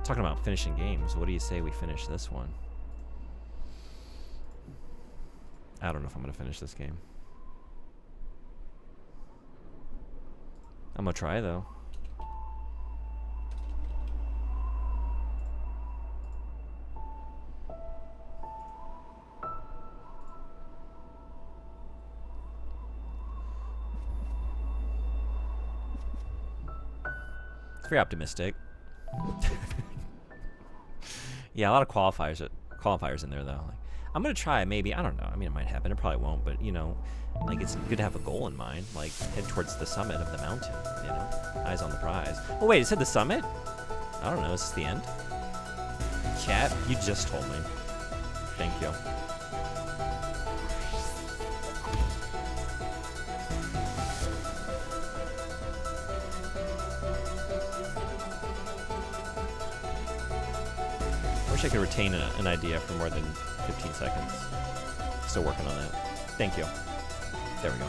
Talking about finishing games, what do you say we finish this one? I don't know if I'm gonna finish this game. I'm gonna try though. It's very optimistic. Yeah, a lot of qualifiers in there though. Like, I'm gonna try, maybe, I don't know. I mean, it might happen, it probably won't, but you know, like it's good to have a goal in mind, like head towards the summit of the mountain, you know, eyes on the prize. Oh wait, it said the summit? I don't know, is this the end? Chat, you just told me. Thank you. I wish I could retain an idea for more than 15 seconds. Still working on that. Thank you. There we go.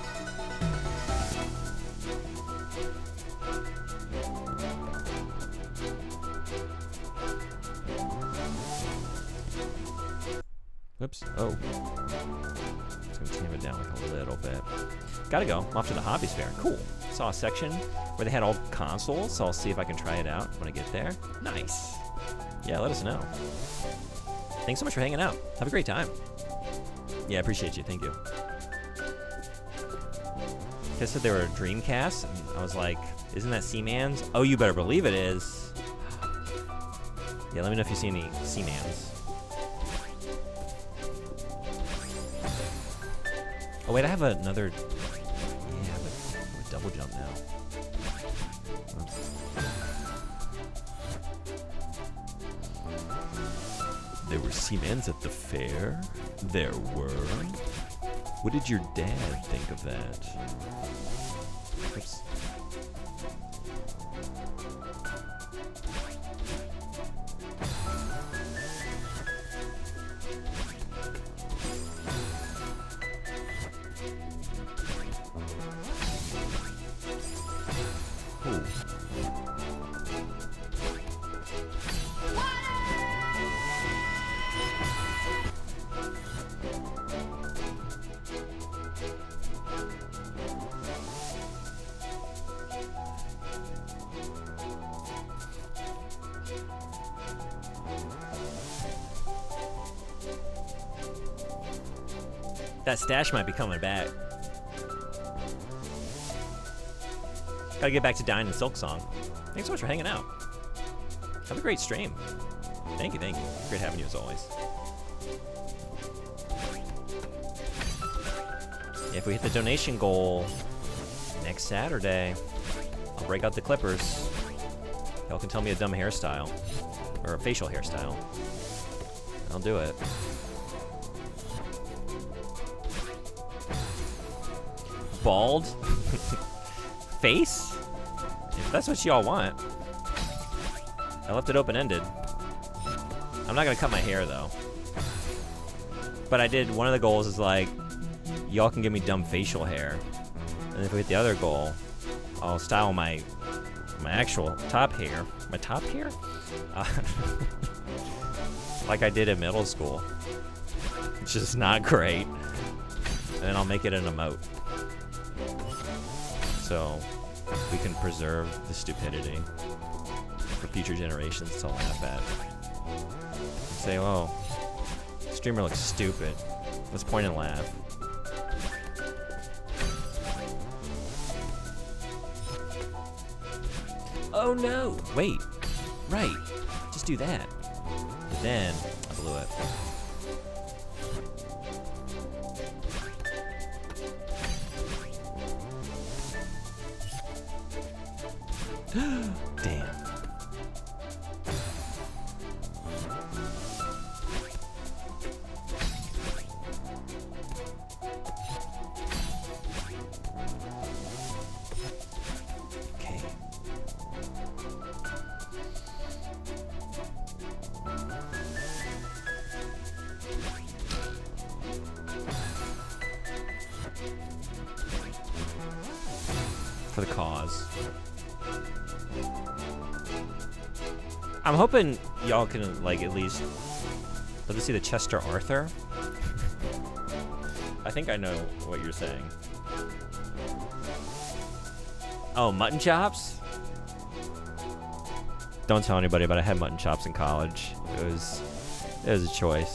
Whoops. Oh. Just gonna tame it down like a little bit. Gotta go. I'm off to the hobbies fair. Cool. Saw a section where they had all consoles, so I'll see if I can try it out when I get there. Nice. Yeah, let us know. Thanks so much for hanging out. Have a great time. Yeah, I appreciate you. Thank you. They said they were a Dreamcast, and I was like, isn't that Seaman's? Oh, you better believe it is. Yeah, let me know if you see any Seaman's. Oh, wait, I have another... Yeah, I have a double jump now. There were Seaman's at the fair? There were? What did your dad think of that? Oops. Ooh. That stash might be coming back. Gotta get back to Dine and Silk Song. Thanks so much for hanging out. Have a great stream. Thank you, thank you. Great having you as always. If we hit the donation goal next Saturday, I'll break out the clippers. Y'all can tell me a dumb hairstyle. Or a facial hairstyle. I'll do it. Bald face? If that's what y'all want. I left it open-ended. I'm not gonna cut my hair though. But I did, one of the goals is like, y'all can give me dumb facial hair. And if we hit the other goal, I'll style my actual top hair. My top hair? Like I did in middle school. Which is not great. And then I'll make it an emote. So we can preserve the stupidity for future generations to laugh at. And say, oh, streamer looks stupid. Let's point and laugh. Oh no! Wait. Right. Just do that. But then I blew it. Damn. Okay. For the cause. I'm hoping y'all can, like, at least let me see the Chester Arthur. I think I know what you're saying. Oh, mutton chops? Don't tell anybody, but I had mutton chops in college. It was a choice.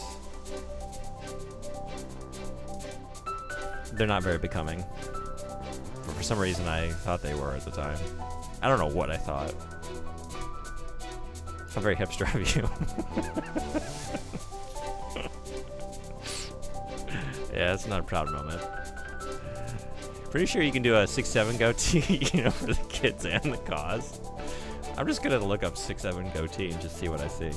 They're not very becoming. But for some reason, I thought they were at the time. I don't know what I thought. How very hipster of you. Yeah, it's not a proud moment. Pretty sure you can do a 6'7" goatee, you know, for the kids and the cause. I'm just gonna look up 6'7" goatee and just see what I see.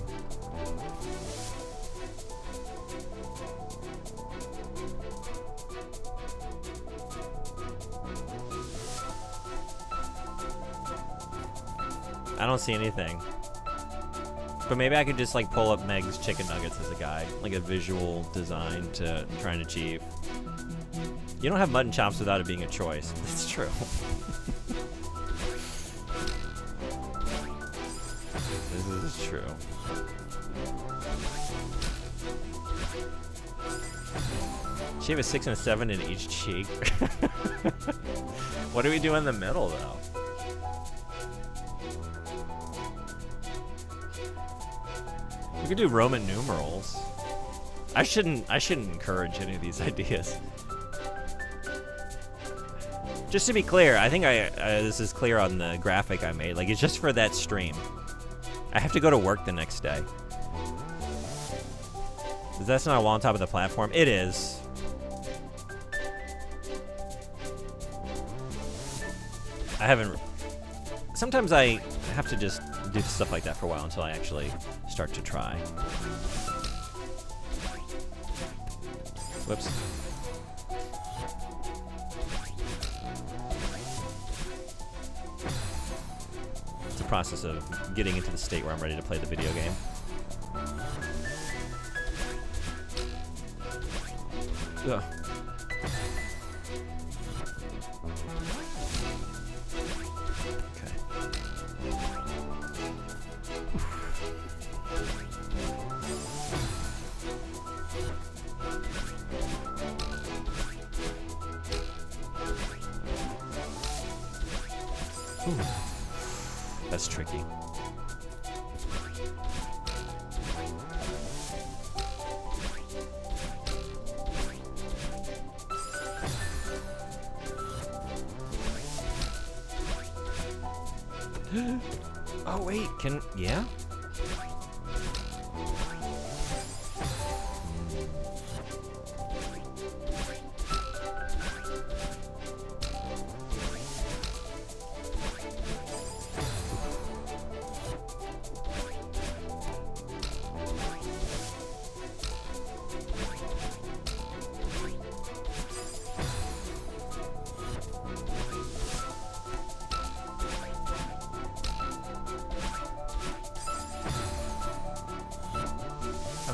I don't see anything. But maybe I could just like pull up Meg's chicken nuggets as a guide, like a visual design to try and achieve. You don't have mutton chops without it being a choice. It's true. This is true. She have a 6 and a 7 in each cheek. What do we do in the middle though? We could do Roman numerals. I shouldn't encourage any of these ideas. Just to be clear, I think this is clear on the graphic I made. Like, it's just for that stream. I have to go to work the next day. That's not a wall on top of the platform. It is. I haven't. Sometimes I have to just do stuff like that for a while until I actually start to try. Whoops. It's a process of getting into the state where I'm ready to play the video game. Ugh. That's tricky. Oh wait, yeah?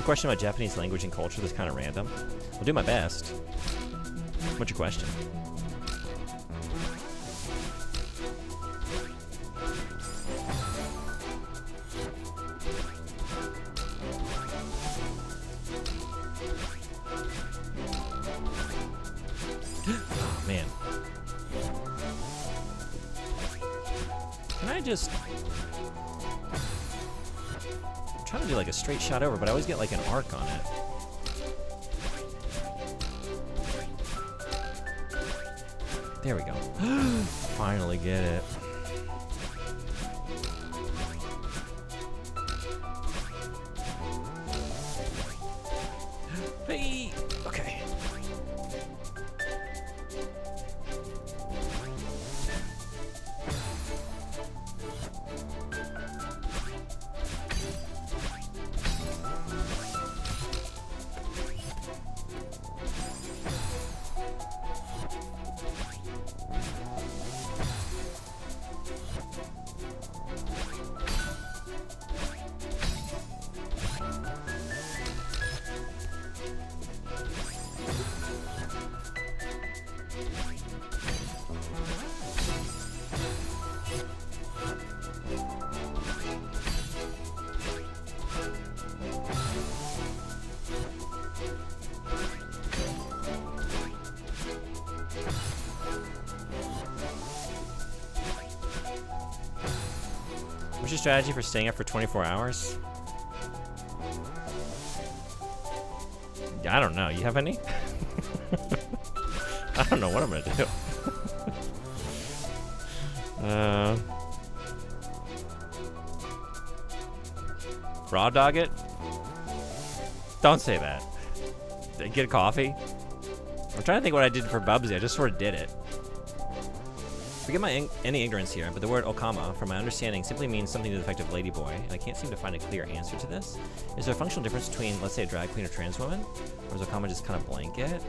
Question about Japanese language and culture that's kind of random. I'll do my best. What's your question? Oh, man. Can I just... trying to do like a straight shot over, but I always get like an arc on it. There we go. Finally get it. Hey! Okay. What's your strategy for staying up for 24 hours? I don't know. You have any? I don't know what I'm gonna do. Raw dog it? Don't say that. Get a coffee? I'm trying to think what I did for Bubsy. I just sort of did it. Forgive my any ignorance here, but the word Okama, from my understanding, simply means something to the effect of ladyboy, and I can't seem to find a clear answer to this. Is there a functional difference between, let's say, a drag queen or trans woman? Or is Okama just kind of blanket?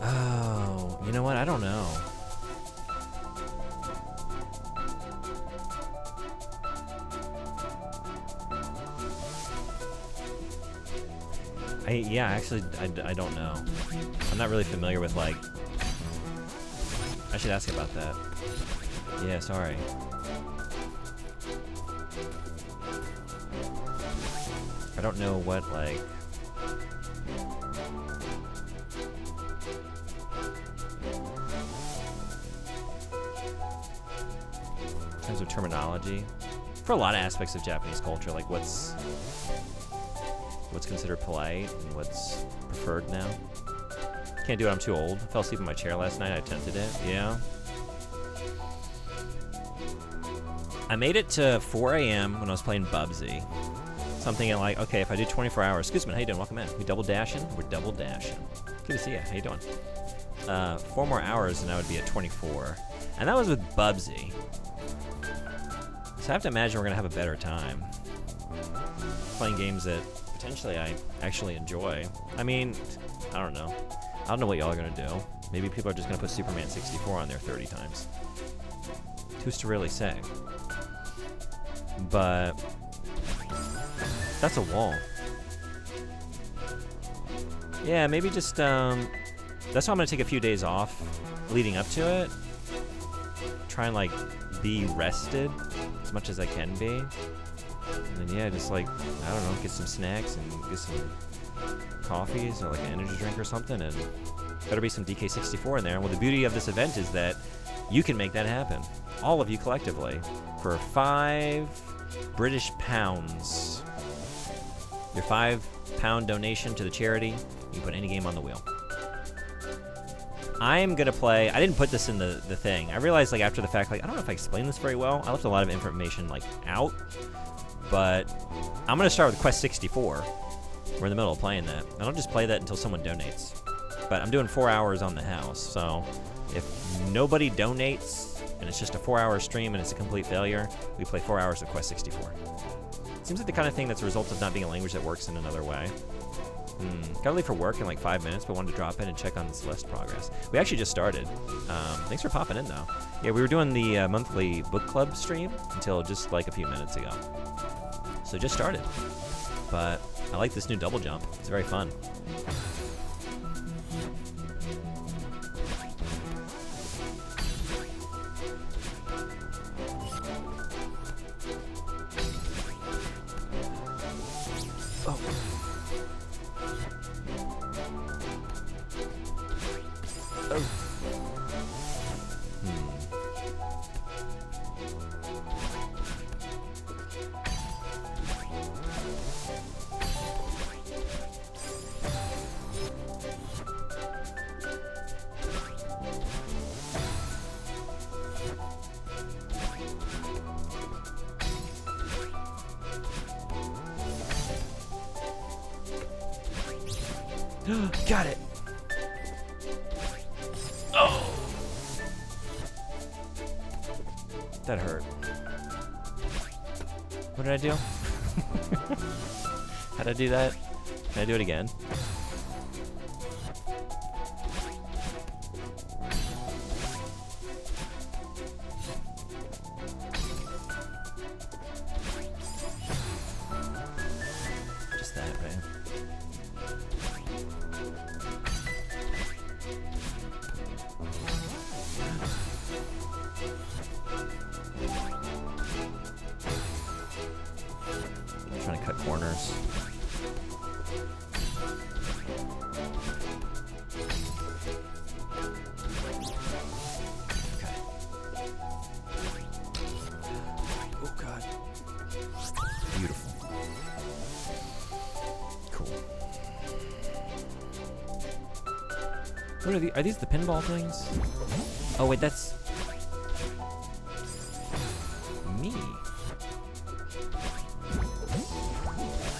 Oh, you know what? I don't know. Yeah, actually, I don't know. I'm not really familiar with, like... I should ask about that. Yeah, sorry. I don't know what, like... in terms of terminology. For a lot of aspects of Japanese culture, like what's considered polite and what's preferred now. Can't do it, I'm too old. I fell asleep in my chair last night, I attempted it, yeah. I made it to 4 a.m. when I was playing Bubsy. Something like, okay, if I do 24 hours, Scoosman, how you doing? Welcome in. We double dashing? We're double dashing. Good to see you, how you doing? 4 more hours and I would be at 24. And that was with Bubsy. So I have to imagine we're gonna have a better time. Playing games that potentially I actually enjoy. I mean, I don't know. I don't know what y'all are gonna do. Maybe people are just gonna put Superman 64 on there 30 times. Who's to really say? But that's a wall. Yeah, maybe just that's why I'm gonna take a few days off leading up to it. Try and like be rested as much as I can be. And then yeah, just like, I don't know, get some snacks and get some coffees or like an energy drink or something, and better be some DK64 in there. Well, the beauty of this event is that you can make that happen. All of you collectively. For 5 British pounds. Your £5 donation to the charity, you can put any game on the wheel. I'm gonna play, I didn't put this in the thing. I realized like after the fact, like I don't know if I explained this very well. I left a lot of information like out. But I'm gonna start with Quest 64. We're in the middle of playing that. I don't just play that until someone donates. But I'm doing 4 hours on the house, so if nobody donates and it's just a 4-hour stream and it's a complete failure, we play 4 hours of Quest 64. Seems like the kind of thing that's a result of not being a language that works in another way. Gotta leave for work in like 5 minutes, but wanted to drop in and check on the Celeste progress. We actually just started. Thanks for popping in, though. Yeah, we were doing the monthly book club stream until just like a few minutes ago. So just started. But I like this new double jump. It's very fun. Oh. Oh. Got it. Oh, that hurt. What did I do? How'd I do that? Can I do it again? Just that, man. Trying to cut corners. Okay. Beautiful. Cool. What are these the pinball things? Oh wait, that's me.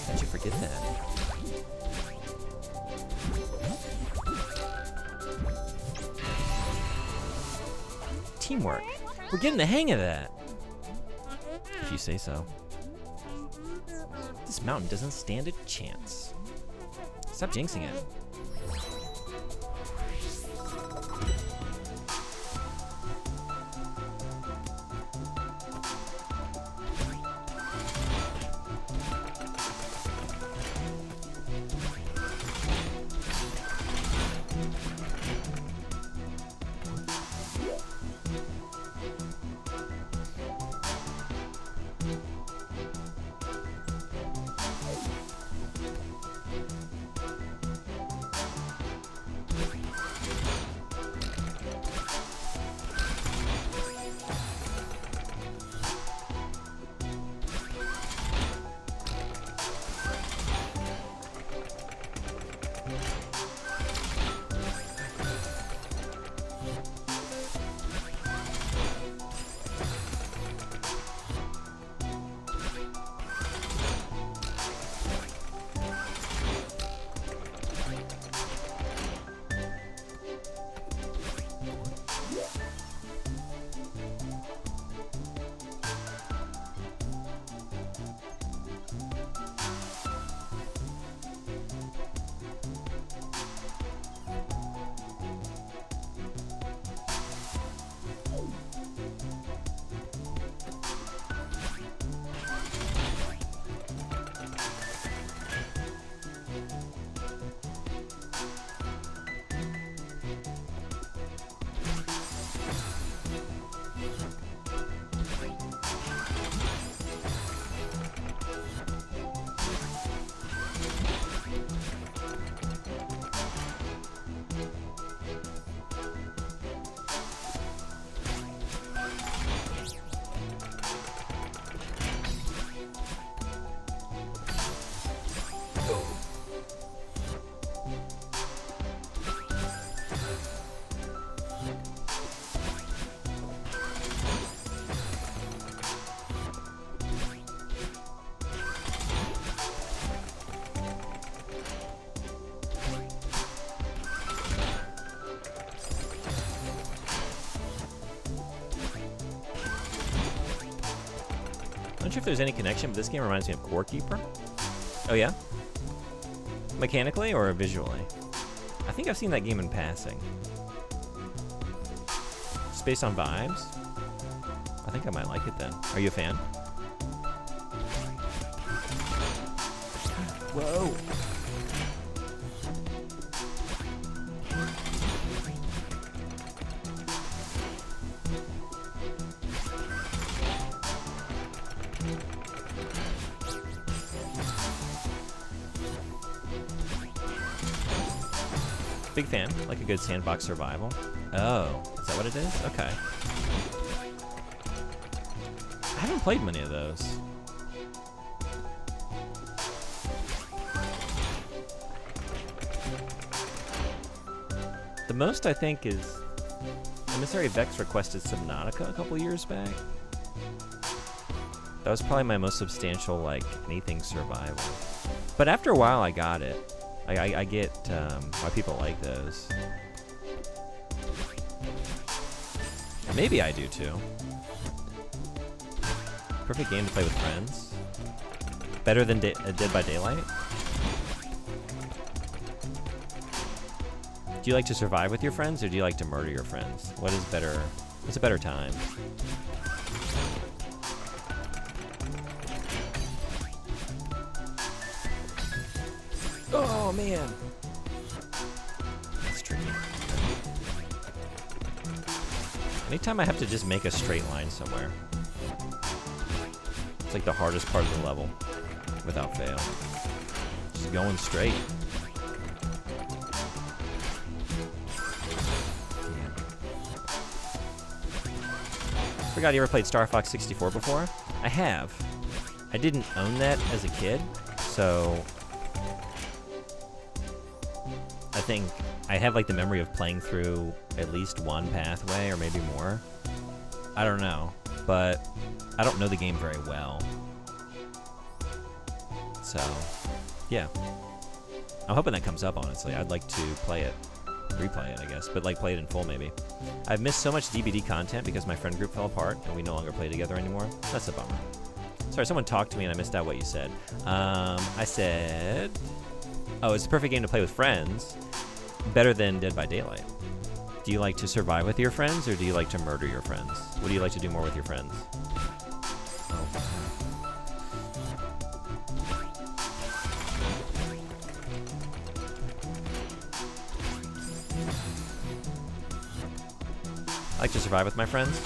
How'd you forget that? Teamwork. We're getting the hang of that. If you say so. This mountain doesn't stand a chance. Stop jinxing it. I'm not sure if there's any connection, but this game reminds me of Core Keeper. Oh yeah? Mechanically or visually? I think I've seen that game in passing. Just based on vibes? I think I might like it then. Are you a fan? Whoa! Big fan, like a good sandbox survival. Oh, is that what it is? Okay. I haven't played many of those. The most I think is Emissary Vex requested Subnautica a couple years back. That was probably my most substantial, like, anything survival. But after a while, I got it. I get why people like those. Maybe I do too. Perfect game to play with friends. Better than Dead by Daylight. Do you like to survive with your friends, or do you like to murder your friends? What is better? What's a better time? Oh man, that's tricky. Anytime I have to just make a straight line somewhere, it's like the hardest part of the level, without fail. Just going straight. Forgot you ever played Star Fox 64 before? I have. I didn't own that as a kid, so I think I have like the memory of playing through at least one pathway or maybe more. I don't know, but I don't know the game very well. So, yeah. I'm hoping that comes up, honestly. I'd like to play it, replay it, I guess, but like play it in full maybe. I've missed so much DBD content because my friend group fell apart and we no longer play together anymore. That's a bummer. Sorry, someone talked to me and I missed out what you said. I said, oh, it's a perfect game to play with friends. Better than Dead by Daylight. Do you like to survive with your friends or do you like to murder your friends? What do you like to do more with your friends? Oh. I like to survive with my friends.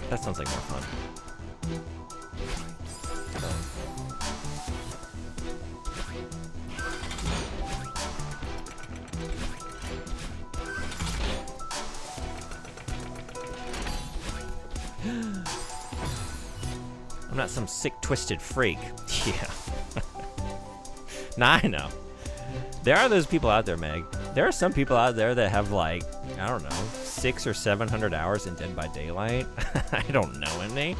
That sounds like more fun. I'm not some sick, twisted freak. Yeah. Nah, I know. There are those people out there, Meg. There are some people out there that have like, I don't know, 600 or 700 hours in Dead by Daylight. I don't know any.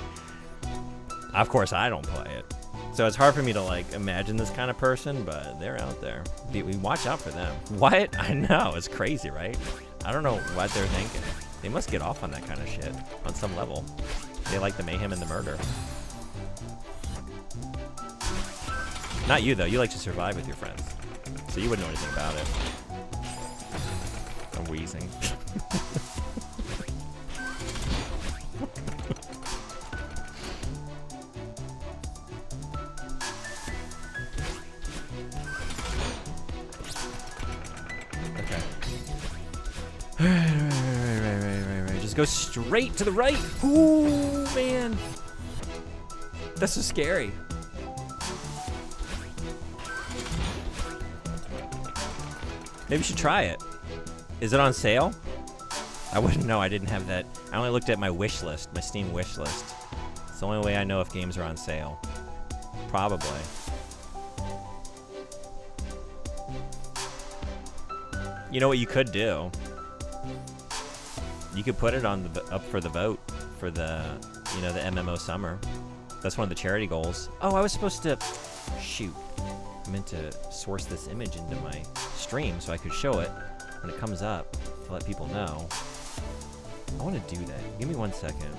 Of course, I don't play it. So it's hard for me to like imagine this kind of person, but they're out there. We watch out for them. What? I know, it's crazy, right? I don't know what they're thinking. They must get off on that kind of shit on some level. They like the mayhem and the murder. Not you, though. You like to survive with your friends. So you wouldn't know anything about it. I'm wheezing. Okay. Right. Just go straight to the right. Ooh, man. That's so scary. Maybe you should try it. Is it on sale? I wouldn't know. I didn't have that. I only looked at my wish list, my Steam wish list. It's the only way I know if games are on sale. Probably. You know what you could do? You could put it on the up for the vote for the, you know, the MMO Summer. That's one of the charity goals. Oh, I was supposed to... Shoot. I meant to source this image into my stream so I could show it when it comes up to let people know. I want to do that. Give me 1 second.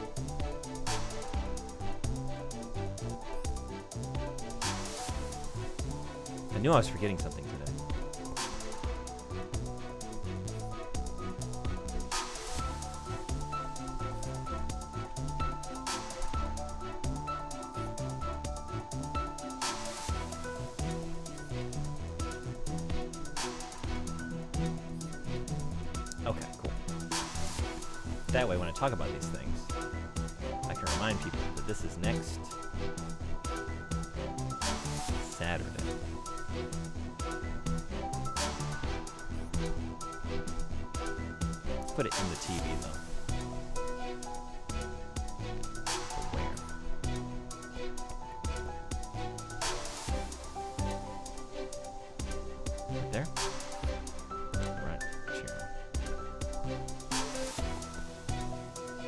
I knew I was forgetting something today. Okay, cool. That way, when I talk about these things, I can remind people that this is next Saturday. Let's put it in the TV, though. Where? Right there? Right. Sure.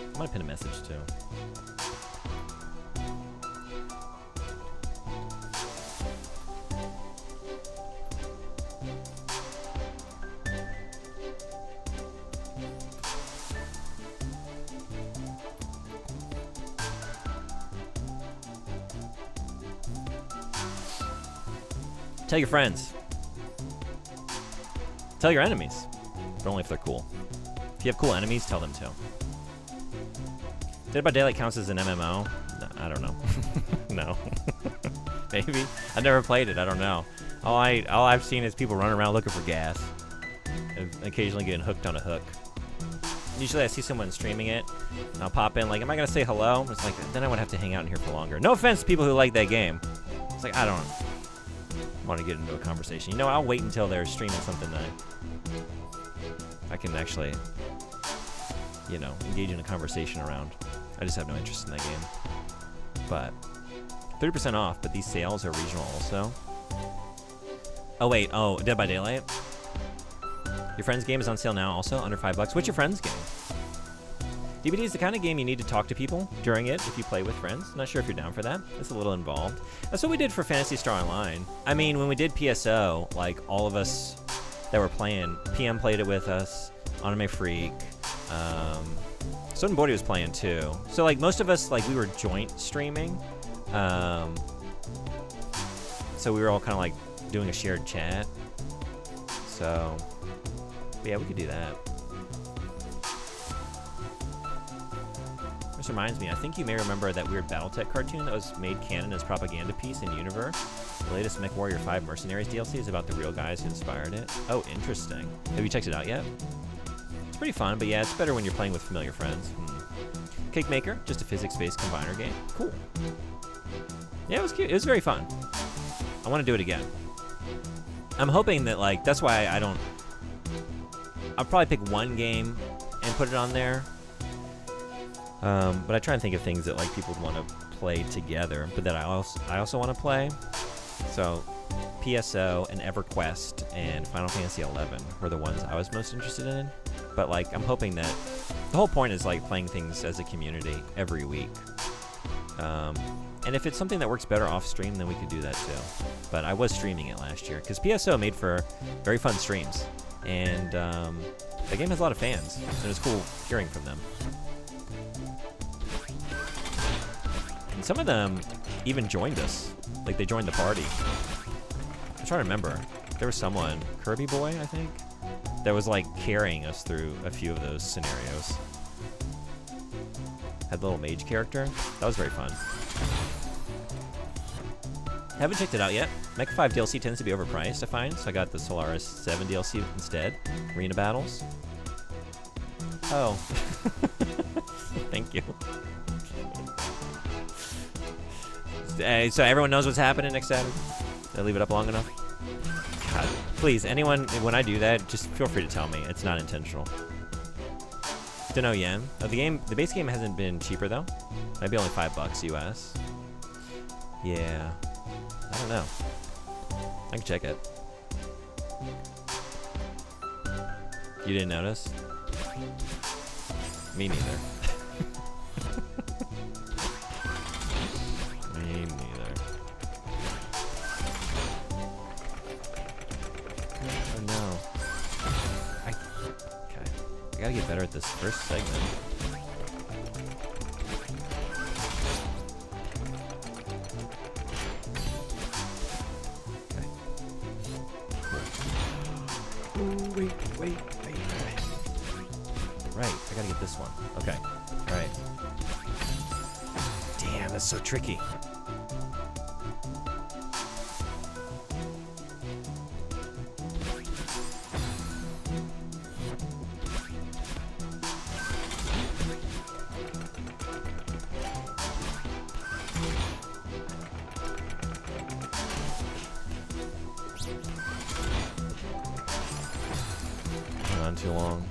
I'm gonna pin a message too. Tell your friends. Tell your enemies, but only if they're cool. If you have cool enemies, tell them to. Dead by Daylight counts as an MMO? No, I don't know. No. Maybe. I've never played it. I don't know. All I've seen is people running around looking for gas. And occasionally getting hooked on a hook. Usually I see someone streaming it, and I'll pop in like, am I going to say hello? It's like, then I would have to hang out in here for longer. No offense to people who like that game. It's like, I don't want to get into a conversation. You know, I'll wait until they're streaming something that I can actually, you know, engage in a conversation around. I just have no interest in that game. But 30% off, but these sales are regional also. Oh wait, oh, Dead by Daylight. Your friend's game is on sale now also, under $5. What's your friend's game? DBD is the kind of game you need to talk to people during it if you play with friends. I'm not sure if you're down for that. It's a little involved. That's what we did for Phantasy Star Online. I mean, when we did PSO, like all of us that were playing, PM played it with us, Anime Freak, Stone Bordy was playing too. So like most of us, like we were joint streaming. So we were all kind of like doing a shared chat. So yeah, we could do that. This reminds me, I think you may remember that weird Battletech cartoon that was made canon as propaganda piece in Universe. The latest MechWarrior 5 Mercenaries DLC is about the real guys who inspired it. Oh, interesting. Have you checked it out yet? It's pretty fun, but yeah, it's better when you're playing with familiar friends. Cake Maker, just a physics-based combiner game. Cool. Yeah, it was cute. It was very fun. I want to do it again. I'm hoping that, like, that's why I don't... I'll probably pick one game and put it on there. But I try and think of things that like people would want to play together, but that I also want to play. So PSO and EverQuest and Final Fantasy 11 were the ones I was most interested in. But like I'm hoping that the whole point is like playing things as a community every week. And if it's something that works better off stream, then we could do that too. But I was streaming it last year because PSO made for very fun streams, and the game has a lot of fans, and it was cool hearing from them. And some of them even joined us. Like, they joined the party. I'm trying to remember. There was someone, Kirby Boy, I think, that was, like, carrying us through a few of those scenarios. Had the little mage character. That was very fun. Haven't checked it out yet. Mech 5 DLC tends to be overpriced, I find, so I got the Solaris 7 DLC instead. Arena Battles. Oh. Thank you. So everyone knows what's happening next Saturday? Did I leave it up long enough? God, please, anyone, when I do that, just feel free to tell me. It's not intentional. Dunno yen. The base game hasn't been cheaper though. Maybe only $5 US. Yeah. I don't know. I can check it. You didn't notice? Me neither. Me neither. Oh no. Okay. I gotta get better at this first segment. Wait. Right, I gotta get this one. Okay, alright. Damn, that's so tricky. Not too long.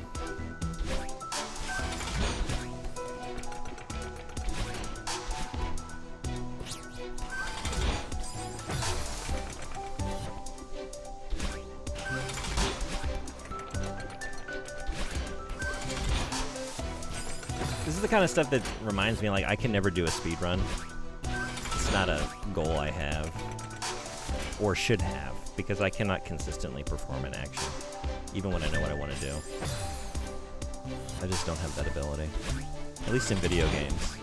This is the kind of stuff that reminds me, like, I can never do a speed run. It's not a goal I have, or should have, because I cannot consistently perform an action, even when I know what I want to do. I just don't have that ability, at least in video games.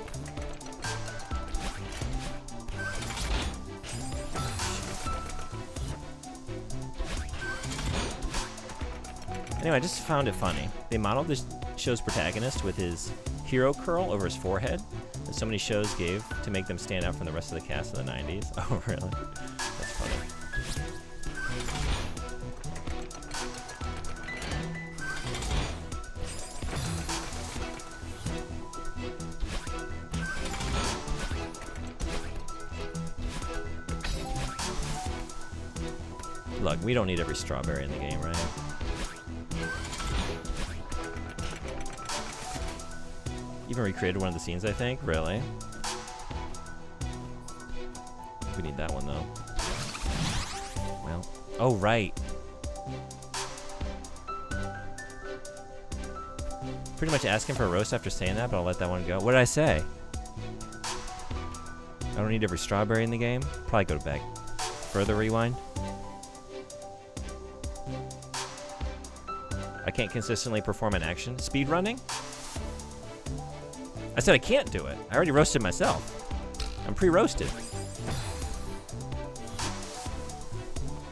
Anyway, I just found it funny. They modeled this show's protagonist with his hero curl over his forehead that so many shows gave to make them stand out from the rest of the cast in the 90s. Oh, really? That's funny. Look, we don't need every strawberry in the game, right? Even recreated one of the scenes, I think. Really? We need that one, though. Well. Oh, right. Pretty much asking for a roast after saying that, but I'll let that one go. What did I say? I don't need every strawberry in the game. Probably go back. Further rewind. I can't consistently perform an action. Speed running? I said I can't do it. I already roasted myself. I'm pre-roasted.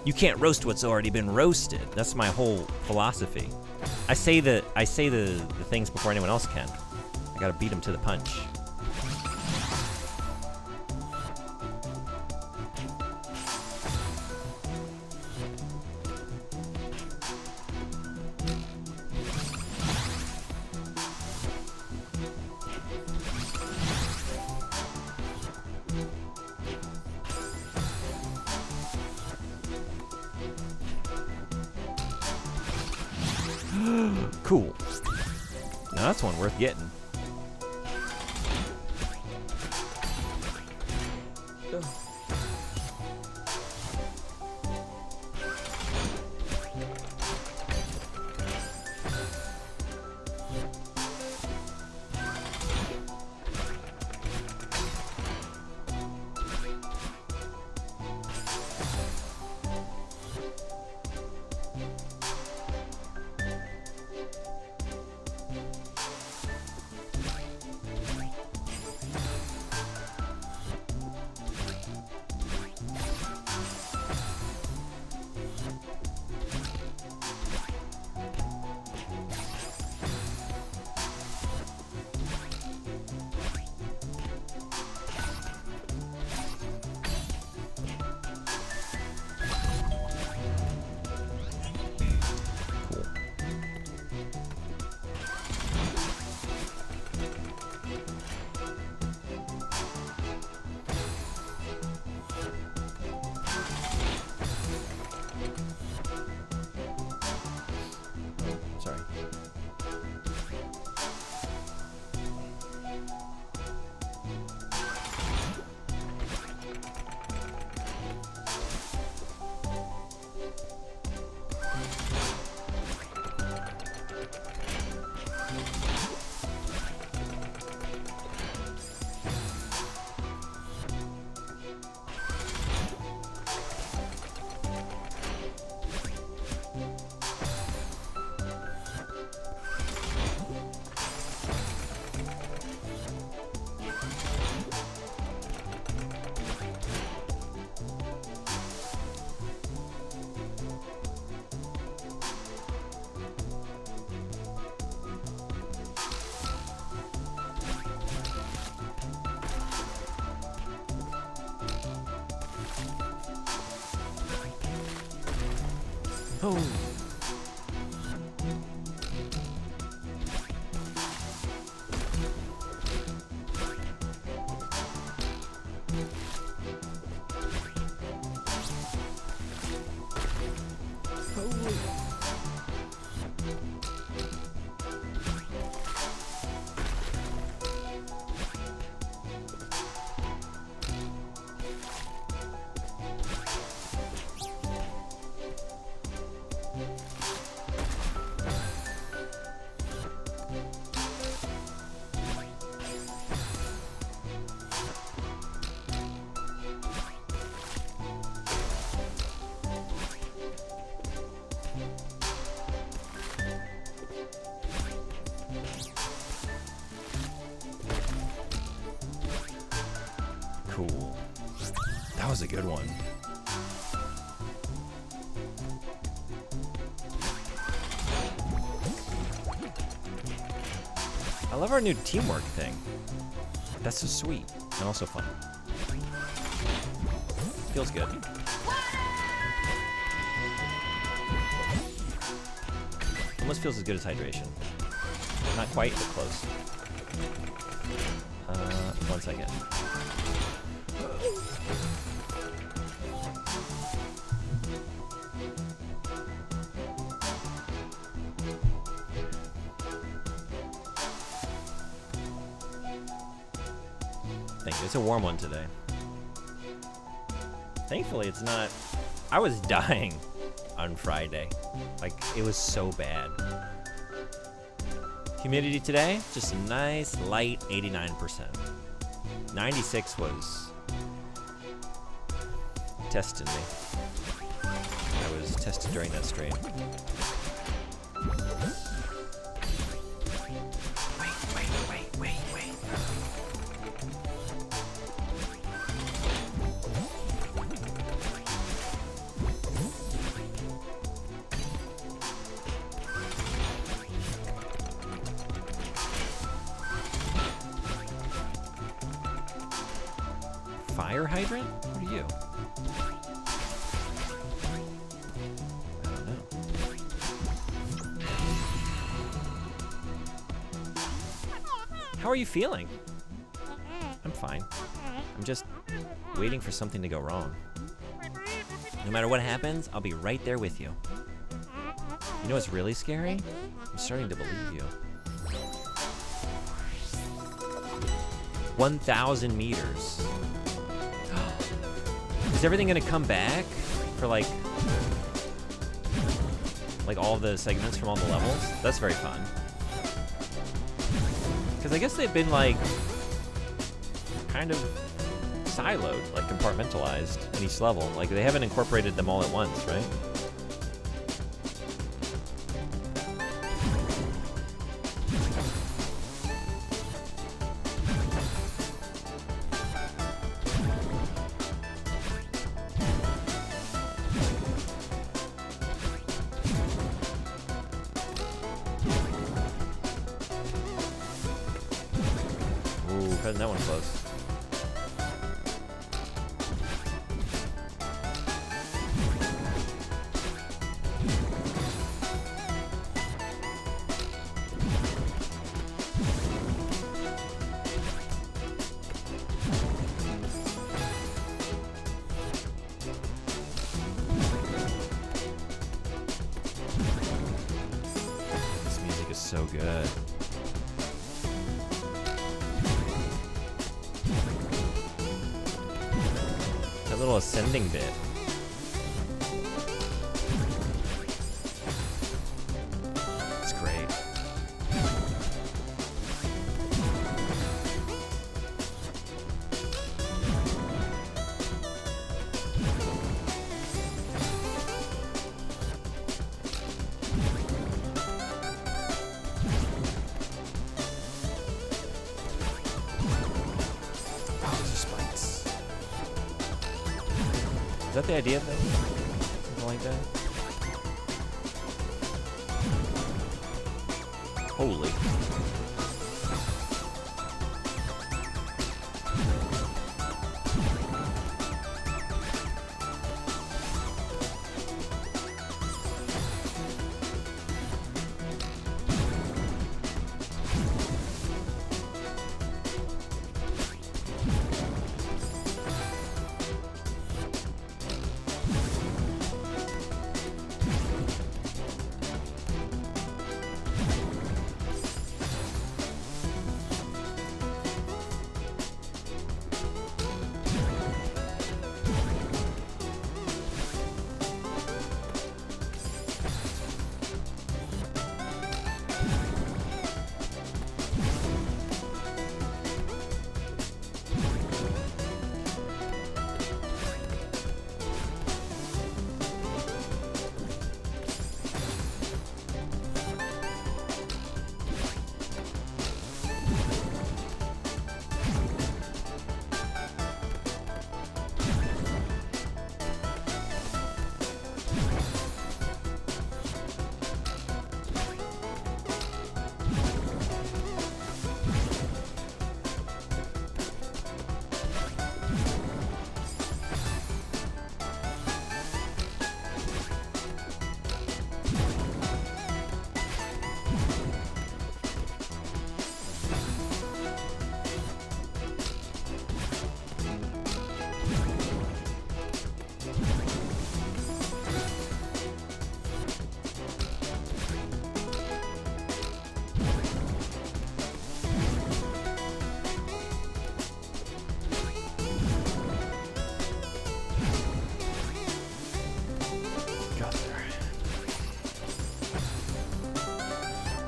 You can't roast what's already been roasted. That's my whole philosophy. I say the things before anyone else can. I gotta beat them to the punch. Cool. Now that's one worth getting. Sorry. Oh. Cool. That was a good one. I love our new teamwork thing. That's so sweet and also fun. Feels good. Almost feels as good as hydration. Not quite, but close. 1 second. Thank you. It's a warm one today. Thankfully, it's not. I was dying on Friday. Like, it was so bad. Humidity today, just a nice light 89%. 96 was testing me. I was tested during that stream. Wait. Fire hydrant? What are you? I don't know. How are you feeling? I'm fine. I'm just waiting for something to go wrong. No matter what happens, I'll be right there with you. You know what's really scary? I'm starting to believe you. 1,000 meters. Is everything gonna come back for like all the segments from all the levels? That's very fun. Because I guess they've been like kind of siloed, like compartmentalized in each level. Like they haven't incorporated them all at once, right? Cutting that one close. This music is so good. Little ascending bit. It's great. Is that the idea thing? Something like that? Holy.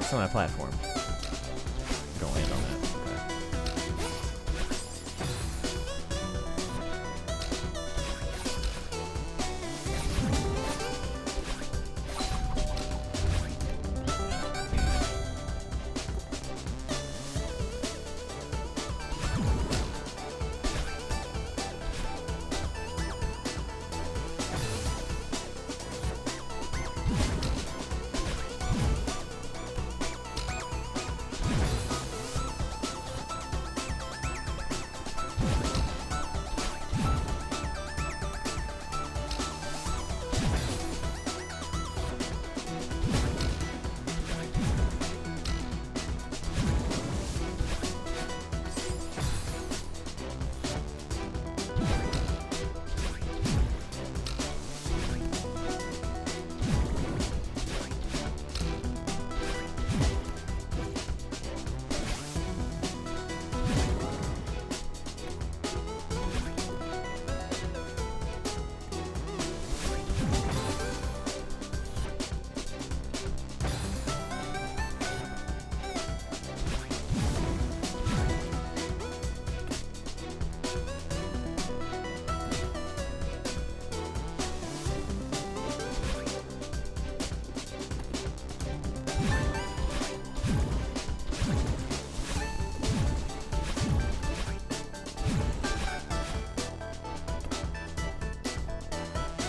It's on that platform. Don't land on that.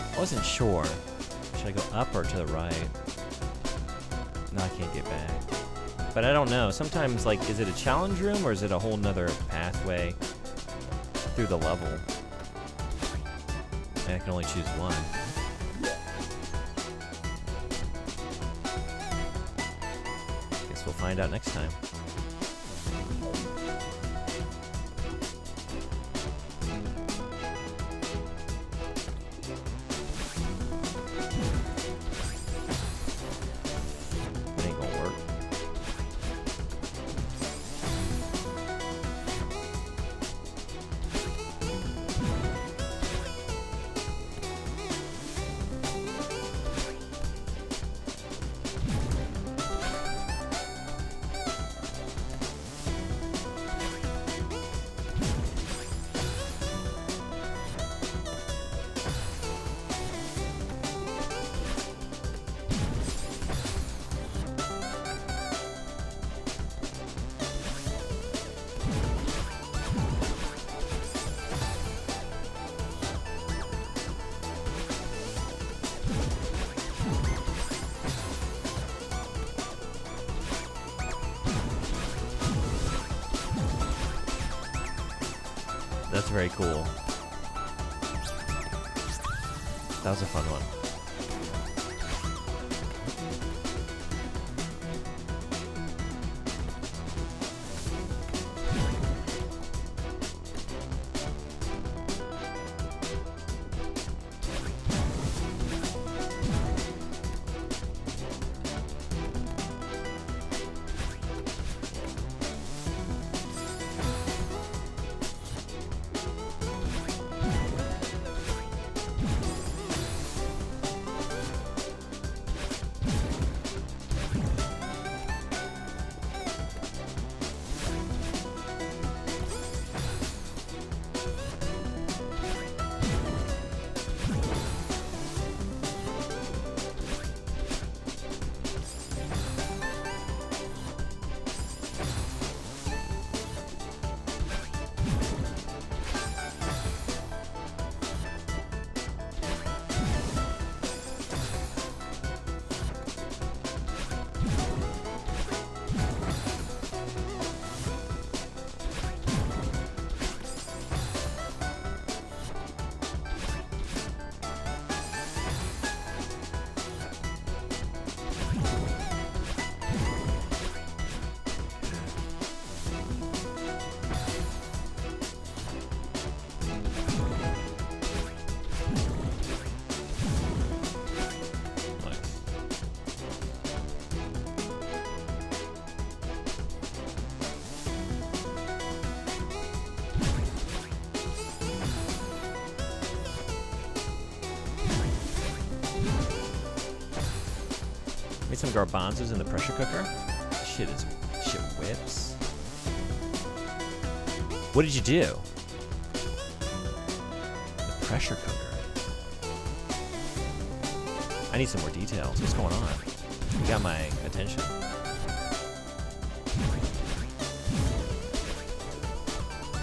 I wasn't sure. Should I go up or to the right? No, I can't get back. But I don't know. Sometimes, like, is it a challenge room or is it a whole nother pathway through the level? And I can only choose one. Guess we'll find out next time. That's very cool. That was a fun one. Made some garbanzos in the pressure cooker. Shit whips. What did you do? The pressure cooker. I need some more details. What's going on? You got my attention.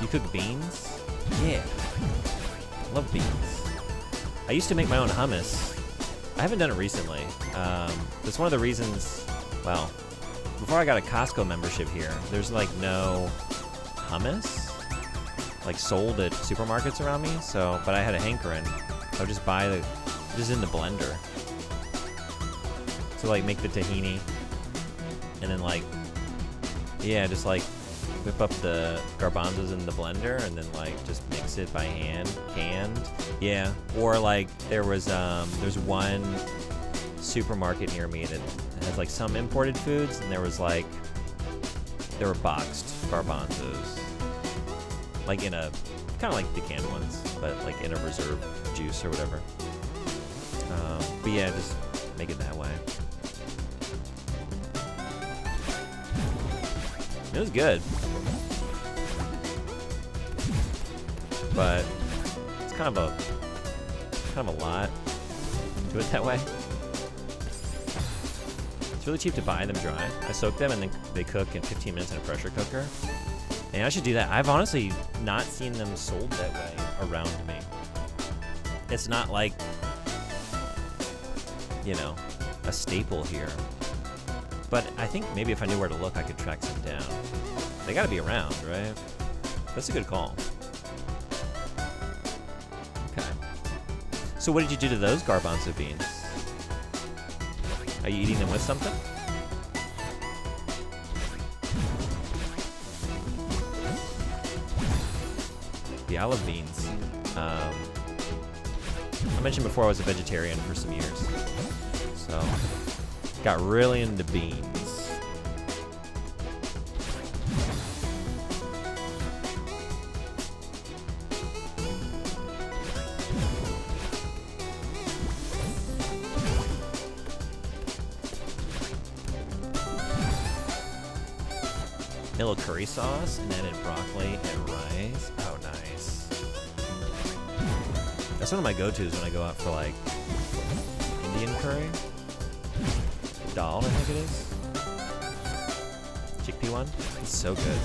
You cook beans? Yeah. Love beans. I used to make my own hummus. I haven't done it recently. That's one of the reasons, well, before I got a Costco membership here, there's like no hummus like sold at supermarkets around me. So, but I had a hankering. I would just buy just in the blender. So like make the tahini and then like, yeah, just like whip up the garbanzos in the blender and then like just mix it by hand, canned. Yeah, or like there's one supermarket near me that has like some imported foods, and there were boxed garbanzos, like in a kind of like the canned ones, but like in a reserve juice or whatever. But yeah, just make it that way. It was good, but it's kind of a lot to do it that way. It's really cheap to buy them dry. I soak them and then they cook in 15 minutes in a pressure cooker. And I should do that. I've honestly not seen them sold that way around me. It's not like, you know, a staple here. But I think maybe if I knew where to look, I could track some down. They gotta be around, right? That's a good call. Okay. So what did you do to those garbanzo beans? Are you eating them with something? The olive beans. I mentioned before I was a vegetarian for some years. So, got really into beans. A little curry sauce, and then in broccoli and rice. Oh, nice. That's one of my go-tos when I go out for like Indian curry. Dal, I think it is. Chickpea one. It's so good.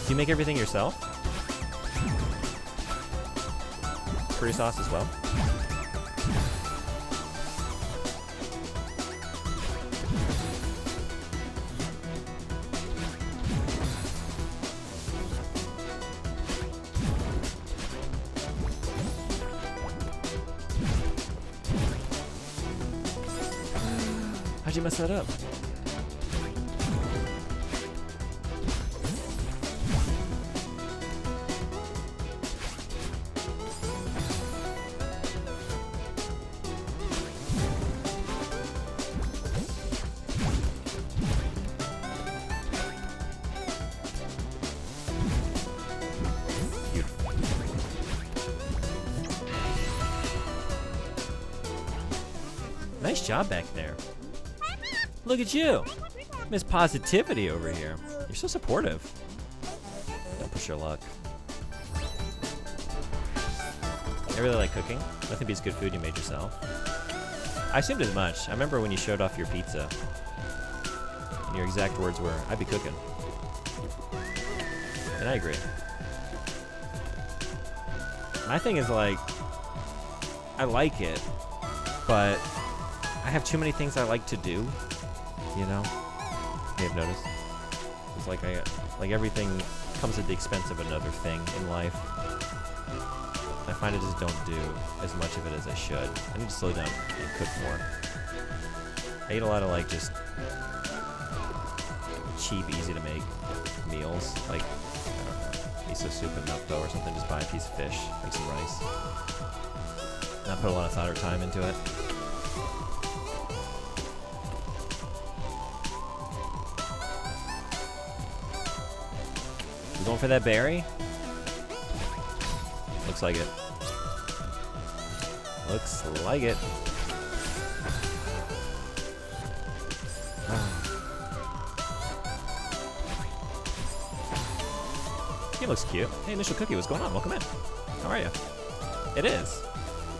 Do you make everything yourself? Curry sauce as well? How'd you mess that up? Nice job back there. Look at you. Miss Positivity over here. You're so supportive. Don't push your luck. I really like cooking. Nothing beats good food you made yourself. I assumed as much. I remember when you showed off your pizza. And your exact words were, I'd be cooking. And I agree. My thing is like, I like it, but I have too many things I like to do, you know? You may have noticed. It's like everything comes at the expense of another thing in life. I find I just don't do as much of it as I should. I need to slow down and cook more. I eat a lot of like just cheap, easy to make meals. Like, I don't know, miso soup and natto or something. Just buy a piece of fish, make some rice. Not put a lot of thought or time into it. going for that berry? Looks like it. Looks like it. Game looks cute. Hey, Initial Cookie, what's going on? Welcome in. How are you? It is.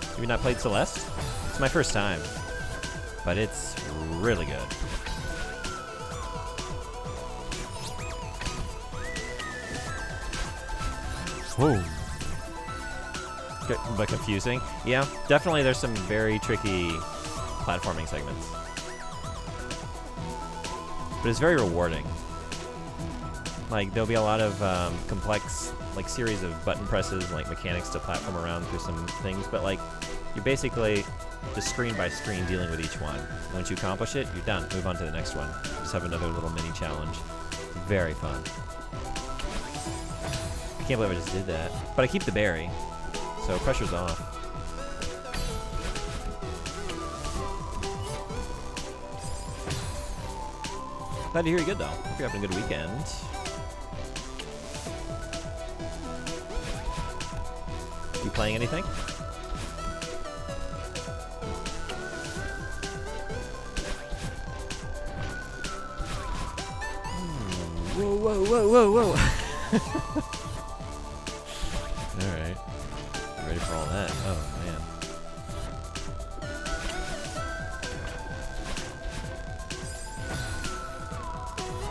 Have you not played Celeste? It's my first time, but it's really good. Whoa. But confusing. Yeah, definitely there's some very tricky platforming segments. But it's very rewarding. Like, there'll be a lot of complex, like, series of button presses, like, mechanics to platform around through some things, but, like, you're basically just screen by screen dealing with each one. Once you accomplish it, you're done. Move on to the next one. Just have another little mini challenge. It's very fun. I can't believe I just did that. But I keep the berry, so pressure's off. Glad to hear you're good, though. Hope you're having a good weekend. You playing anything? Whoa, whoa, whoa, whoa, whoa. Alright. Ready for all that? Oh, man.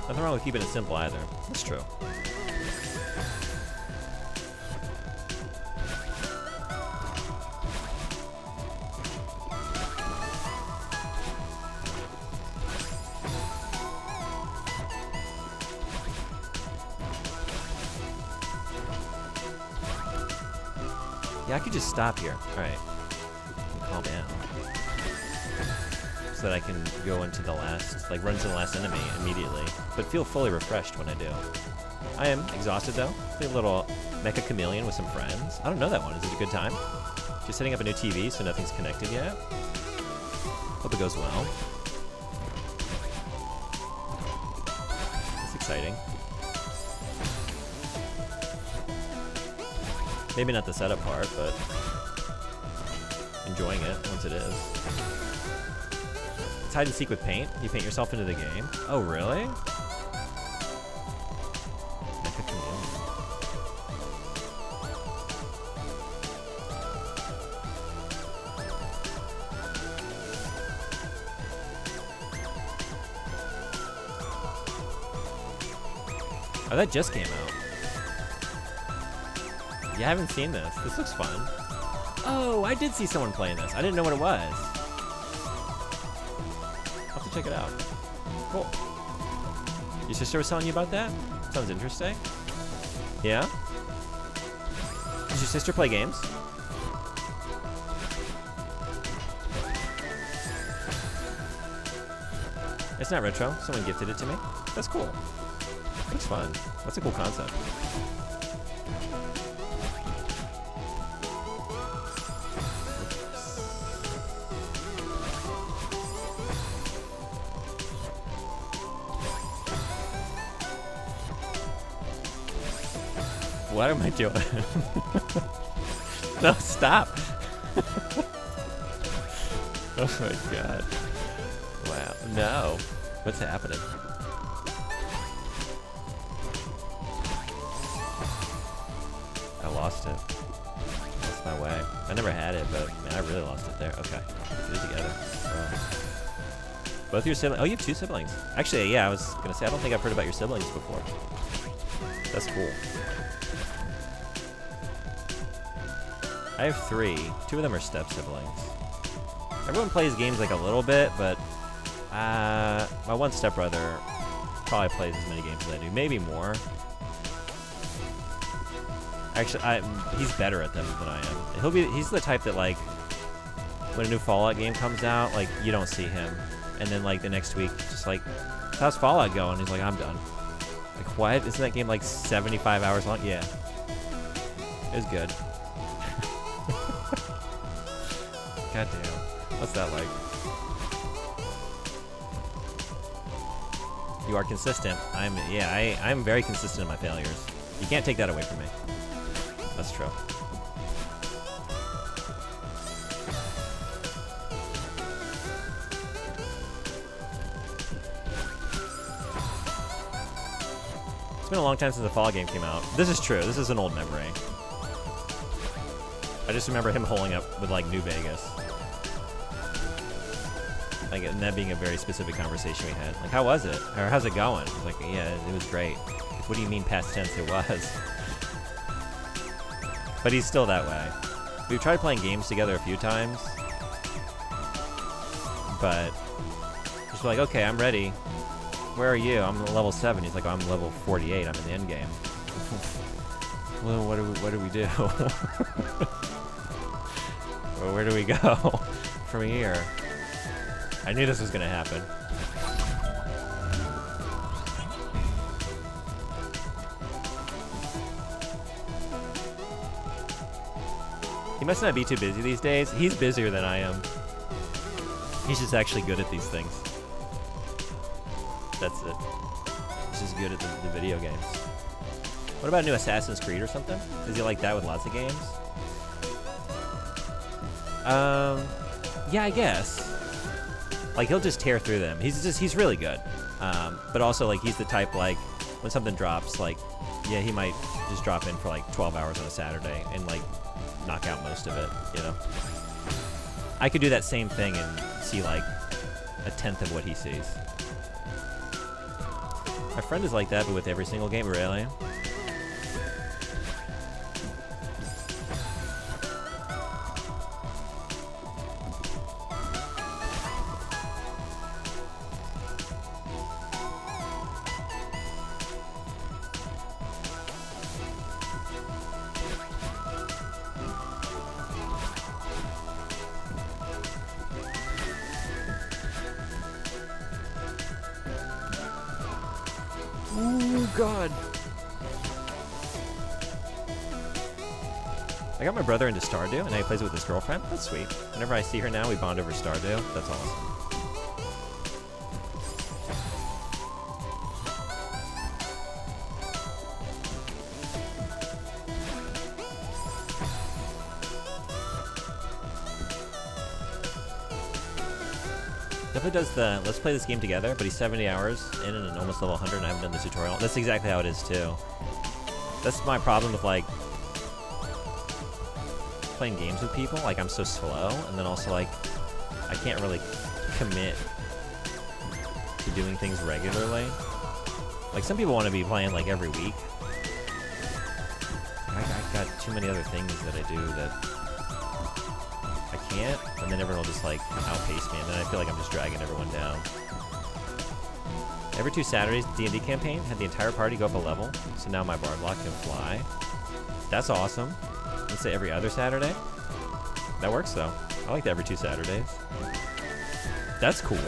Nothing wrong with keeping it simple either. That's true. Yeah, I could just stop here. Alright. Calm down. So that I can go into the last, like, run into the last enemy immediately. But feel fully refreshed when I do. I am exhausted, though. Play a little Mecha Chameleon with some friends. I don't know that one. Is it a good time? Just setting up a new TV, so nothing's connected yet. Hope it goes well. It's exciting. Maybe not the setup part, but enjoying it once it is. It's hide and seek with paint. You paint yourself into the game. Oh, really? Oh, that just came out. Yeah, I haven't seen this. This looks fun. Oh, I did see someone playing this. I didn't know what it was. I'll have to check it out. Cool. Your sister was telling you about that? Sounds interesting. Yeah? Does your sister play games? It's not retro. Someone gifted it to me. That's cool. Looks fun. That's a cool concept. What am I doing? No, stop. Oh my god. Wow. No. What's happening? I lost it. Lost my way. I never had it, but man, I really lost it there. Okay. Get it together. Both your siblings. Oh, you have two siblings. Actually, yeah, I was going to say, I don't think I've heard about your siblings before. That's cool. I have three. Two of them are step siblings. Everyone plays games like a little bit, but my one stepbrother probably plays as many games as I do, maybe more. Actually, he's better at them than I am. He's the type that, like, when a new Fallout game comes out, like, you don't see him, and then like the next week, just like, how's Fallout going? He's like, I'm done. Like, what? Isn't that game like 75 hours long? Yeah, it was good. God damn. What's that like? You are consistent. I'm very consistent in my failures. You can't take that away from me. That's true. It's been a long time since the Fall game came out. This is true. This is an old memory. I just remember him holding up with, like, New Vegas. Like, and that being a very specific conversation we had. Like, how was it? Or how's it going? I was like, yeah, it was great. Like, what do you mean past tense? It was. But he's still that way. We've tried playing games together a few times. But just like, okay, I'm ready. Where are you? I'm level 7. He's like, oh, I'm level 48. I'm in the end game. Well, what do we do? Well, where do we go from here? I knew this was gonna happen. He must not be too busy these days. He's busier than I am. He's just actually good at these things. That's it. He's just good at the video games. What about a new Assassin's Creed or something? Is he like that with lots of games? Yeah, I guess. Like, he'll just tear through them. He's really good. But also, like, he's the type, like, when something drops, like, yeah, he might just drop in for, like, 12 hours on a Saturday and, like, knock out most of it, you know? I could do that same thing and see, like, a tenth of what he sees. My friend is like that, but with every single game, really. Oh, God. I got my brother into Stardew, and now he plays it with his girlfriend. That's sweet. Whenever I see her now, we bond over Stardew. That's awesome. Definitely does the let's play this game together, but he's 70 hours in and almost level 100 and I haven't done the tutorial. That's exactly how it is too. That's my problem with like playing games with people. Like I'm so slow, and then also like I can't really commit to doing things regularly. Like some people want to be playing like every week. I've got too many other things that I do that I can't, and then everyone will just like outpace me, and then I feel like I'm just dragging everyone down. Every 2 Saturdays, D&D campaign had the entire party go up a level, so now my bard lock can fly. That's awesome. Let's say every other Saturday. That works though. I like the every 2 Saturdays. That's cool.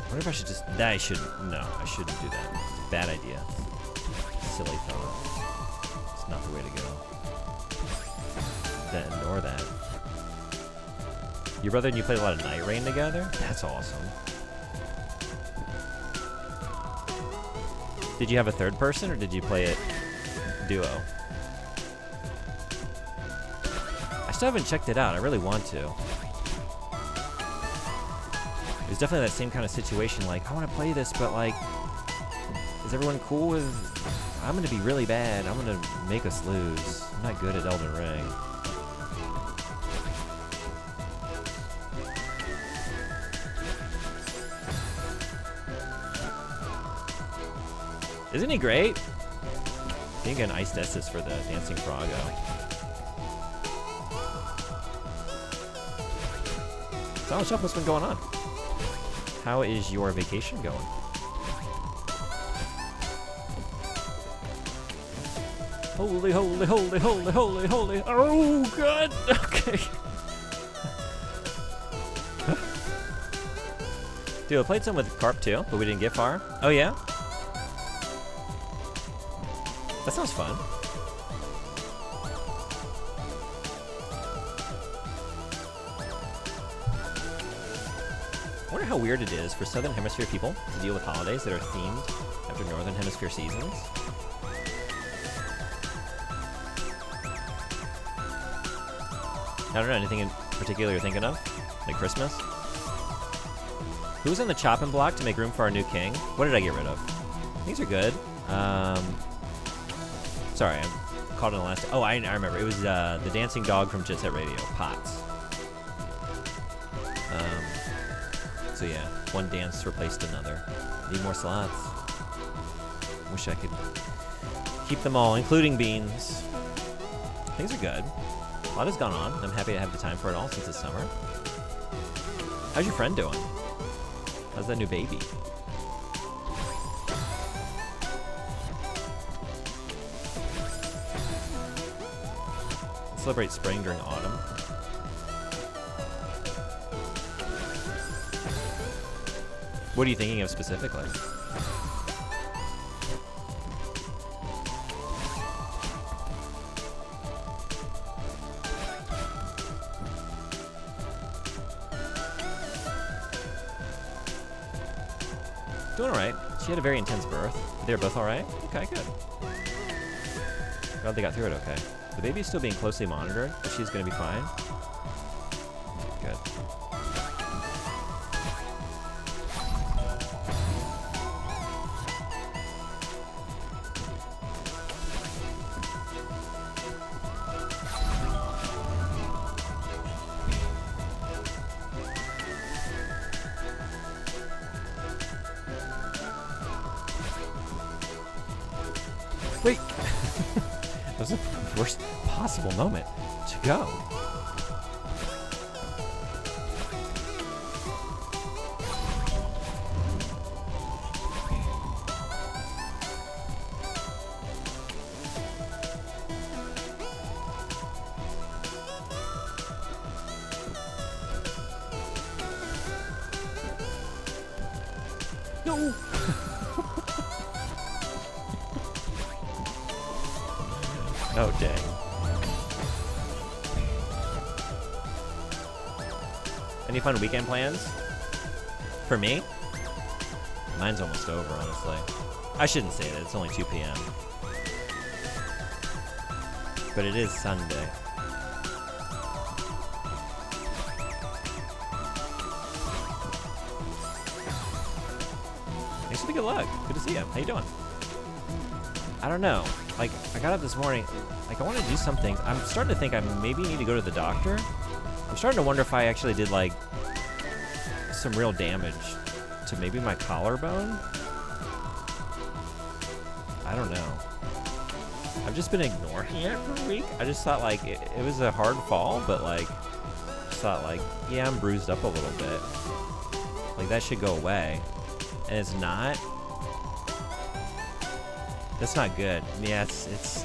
I wonder if I should just... No, I shouldn't do that. Bad idea. Silly thought. It's not the way to go. That, nor that. Your brother and you played a lot of Night Rain together? That's awesome. Did you have a third person, or did you play it duo? I still haven't checked it out. I really want to. It was definitely that same kind of situation, like, I want to play this, but, like, is everyone cool with... I'm going to be really bad. I'm going to make us lose. I'm not good at Elden Ring. Isn't he great? I think an Iced Estus for the Dancing Froggo. So how much stuff has been going on? How is your vacation going? Holy, holy, holy, holy, holy, holy. Oh, God. Okay. Dude, I played some with Carp too, but we didn't get far. Oh, yeah? That sounds fun. I wonder how weird it is for Southern Hemisphere people to deal with holidays that are themed after Northern Hemisphere seasons. I don't know, anything in particular you're thinking of? Like Christmas? Who's on the chopping block to make room for our new king? What did I get rid of? These are good. Sorry, I called in the last... Oh, I remember. It was the dancing dog from Jet Set Radio, Potts. So yeah, one dance replaced another. Need more slots. Wish I could keep them all, including beans. Things are good. A lot has gone on. I'm happy to have the time for it all since it's summer. How's your friend doing? How's that new baby? Celebrate spring during autumn. What are you thinking of specifically? Doing alright. She had a very intense birth. They were both alright? Okay, good. Glad they got through it okay. The baby's still being closely monitored, but she's gonna be fine. Good. Wait! That was the worst possible moment to go. No! Oh, dang. Any fun weekend plans? For me? Mine's almost over, honestly. I shouldn't say that, it's only 2 p.m. But it is Sunday. Thanks for the good luck. Good to see you. How you doing? I don't know. Like, I got up this morning, like, I want to do something. I'm starting to think I maybe need to go to the doctor. I'm starting to wonder if I actually did, like, some real damage to maybe my collarbone. I don't know. I've just been ignoring it for a week. I just thought, like, it was a hard fall, but, like, just thought, like, yeah, I'm bruised up a little bit. Like, that should go away. And it's not. That's not good. Yeah, it's.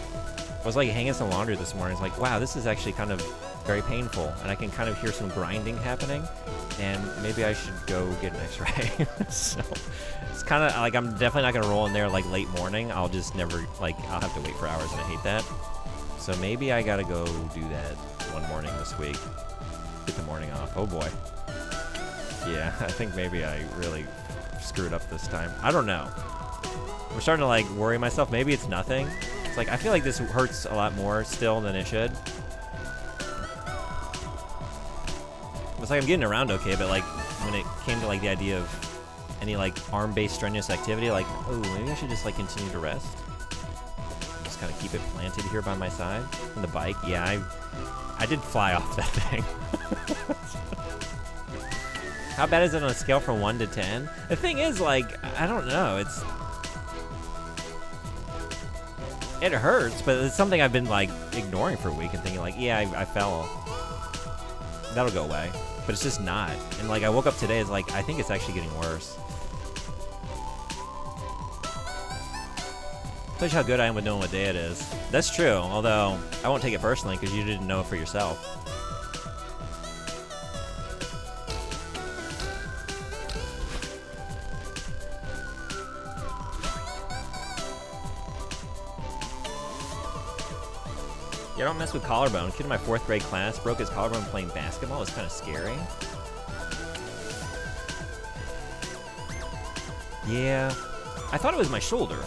I was like hanging some laundry this morning. It's like, wow, this is actually kind of very painful, and I can kind of hear some grinding happening, and maybe I should go get an X-ray. So it's kind of like I'm definitely not gonna roll in there like late morning. I'll just never like I'll have to wait for hours, and I hate that. So maybe I gotta go do that one morning this week. Get the morning off. Oh boy. Yeah, I think maybe I really screwed up this time. I don't know. I'm starting to like worry myself. Maybe it's nothing. It's like I feel like this hurts a lot more still than it should. It's like I'm getting around okay, but like when it came to like the idea of any like arm-based strenuous activity, like, oh, maybe I should just like continue to rest. Just kind of keep it planted here by my side. And the bike, yeah, I did fly off that thing. How bad is it on a scale from 1 to 10? The thing is, like, I don't know. It hurts, but it's something I've been like ignoring for a week and thinking like, yeah, I fell. That'll go away, but it's just not. And like I woke up today, it's like I think it's actually getting worse. Tells you how good I am with knowing what day it is. That's true, although I won't take it personally because you didn't know it for yourself. Yeah, don't mess with collarbone. Kid in my 4th grade class broke his collarbone playing basketball. It was kind of scary. Yeah, I thought it was my shoulder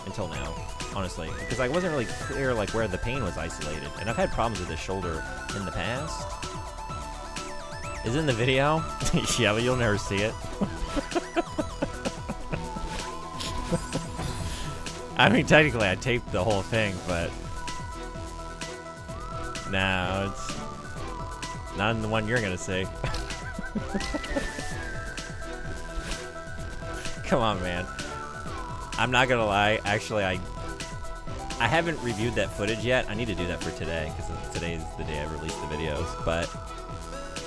until now, honestly, because I wasn't really clear like where the pain was isolated, and I've had problems with this shoulder in the past. Is it in the video? Yeah, but you'll never see it. I mean, technically, I taped the whole thing, but no, it's not in the one you're gonna see. Come on, man. I'm not gonna lie. Actually, I haven't reviewed that footage yet. I need to do that for today because today's the day I released the videos. But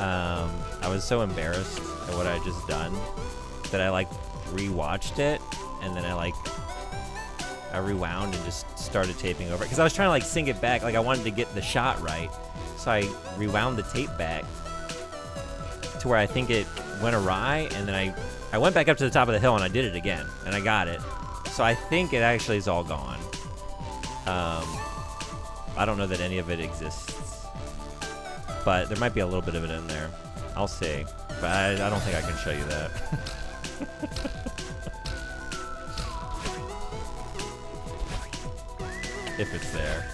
I was so embarrassed at what I had just done that I like rewatched it, and then I rewound and just started taping over it because I was trying to like sync it back. Like I wanted to get the shot right, so I rewound the tape back to where I think it went awry, and then I went back up to the top of the hill and I did it again, and I got it. So I think it actually is all gone. I don't know that any of it exists, but there might be a little bit of it in there. I'll see, but I don't think I can show you that. If it's there.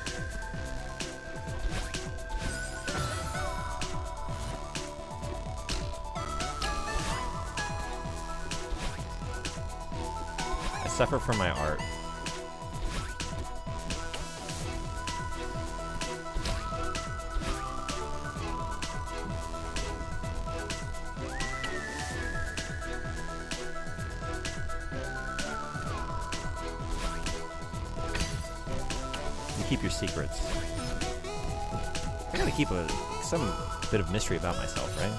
I suffer from my art. Keep your secrets. I gotta keep some bit of mystery about myself, right?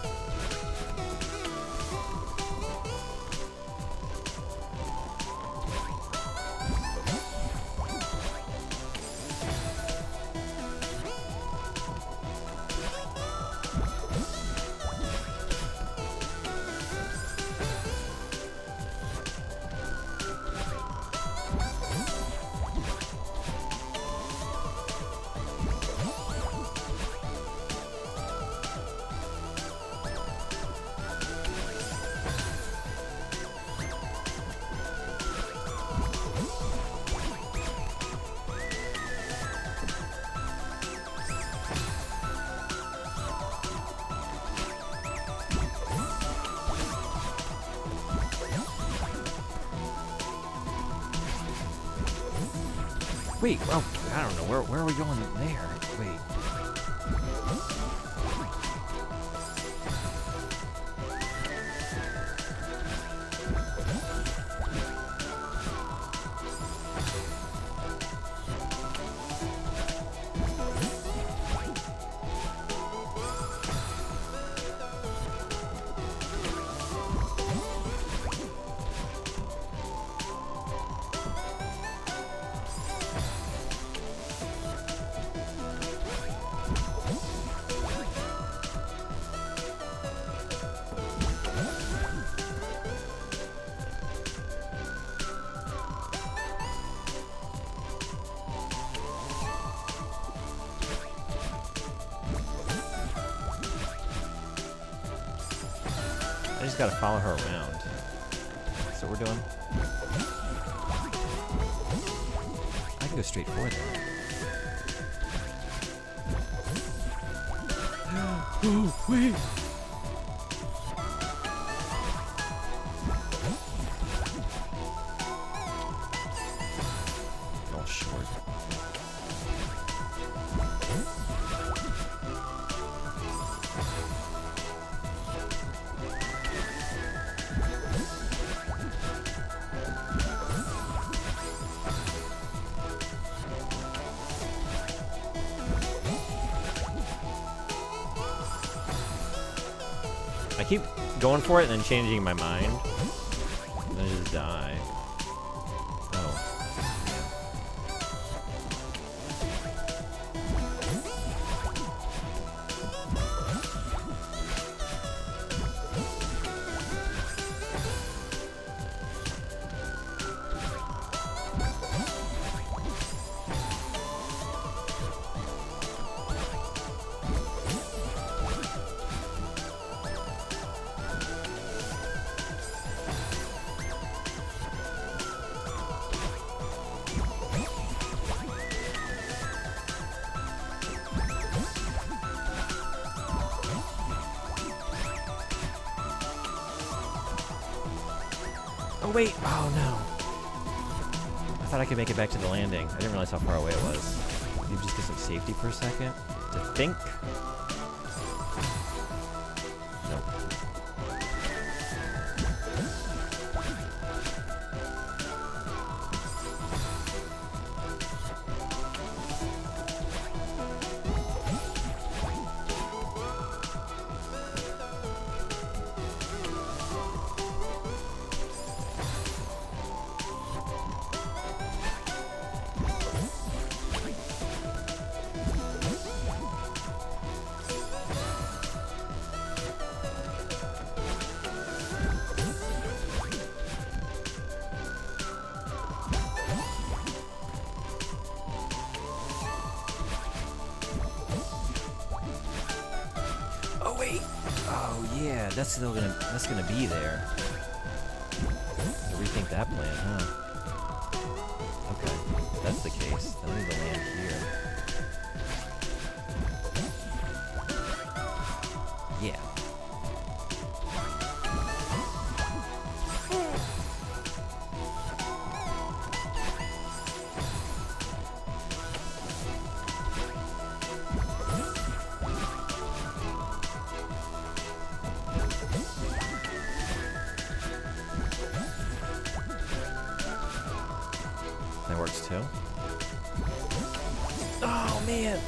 Wait, well, I don't know. Where are we going there? Wait. I just gotta follow her around. That's what we're doing. I can go straight for that. Oh, wait! All short. I keep going for it and then changing my mind. And then I just die. Oh. Oh, wait. Oh, no. I thought I could make it back to the landing. I didn't realize how far away it was. Maybe just get some safety for a second to think. Nope. Oh, wait. Oh, yeah. That's gonna be there. To rethink that plan, huh? Okay. If that's the case, then I need to land here. Yeah. That works too. Oh, man.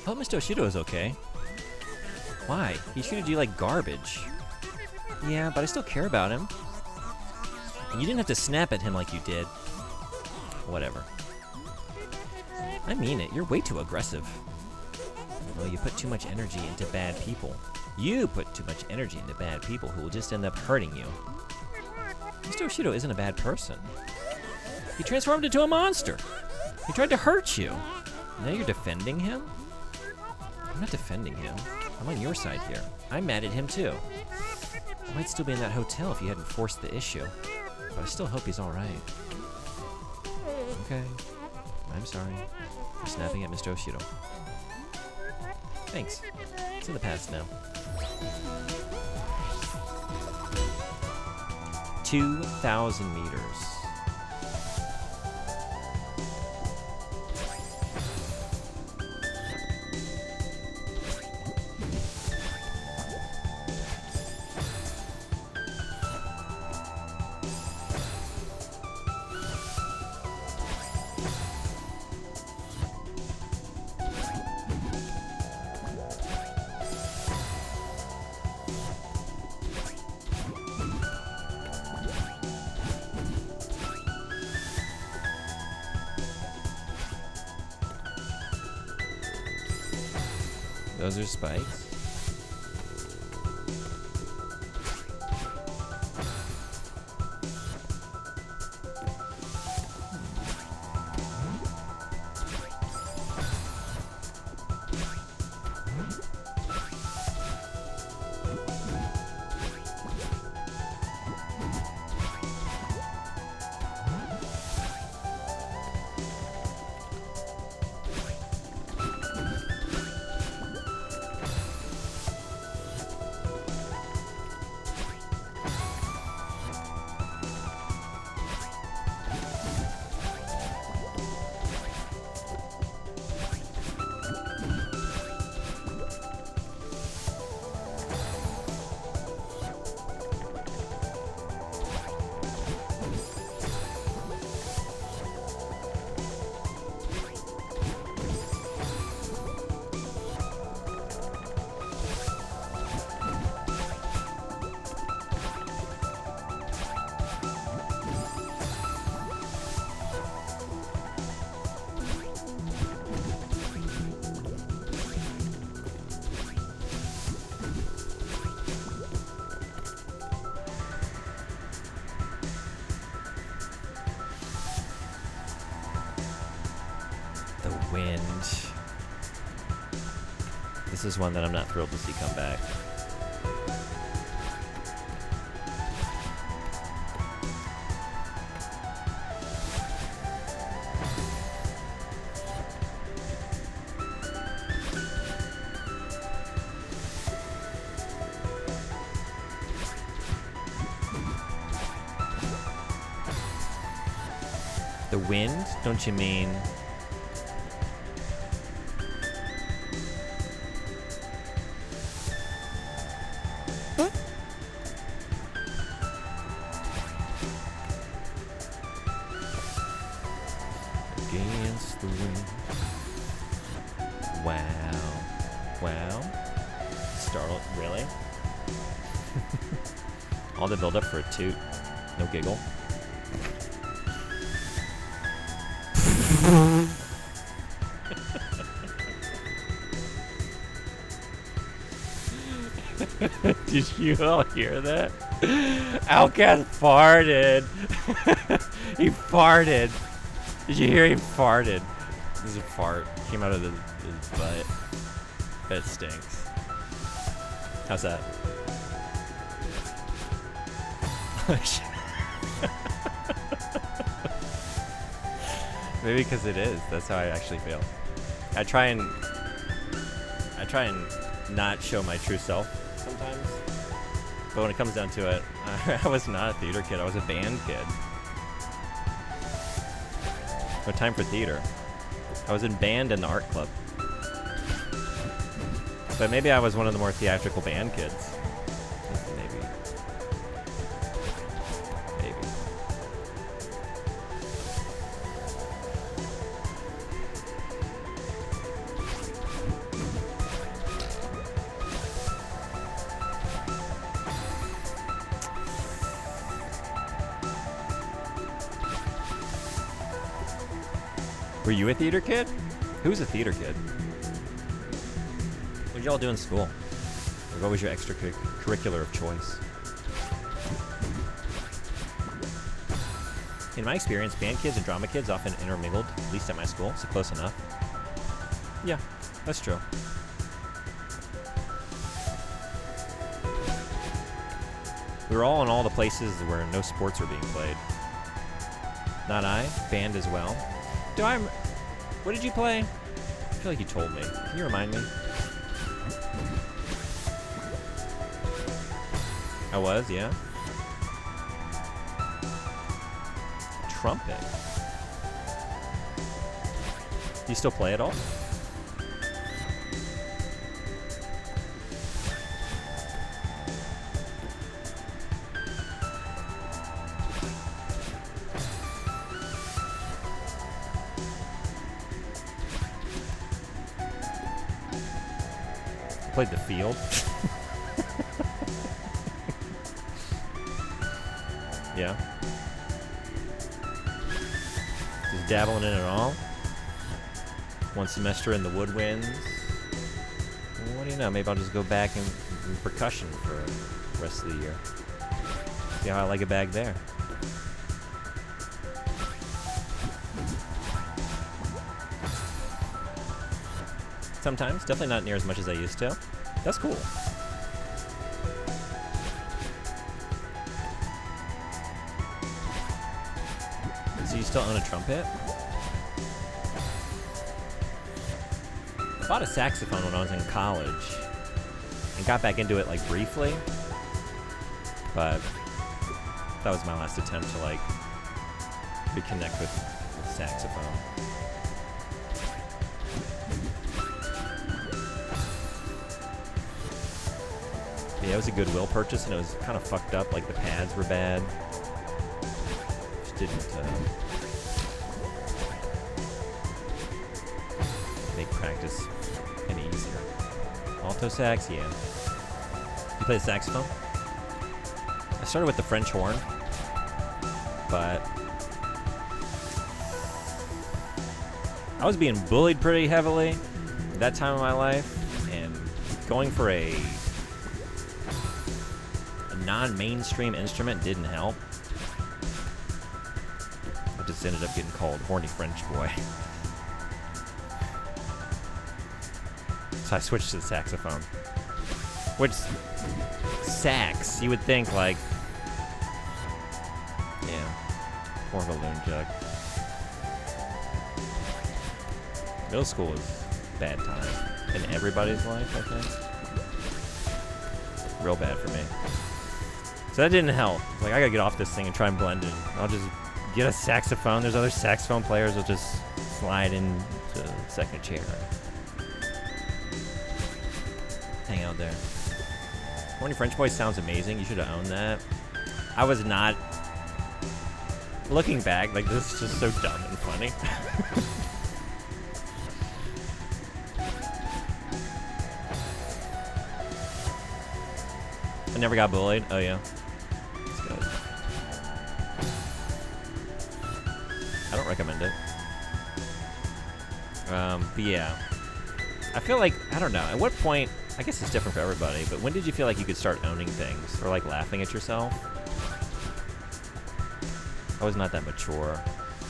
I hope Mr. Oshido is okay. Why? He treated you like garbage. Yeah, but I still care about him. And you didn't have to snap at him like you did. Whatever. I mean it. You're way too aggressive. Well, you put too much energy into bad people. You put too much energy into bad people who will just end up hurting you. Mr. Oshido isn't a bad person. He transformed into a monster. He tried to hurt you. Now you're defending him? I'm not defending him. I'm on your side here. I'm mad at him too. I might still be in that hotel if you hadn't forced the issue. But I still hope he's alright. Okay. I'm sorry for snapping at Mr. Oshido. Thanks. It's in the past now. 2,000 meters. Those are spikes. Wind. This is one that I'm not thrilled to see come back. The wind? Don't you mean... Against the wind. Wow. Wow. Startled. Really? All the build up for a toot. No giggle. Did you all hear that? Outcast farted. He farted. Did you hear he farted? This is a fart. Came out of his butt. Bet it stinks. How's that? Maybe because it is. That's how I actually feel. I try and not show my true self sometimes. But when it comes down to it, I was not a theater kid. I was a band kid. No time for theater. I was in band and the art club. But maybe I was one of the more theatrical band kids. Maybe. Maybe. Were you a theater kid? Who's a theater kid? What did y'all do in school? Or what was your extracurricular of choice? In my experience, band kids and drama kids often intermingled, at least at my school, so close enough. Yeah, that's true. We were all in all the places where no sports were being played. Not I, band as well. What did you play? I feel like you told me. Can you remind me? I was, yeah. Trumpet. Do you still play at all? Played the field. Yeah. Just dabbling in it all. One semester in the woodwinds. Well, what do you know? Maybe I'll just go back and percussion for the rest of the year. See how I like a bag there. Sometimes, definitely not near as much as I used to. That's cool. So you still own a trumpet? I bought a saxophone when I was in college and got back into it like briefly, but that was my last attempt to like reconnect with saxophone. Yeah, it was a Goodwill purchase, and it was kind of fucked up. Like, the pads were bad. Just didn't make practice any easier. Alto sax, yeah. You play the saxophone? I started with the French horn, but I was being bullied pretty heavily at that time of my life, and going for a non-mainstream instrument didn't help. I just ended up getting called horny French boy. So I switched to the saxophone. Which, sax, you would think, like, yeah, more of a loon jug. Middle school was bad time in everybody's life, I think. Real bad for me. So that didn't help. Like, I gotta get off this thing and try and blend in. I'll just get a saxophone. There's other saxophone players who'll just slide into the second chair. Hang out there. Horny French Boy sounds amazing. You should have owned that. I was not. Looking back, like, this is just so dumb and funny. I never got bullied. Oh, yeah. That's good. I don't recommend it. But yeah. I feel like, I don't know, at what point, I guess it's different for everybody, but when did you feel like you could start owning things? Or like laughing at yourself? I was not that mature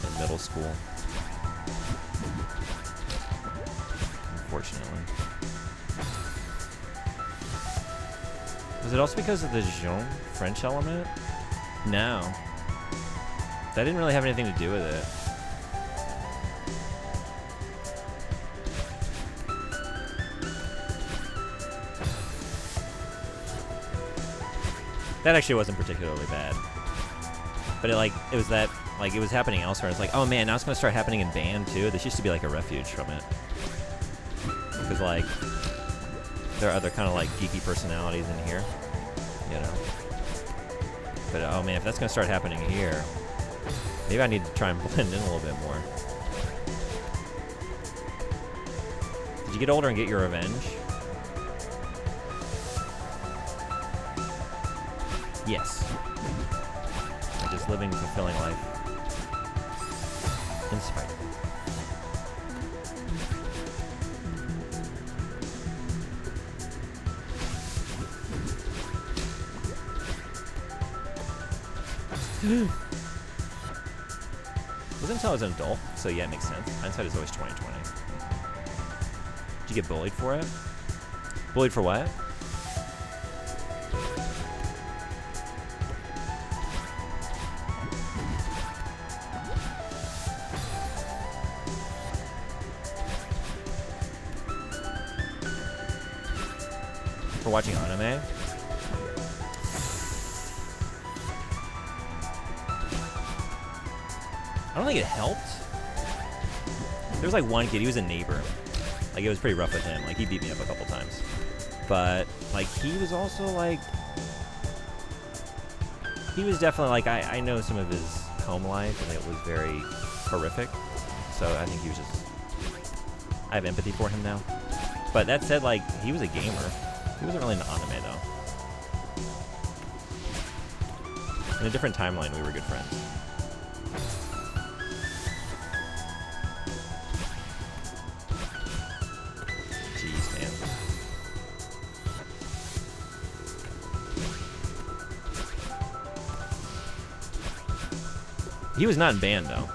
in middle school. Unfortunately. Was it also because of the Jean French element? No. That didn't really have anything to do with it. That actually wasn't particularly bad. But it was happening elsewhere. It's like, oh man, now it's gonna start happening in band too. This used to be like a refuge from it. Because like, there are other kind of like geeky personalities in here, you know. But oh man, if that's gonna start happening here, maybe I need to try and blend in a little bit more. Did you get older and get your revenge? Yes. I'm just living a fulfilling life. In spite. Wasn't until I was an adult, so yeah, it makes sense. Hindsight is always 20/20. Did you get bullied for it? Bullied for what? For watching anime? I don't think it helped. There was like one kid, he was a neighbor. Like, it was pretty rough with him. Like, he beat me up a couple times. But, like, he was also, like... He was definitely, like, I know some of his home life, and it was very horrific. So I think he was just... I have empathy for him now. But that said, like, he was a gamer. He wasn't really into anime, though. In a different timeline, we were good friends. Jeez, man. He was not in band, though.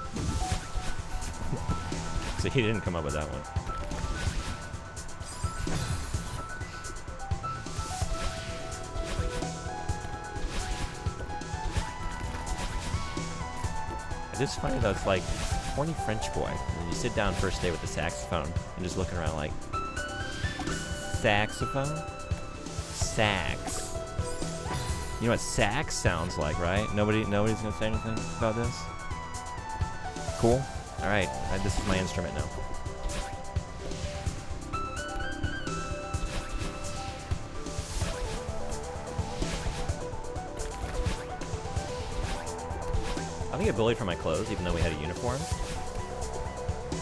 So he didn't come up with that one. It's just funny though, it's like horny French boy, and then you sit down first day with the saxophone and just looking around like, saxophone? Sax. You know what sax sounds like, right? Nobody's gonna say anything about this? Cool? Alright, this is my instrument now. I don't get bullied for my clothes, even though we had a uniform.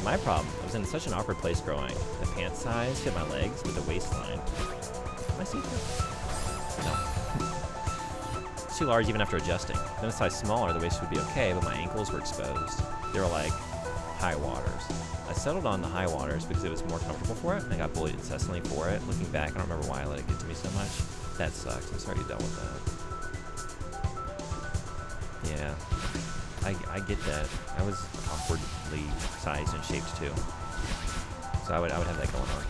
My problem, I was in such an awkward place growing. The pant size fit my legs, but the waistline. Am I see-through? No. It's too large even after adjusting. Then a size smaller, the waist would be okay, but my ankles were exposed. They were like high waters. I settled on the high waters because it was more comfortable for it, and I got bullied incessantly for it. Looking back, I don't remember why I let it get to me so much. That sucks. I'm sorry you dealt with that. Yeah. I get that. I was awkwardly sized and shaped too. So I would have that going on.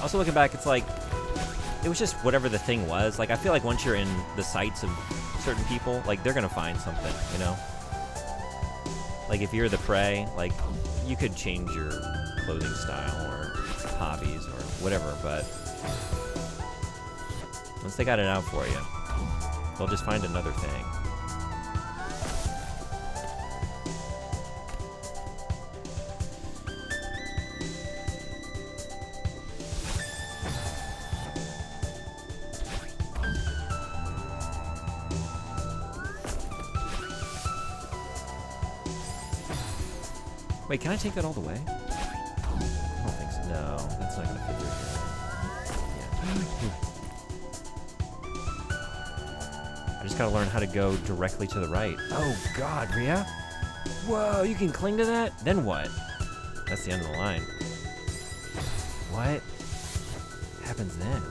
Also, looking back, it's like, it was just whatever the thing was. Like, I feel like once you're in the sights of certain people, like, they're gonna find something, you know? Like, if you're the prey, like, you could change your clothing style or hobbies or whatever, but once they got it out for you, they'll just find another thing. Wait, can I take that all the way? I don't think so. No, that's not gonna fit through here. Yeah. I just gotta learn how to go directly to the right. Oh God, Rhea? Whoa, you can cling to that? Then what? That's the end of the line. What happens then?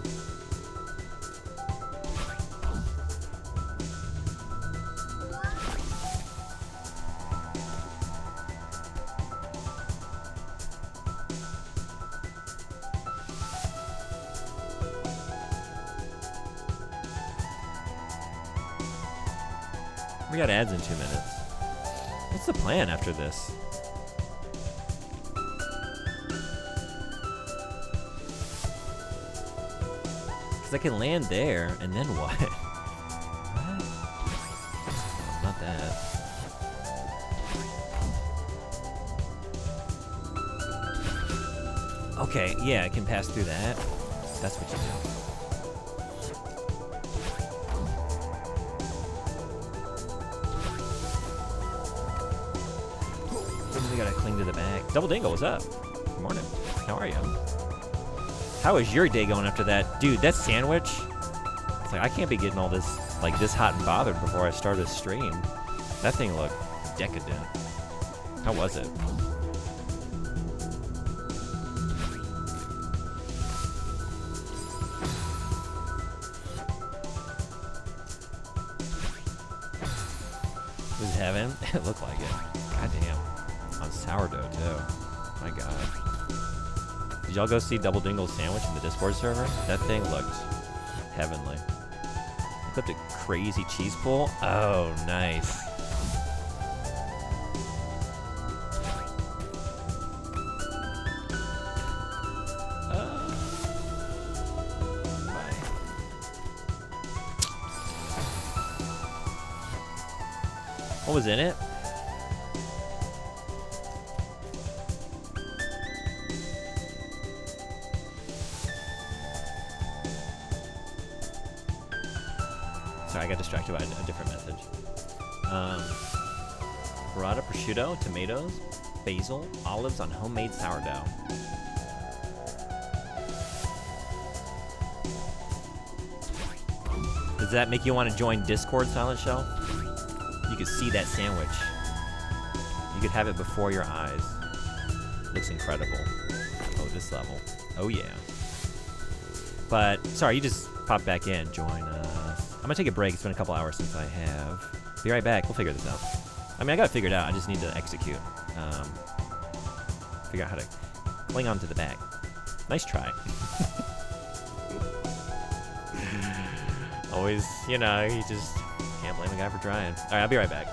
We got ads in 2 minutes. What's the plan after this? Because I can land there, and then what? What? Not that. Okay, yeah, I can pass through that. That's what you do. We gotta cling to the back. Double Dingle, what's up? Good morning. How are you? How is your day going after that? Dude, that sandwich, it's like I can't be getting all this, like, this hot and bothered before I start a stream. That thing looked decadent. How was it? Was it heaven? It looked like it. God damn. On sourdough, too. My God. Did y'all go see Double Dingle's sandwich in the Discord server? That thing looked heavenly. I clipped a crazy cheese pull. Oh, nice. Bye. What was in it? Sorry, I got distracted by a different message. Burrata, prosciutto, tomatoes, basil, olives on homemade sourdough. Does that make you want to join Discord, Silent Shell? You could see that sandwich. You could have it before your eyes. Looks incredible. Oh, this level. Oh, yeah. But, sorry, you just popped back in. Join us. I'm gonna take a break. It's been a couple hours since I have. Be right back. We'll figure this out. I mean, I got it figured out. I just need to execute. Figure out how to cling on to the back. Nice try. Always, you know, you just can't blame a guy for trying. All right, I'll be right back.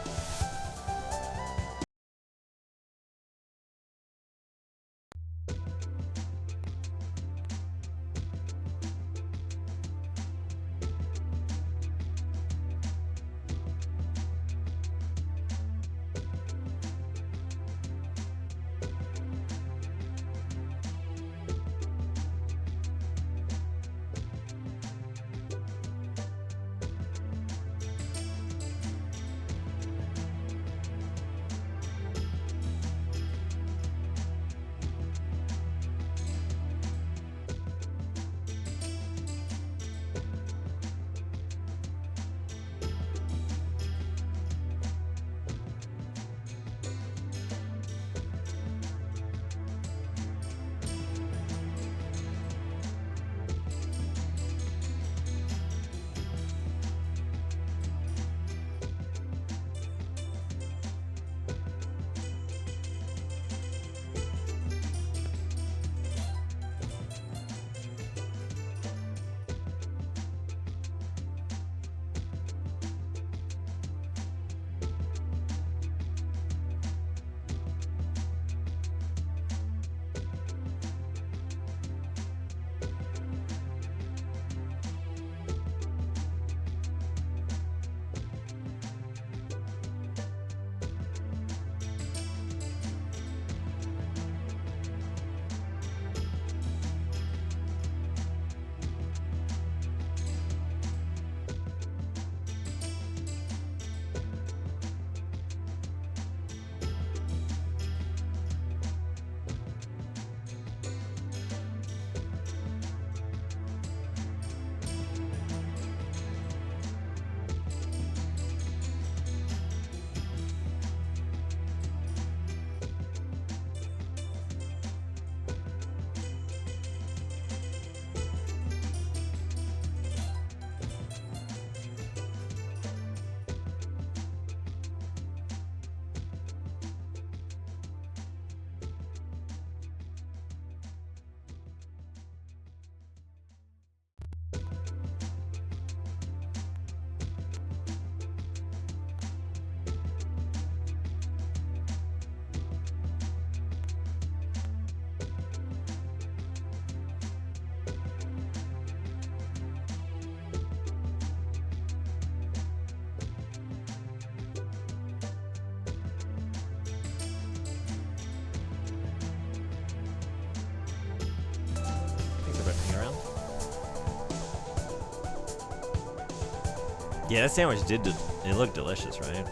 Yeah, that sandwich did. It looked delicious, right? Dude,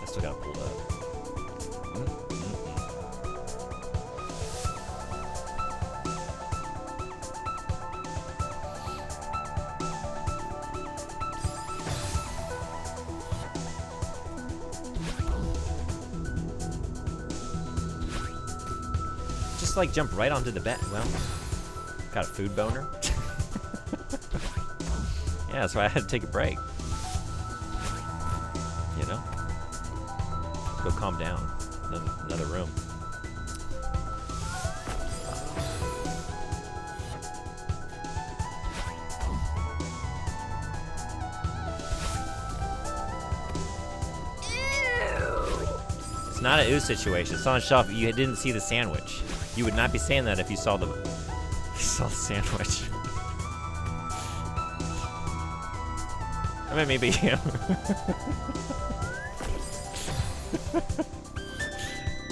I still gotta pull up. Just like jump right onto the bed. Well, got a food boner. Yeah, that's why I had to take a break. You know? Go calm down. Another room. It's not an ooze situation. It's on a shelf. You didn't see the sandwich. You would not be saying that if you saw the sandwich. I mean, maybe you.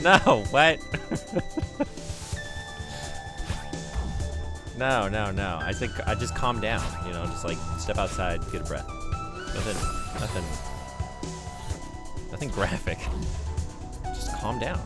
No, what? No. I think I just calm down, you know, just like step outside, get a breath. Nothing graphic. Just calm down.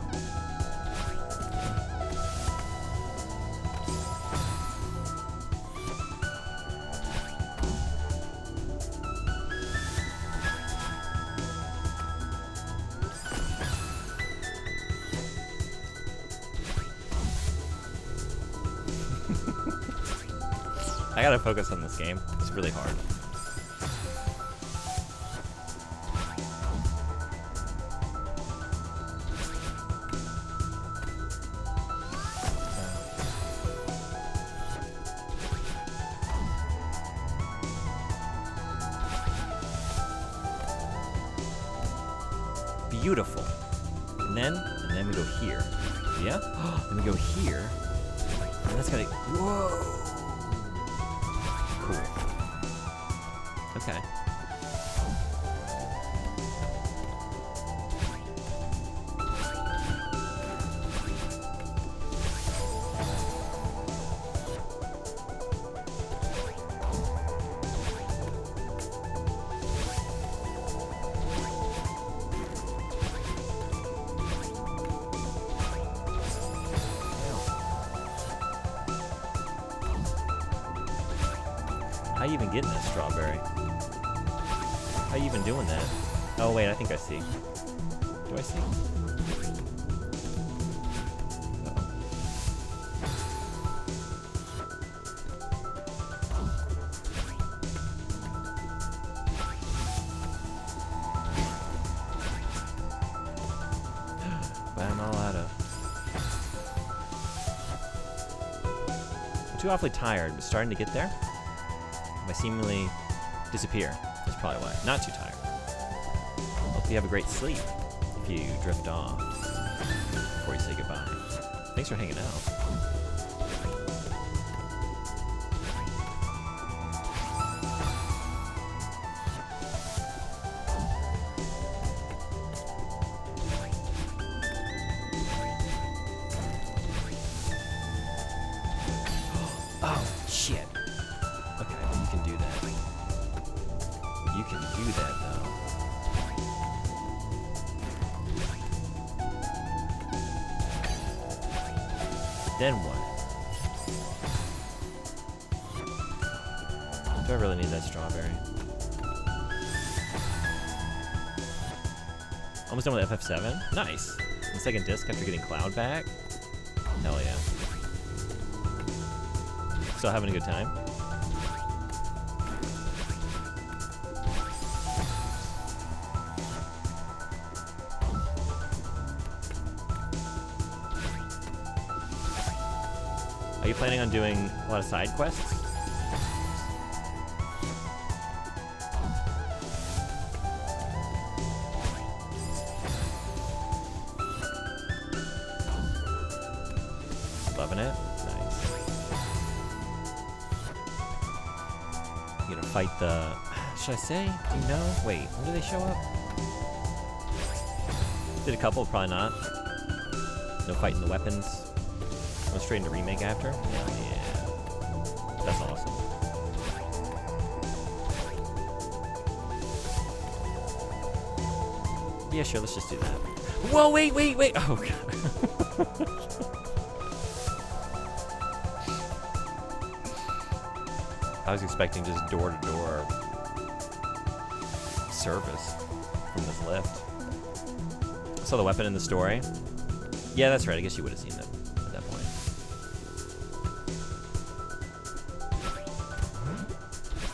I gotta focus on this game. It's really hard. Beautiful. And then we go here. Yeah? And we go here. And that's gotta... Whoa! Cool. Okay. How you even getting that strawberry? How you even doing that? Oh wait, I think I see. Do I see? But I'm all out of... I'm too awfully tired, but starting to get there. If I seemingly disappear, that's probably why. Not too tired. Hope you have a great sleep if you drift off before you say goodbye. Thanks for hanging out. Oh, shit. Okay, you can do that. You can do that, though. Then what? Do I really need that strawberry? Almost done with FF7? Nice. The second disc after getting Cloud back? Hell yeah. Still having a good time? Are you planning on doing a lot of side quests? Loving it? Nice. You gonna fight the... Should I say? Do you know? Wait, when do they show up? Did a couple, probably not. No fighting the weapons. Go straight into remake after? Hell yeah. That's awesome. Yeah, sure, let's just do that. Whoa, wait. Oh, God. I was expecting just door-to-door service from this lift. I saw the weapon in the story. Yeah, that's right. I guess you would have seen them at that point.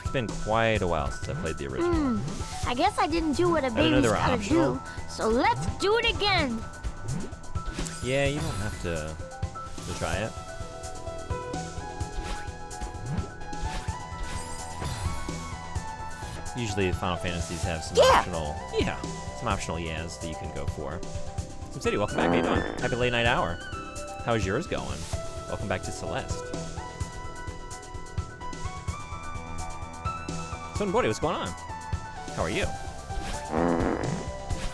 It's been quite a while since I played the original. I guess I didn't do what a didn't know they baby's were gotta optional. do. So let's do it again. Yeah, you don't have to try it. Usually Final Fantasies have some optional yeahs that you can go for. SimCity, welcome back. How you doing? Happy late night hour. How is yours going? Welcome back to Celeste. Son Bodhi, what's going on? How are you?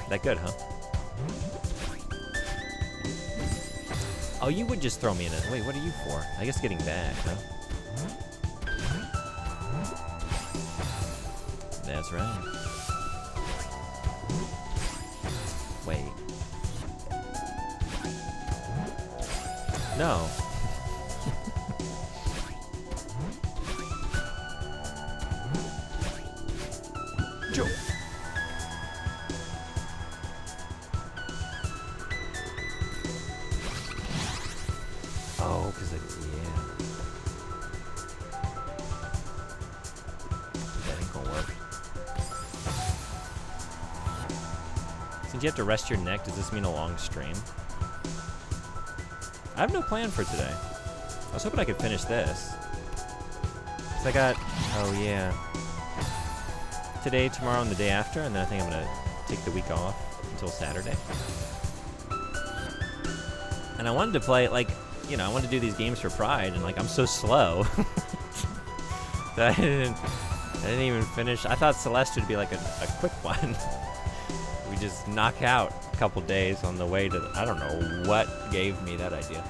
That good, huh? Oh, you would just throw me in it. Wait, what are you for? I guess getting back, huh? That's right. Wait. No. Joe. Oh, because yeah. That ain't gonna work. Since you have to rest your neck, does this mean a long stream? I have no plan for today. I was hoping I could finish this. Cause I got, oh yeah. Today, tomorrow, and the day after, and then I think I'm gonna take the week off until Saturday. And I wanted to play, like, you know, I wanted to do these games for Pride, and like, I'm so slow that I didn't even finish. I thought Celeste would be like a quick one. We just knock out a couple days on the way to, I don't know what gave me that idea.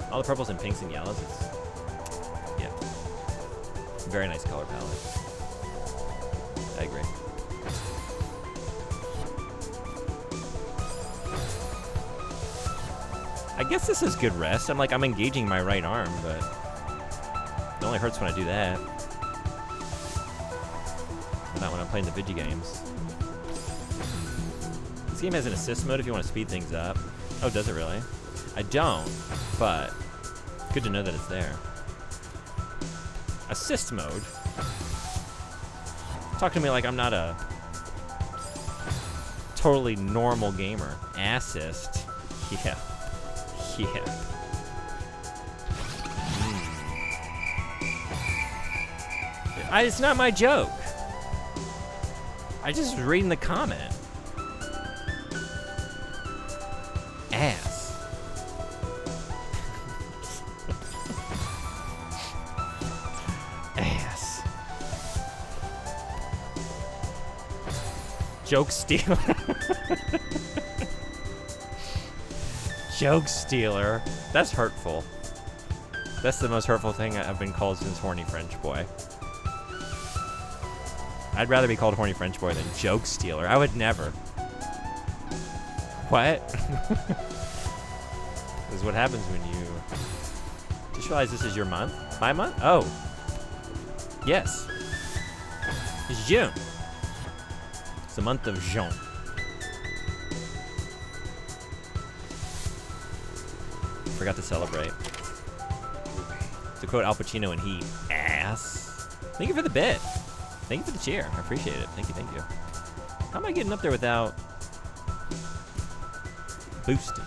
All the purples and pinks and yellows, it's, yeah. Very nice color palette. I agree. I guess this is good rest. I'm engaging my right arm, but it only hurts when I do that. Not when I'm playing the video games. This game has an assist mode if you want to speed things up. Oh, does it really? I don't, but good to know that it's there. Assist mode? Talk to me like I'm not a totally normal gamer. Assist? Yeah. Yeah. It's not my joke. I just was reading the comment. Ass. Ass. Joke stealer. Joke stealer. That's hurtful. That's the most hurtful thing I've been called since Horny French Boy. I'd rather be called Horny French Boy than Joke Stealer. I would never. What? This is what happens when you just realize this is your month. My month? Oh. Yes. It's June. It's the month of June. Forgot to celebrate. To quote Al Pacino in Heat, ass. Thank you for the bit. Thank you for the cheer. I appreciate it. Thank you, thank you. How am I getting up there without boosting?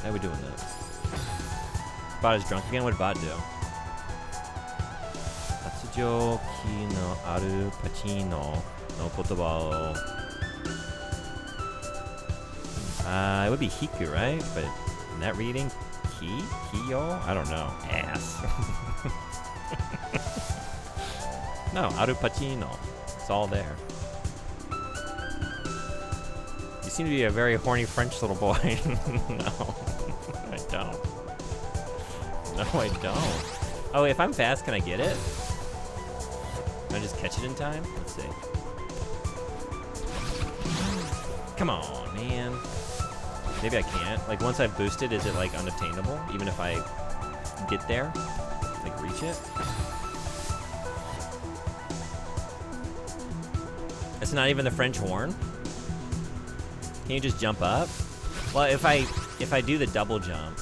How are we doing that? Bot is drunk again? What did Bot do? Atsujo ki no aru pachino no kotoba o. It would be Hiku, right? But in that reading, Ki? Kiyo? I don't know. Ass. No, Aru Pacino. It's all there. You seem to be a very horny French little boy. No, I don't. No, I don't. Oh, if I'm fast, can I get it? Can I just catch it in time? Let's see. Come on, man. Maybe I can't. Like, once I've boosted, is it, like, unobtainable? Even if I get there? Like, reach it? It's not even the French horn? Can you just jump up? Well, if I do the double jump,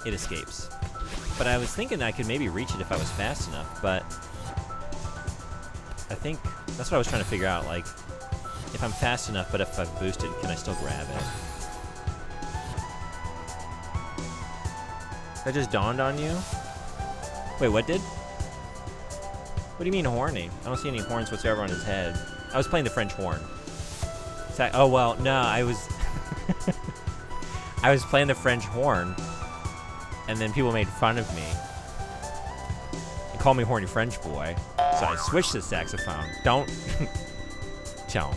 it escapes. But I was thinking I could maybe reach it if I was fast enough, but I think that's what I was trying to figure out, like, if I'm fast enough, but if I've boosted, can I still grab it? That just dawned on you? Wait, what did? What do you mean horny? I don't see any horns whatsoever on his head. I was playing the French horn. Oh, well, no, I was... I was playing the French horn, and then people made fun of me. They called me horny French boy, so I switched to saxophone. Don't. Don't.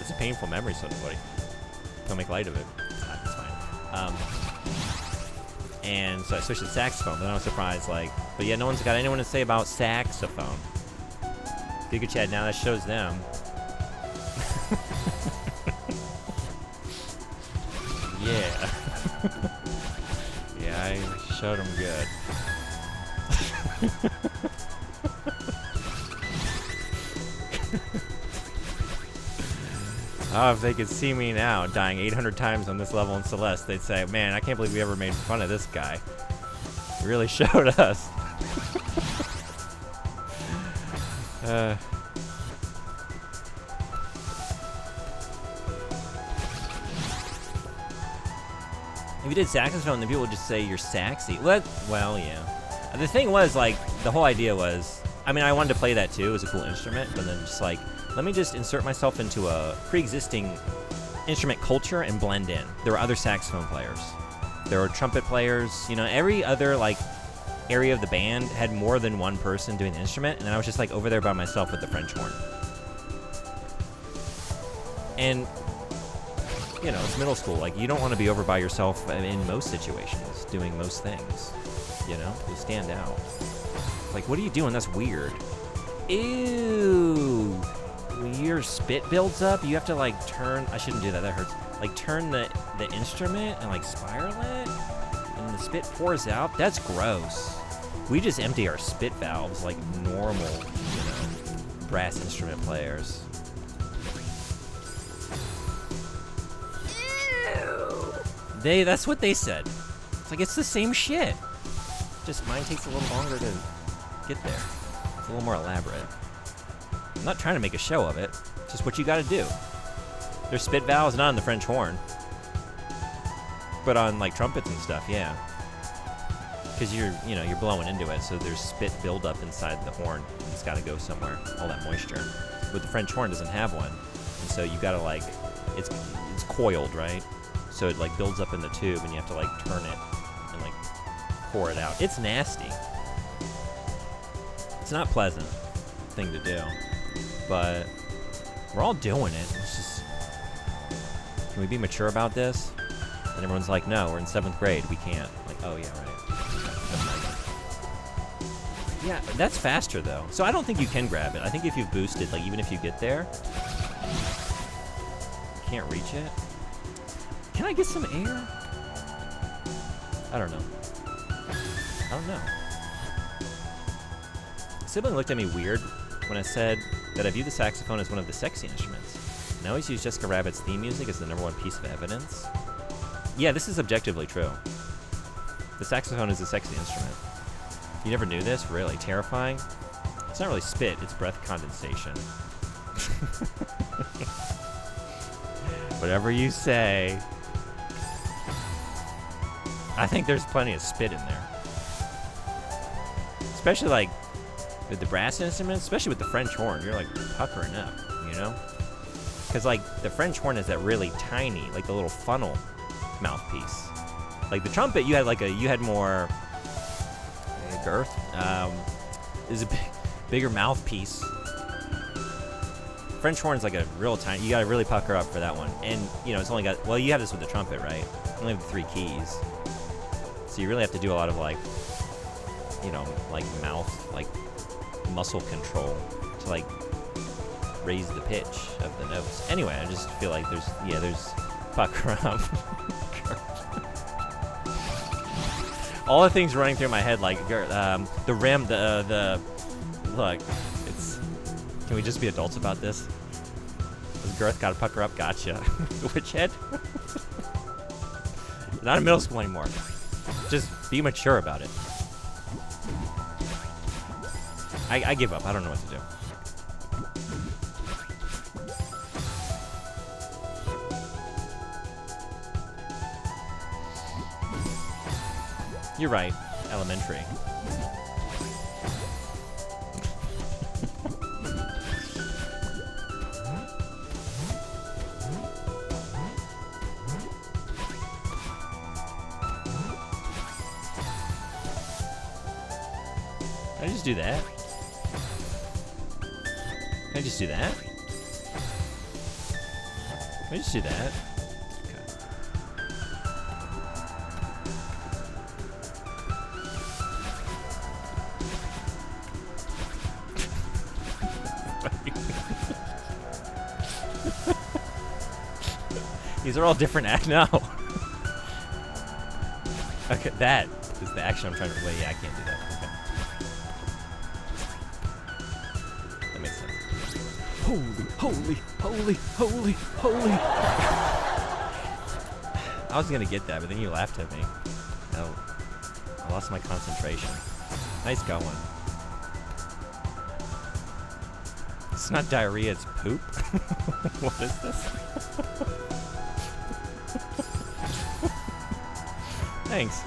It's a painful memory, so buddy. Don't make light of it. It's fine. And so I switched to saxophone, but then I was surprised, like, but yeah, no one's got anyone to say about saxophone. Giga Chad, now that shows them. Yeah. Yeah, I showed them good. Oh, if they could see me now, dying 800 times on this level in Celeste, they'd say, man, I can't believe we ever made fun of this guy. He really showed us. If you did saxophone, then people would just say you're saxy. Well, yeah. The thing was, like, the whole idea was, I mean, I wanted to play that too. It was a cool instrument, but then just like, let me just insert myself into a pre-existing instrument culture and blend in. There were other saxophone players. There were trumpet players. You know, every other, like, area of the band had more than one person doing the instrument, and then I was just, like, over there by myself with the French horn. And, you know, it's middle school. Like, you don't want to be over by yourself in most situations, doing most things. You know? You stand out. Like, what are you doing? That's weird. Ew. When your spit builds up, you have to, like, turn... I shouldn't do that. That hurts. Like, turn the instrument and, like, spiral it, and the spit pours out. That's gross. We just empty our spit valves like normal, you know, brass instrument players. Ew. That's what they said. It's like, it's the same shit. Just mine takes a little longer to get there. It's a little more elaborate. I'm not trying to make a show of it. It's just what you gotta do. There's spit valves, not on the French horn. But on, like, trumpets and stuff, yeah. Because you're blowing into it, so there's spit buildup inside the horn. And it's gotta go somewhere, all that moisture. But the French horn doesn't have one. And so you gotta, like, it's coiled, right? So it, like, builds up in the tube, and you have to, like, turn it and, like, pour it out. It's nasty. It's not pleasant thing to do. But we're all doing it. It's just... Can we be mature about this? And everyone's like, no, we're in 7th grade. We can't. Like, oh, yeah, right. Yeah, that's faster, though. So I don't think you can grab it. I think if you've boosted, like, even if you get there, you can't reach it. Can I get some air? I don't know. I don't know. Sibling looked at me weird when I said that I view the saxophone as one of the sexy instruments. And I always use Jessica Rabbit's theme music as the #1 piece of evidence. Yeah, this is objectively true. The saxophone is a sexy instrument. You never knew this? Really? Terrifying? It's not really spit, it's breath condensation. Whatever you say. I think there's plenty of spit in there. Especially, like, with the brass instruments, especially with the French horn, you're, like, puckering up, you know? Because, like, the French horn is that really tiny, like the little funnel mouthpiece. Like the trumpet, you had more girth. Is a bigger mouthpiece. French horn's like a real tiny. You gotta really pucker up for that one, and you know it's only got. Well, you have this with the trumpet, right? You only have the 3 keys, so you really have to do a lot of like, you know, like mouth, like muscle control to like raise the pitch of the notes. Anyway, I just feel like there's fuck around. All the things running through my head, like the rim, the look. It's. Can we just be adults about this? Does girth gotta pucker up? Gotcha. Witch head. Not in middle school anymore. Just be mature about it. I give up. I don't know what to do. You're right. Elementary. Can I just do that? Can I just do that? Can I just do that? These are all different no. Okay, that is the action I'm trying to. Wait, yeah, I can't do that. Okay. That makes sense. Holy. I was gonna get that, but then you laughed at me. No, I lost my concentration. Nice going. It's not diarrhea, it's poop. What is this? Thanks.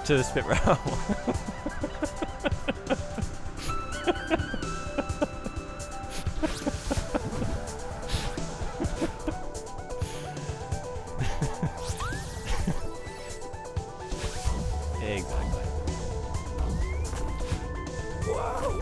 To the spit row. Exactly. Whoa.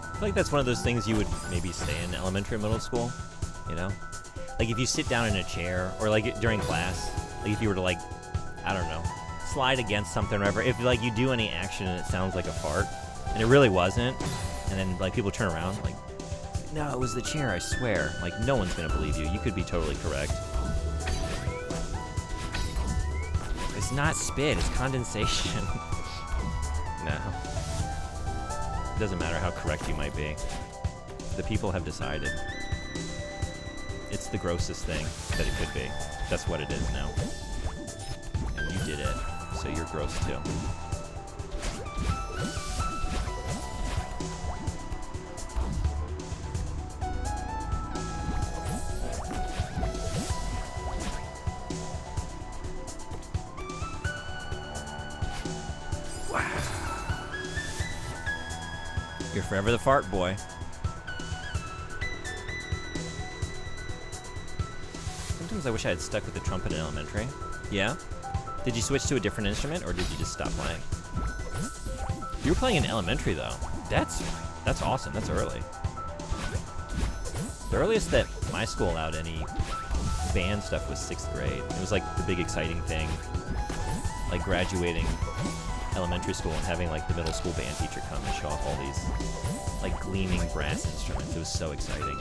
I feel like that's one of those things you would maybe say in elementary, middle school, you know? Like if you sit down in a chair, or like during class, like if you were to like, I don't know, slide against something or whatever, if like you do any action and it sounds like a fart, and it really wasn't, and then like people turn around, like, no, it was the chair, I swear. Like no one's gonna believe you. You could be totally correct. It's not spit, it's condensation. No. It doesn't matter how correct you might be. The people have decided. It's the grossest thing that it could be. That's what it is now. And you did it, so you're gross too. You're forever the fart boy. Sometimes I wish I had stuck with the trumpet in elementary. Yeah? Did you switch to a different instrument, or did you just stop playing? You were playing in elementary, though. That's awesome. That's early. The earliest that my school allowed any band stuff was 6th grade. It was like the big exciting thing, like graduating elementary school and having like the middle school band teacher come and show off all these like gleaming brass instruments. It was so exciting.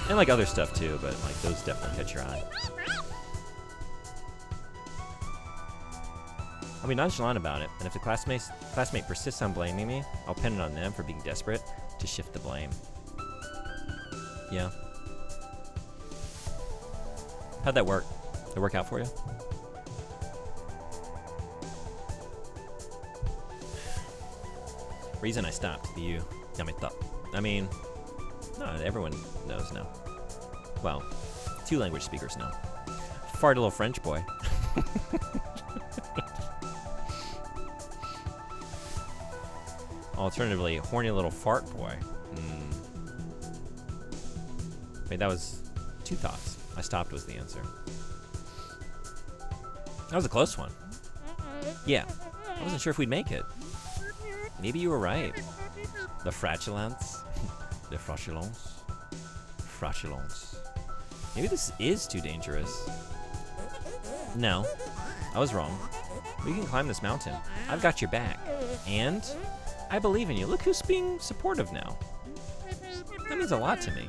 And like other stuff too, but like those definitely catch your eye. I'll be nonchalant about it, and if the classmate persists on blaming me, I'll pin it on them for being desperate to shift the blame. Yeah. How'd that work? Did it work out for you? Reason I stopped. You. I mean, no, everyone knows now. Well, 2 language speakers know. Fart a little French boy. Alternatively, horny little fart boy. Wait, that was 2 thoughts. I stopped was the answer. That was a close one. Yeah, I wasn't sure if we'd make it. Maybe you were right. The fratulence. The fratulence. Fratulence. Maybe this is too dangerous. No, I was wrong. We can climb this mountain. I've got your back. And I believe in you. Look who's being supportive now. That means a lot to me.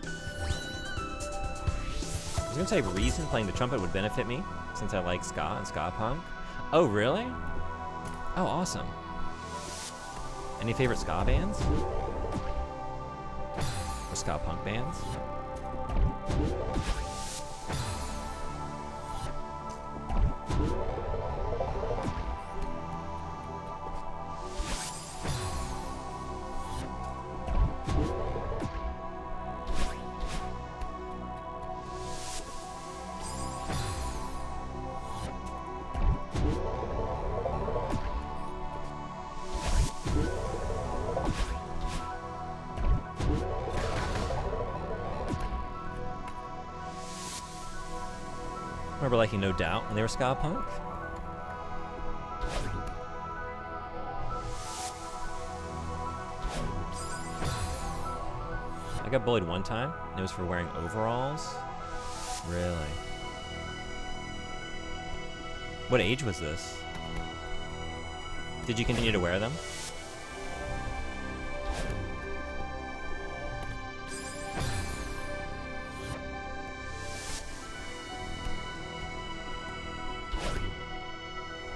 I was gonna say reason playing the trumpet would benefit me, since I like ska and ska punk. Oh, really? Oh, awesome. Any favorite ska bands? Or ska punk bands? Remember liking No Doubt when they were ska punk? I got bullied one time, and it was for wearing overalls. Really? What age was this? Did you continue to wear them?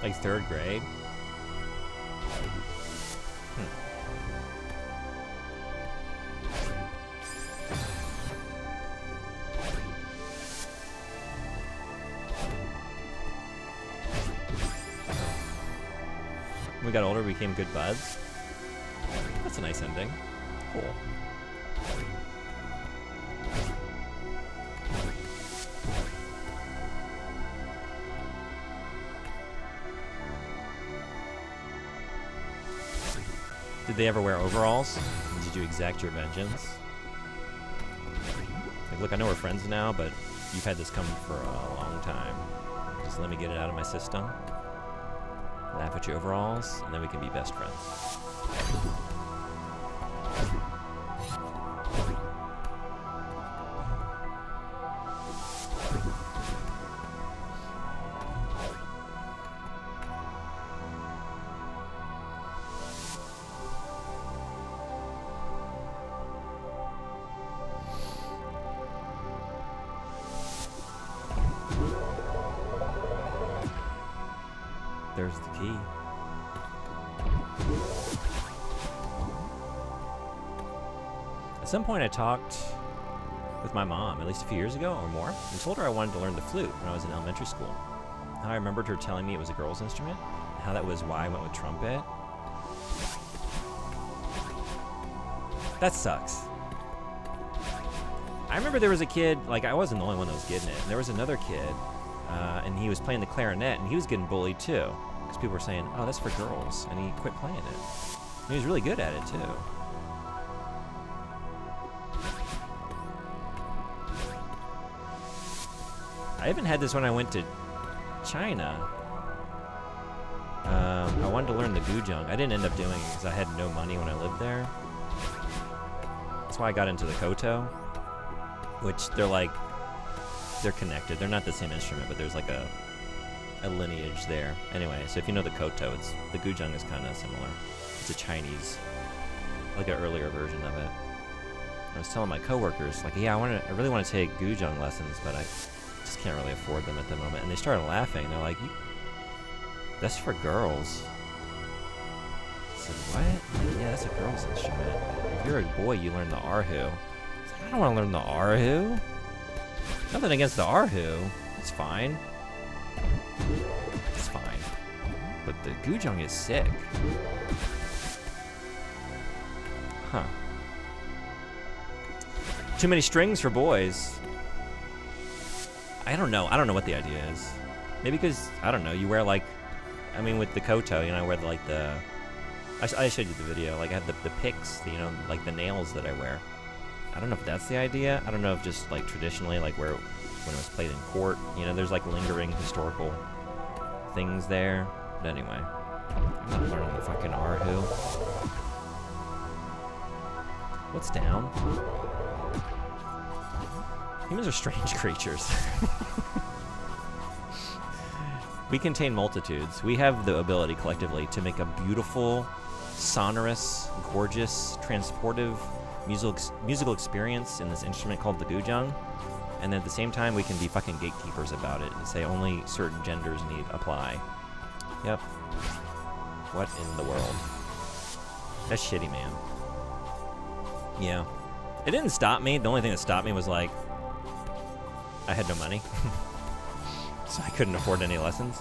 Like 3rd grade? When we got older, we became good buds. That's a nice ending. Cool. Did they ever wear overalls? And did you exact your vengeance? Like, look, I know we're friends now, but you've had this coming for a long time. Just let me get it out of my system. Laugh at your overalls, and then we can be best friends. There's the key. At some point I talked with my mom, at least a few years ago or more, and told her I wanted to learn the flute when I was in elementary school. How I remembered her telling me it was a girl's instrument, and how that was why I went with trumpet. That sucks. I remember there was a kid, like I wasn't the only one that was getting it, and there was another kid, and he was playing the clarinet, and he was getting bullied too. Because people were saying, oh, that's for girls, and he quit playing it. And he was really good at it, too. I even had this when I went to China. I wanted to learn the guzheng. I didn't end up doing it because I had no money when I lived there. That's why I got into the koto, which they're connected. They're not the same instrument, but there's like a lineage there. Anyway, so if you know the koto, the guzheng is kind of similar. It's a Chinese, like an earlier version of it. I was telling my coworkers, like, yeah, I really want to take guzheng lessons, but I just can't really afford them at the moment. And they started laughing. They're like, that's for girls. I said, what? Like, yeah, that's a girl's instrument. If you're a boy, you learn the erhu. I said, I don't want to learn the erhu. Nothing against the erhu. It's fine. It's fine. But the guzheng is sick. Huh. Too many strings for boys. I don't know. I don't know what the idea is. Maybe because, I don't know, you wear like, I mean with the koto, you know, I wear like the, I showed you the video, like I have the picks, you know, like the nails that I wear. I don't know if that's the idea. I don't know if just like traditionally, like when it was played in court, you know, there's like lingering historical things there. But anyway, I'm not learning the fucking Arhu. What's down? Humans are strange creatures. We contain multitudes. We have the ability collectively to make a beautiful, sonorous, gorgeous, transportive musical experience in this instrument called the gujang. And then at the same time, we can be fucking gatekeepers about it and say only certain genders need apply. Yep. What in the world? That's shitty, man. Yeah. It didn't stop me. The only thing that stopped me was like, I had no money. So I couldn't afford any lessons.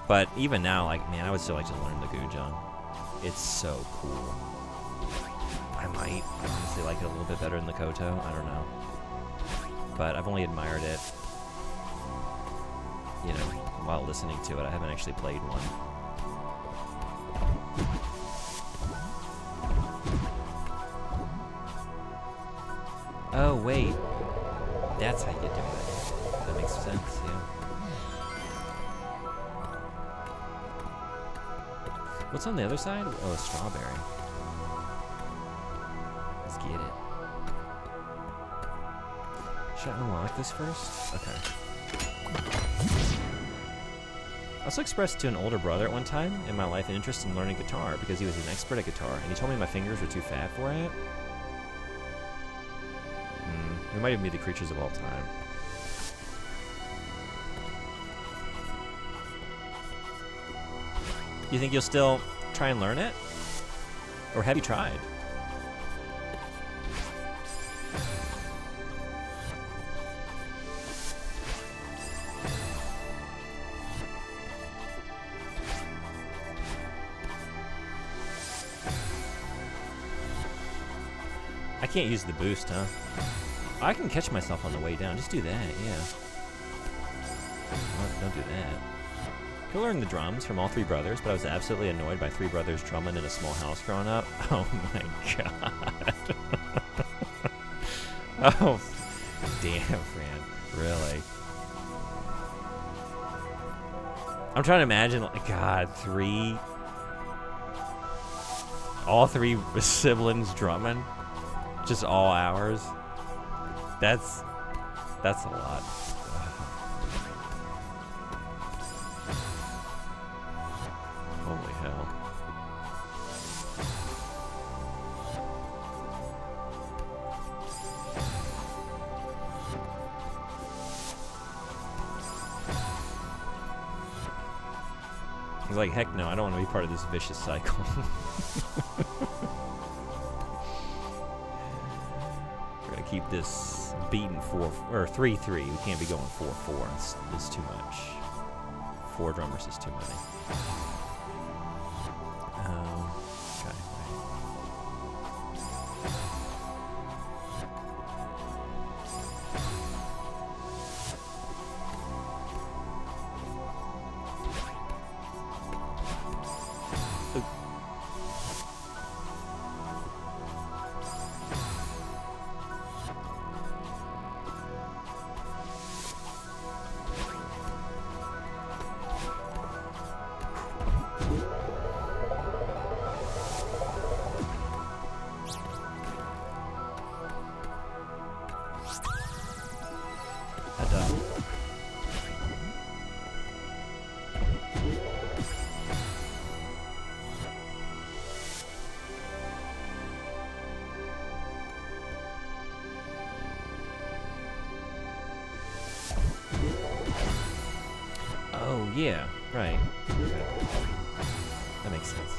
But even now, like, man, I would still like to learn the gujang. It's so cool. I might honestly like it a little bit better than the koto. I don't know. But I've only admired it, you know, while listening to it. I haven't actually played one. Oh, wait. That's how you do it. That makes sense, yeah. What's on the other side? Oh, a strawberry. Let's get it. Should I unlock this first? Okay. I also expressed to an older brother at one time in my life an interest in learning guitar because he was an expert at guitar, and he told me my fingers were too fat for it. We might even be the creatures of all time. You think you'll still try and learn it? Or have you tried? I can't use the boost, huh? I can catch myself on the way down. Just do that, yeah. Don't do that. Could learn the drums from all three brothers, but I was absolutely annoyed by three brothers drumming in a small house growing up. Oh my god. Oh, damn, man. Really? I'm trying to imagine, like, God, all three siblings drumming, just all hours. That's a lot. Holy hell. I was like, heck no, I don't want to be part of this vicious cycle. We're gonna keep this beaten 3-3. We can't be going 4-4. It's too much. 4 drummers is too many. Okay. Oh, yeah, right. Okay. That makes sense.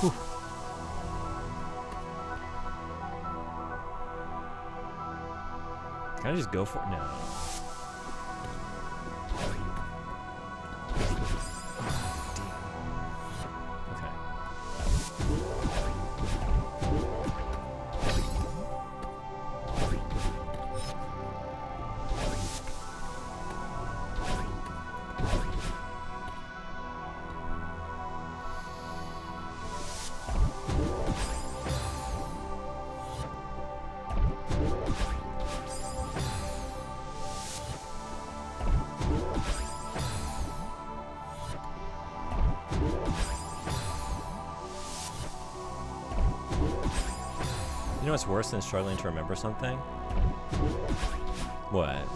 Whew. Can I just go for it? No. You know what's worse than struggling to remember something? What?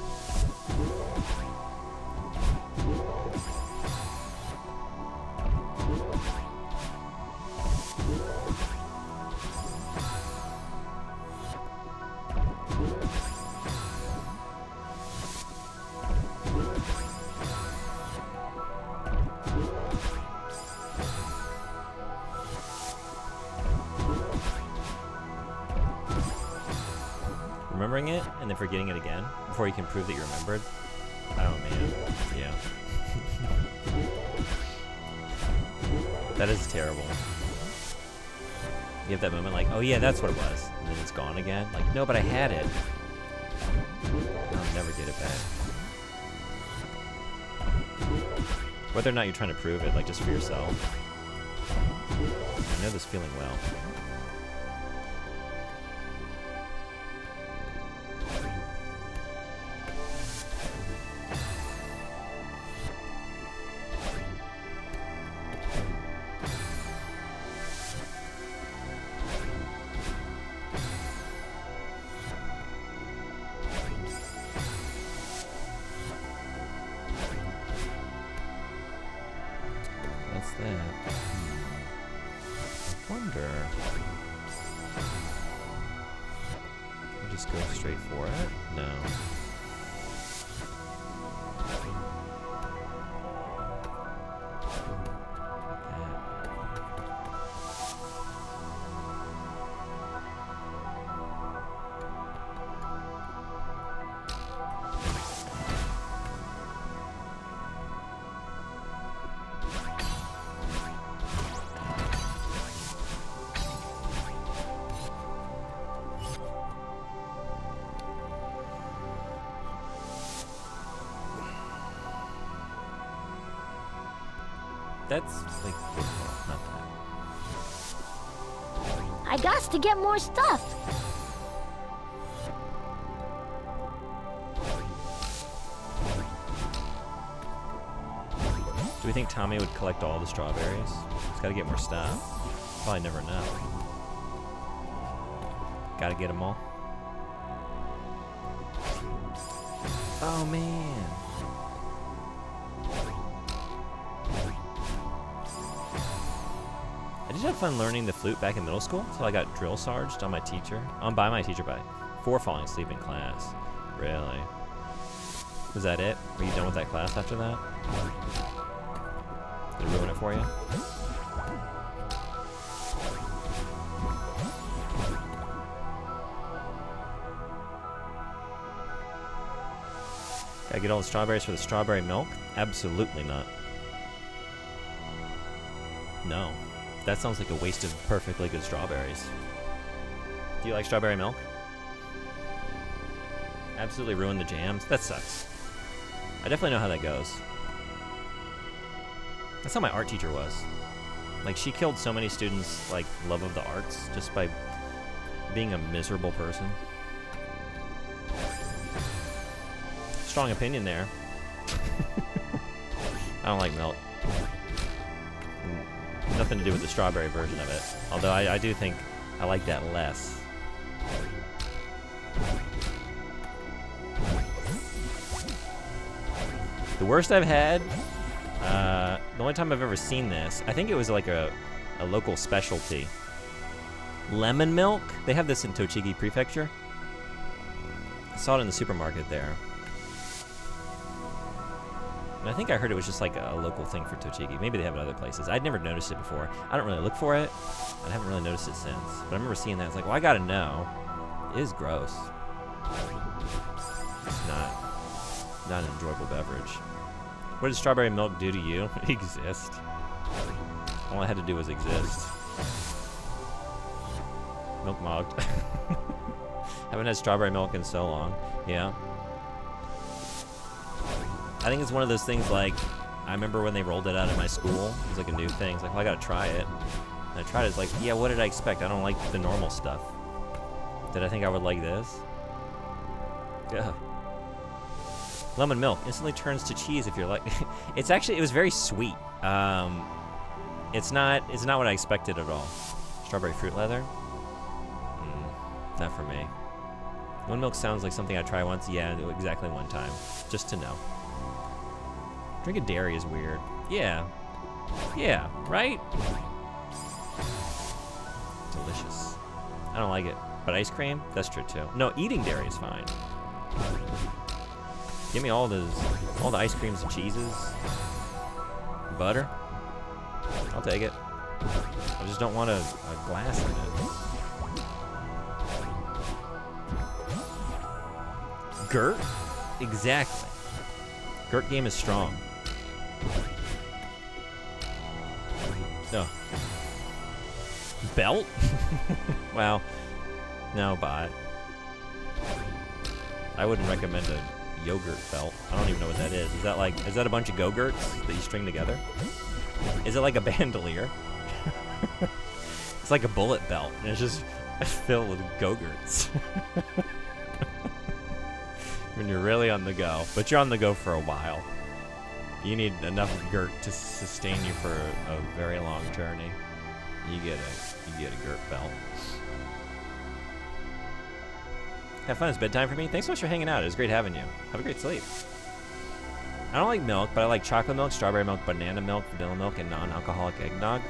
Remembering it and then forgetting it again before you can prove that you remembered. Oh man, yeah. That is terrible. You have that moment like, oh yeah, that's what it was, and then it's gone again. Like, no, but I had it. I'll never get it back. Whether or not you're trying to prove it, like just for yourself. I know this feeling well. What's that? I wonder. I'll just go straight for it? No. That's like not that. I got to get more stuff. Do we think Tommy would collect all the strawberries? He's got to get more stuff. Probably never enough. Got to get them all. Oh man. I just had fun learning the flute back in middle school until I got drill sergeant on my teacher. By my teacher for falling asleep in class. Really? Was that it? Were you done with that class after that? Did it ruin it for you? Gotta get all the strawberries for the strawberry milk? Absolutely not. No. That sounds like a waste of perfectly good strawberries. Do you like strawberry milk? Absolutely ruin the jams? That sucks. I definitely know how that goes. That's how my art teacher was. Like, she killed so many students' like love of the arts just by being a miserable person. Strong opinion there. I don't like milk. Nothing to do with the strawberry version of it. Although I do think I like that less. The worst I've had, the only time I've ever seen this, I think it was like a local specialty. Lemon milk? They have this in Tochigi Prefecture. I saw it in the supermarket there. And I think I heard it was just like a local thing for Tochigi. Maybe they have it other places. I'd never noticed it before. I don't really look for it. I haven't really noticed it since. But I remember seeing that. It's like, well, I gotta know. It is gross. It's not an enjoyable beverage. What did strawberry milk do to you? Exist. All I had to do was exist. Milk mogged. Haven't had strawberry milk in so long. Yeah. I think it's one of those things like, I remember when they rolled it out at my school. It was like a new thing. It's like, well, I gotta try it. And I tried it. It's like, yeah, what did I expect? I don't like the normal stuff. Did I think I would like this? Yeah. Lemon milk instantly turns to cheese if you're like. It was very sweet. It's not what I expected at all. Strawberry fruit leather? Not for me. Lemon milk sounds like something I try once. Yeah, exactly one time. Just to know. Drinking dairy is weird. Yeah. Yeah, right? Delicious. I don't like it. But ice cream? That's true too. No, eating dairy is fine. Give me all the ice creams and cheeses. Butter. I'll take it. I just don't want a glass in it. Gert? Exactly. Gert game is strong. Oh. Belt? Well, no, bot. I wouldn't recommend a yogurt belt. I don't even know what that is. Is that a bunch of go-gurts that you string together? Is it like a bandolier? It's like a bullet belt, and it's just filled with go-gurts. When you're really on the go. But you're on the go for a while. You need enough gurt to sustain you for a very long journey. You get a gurt belt. Have fun. It's bedtime for me. Thanks so much for hanging out. It was great having you. Have a great sleep. I don't like milk, but I like chocolate milk, strawberry milk, banana milk, vanilla milk, and non-alcoholic eggnog.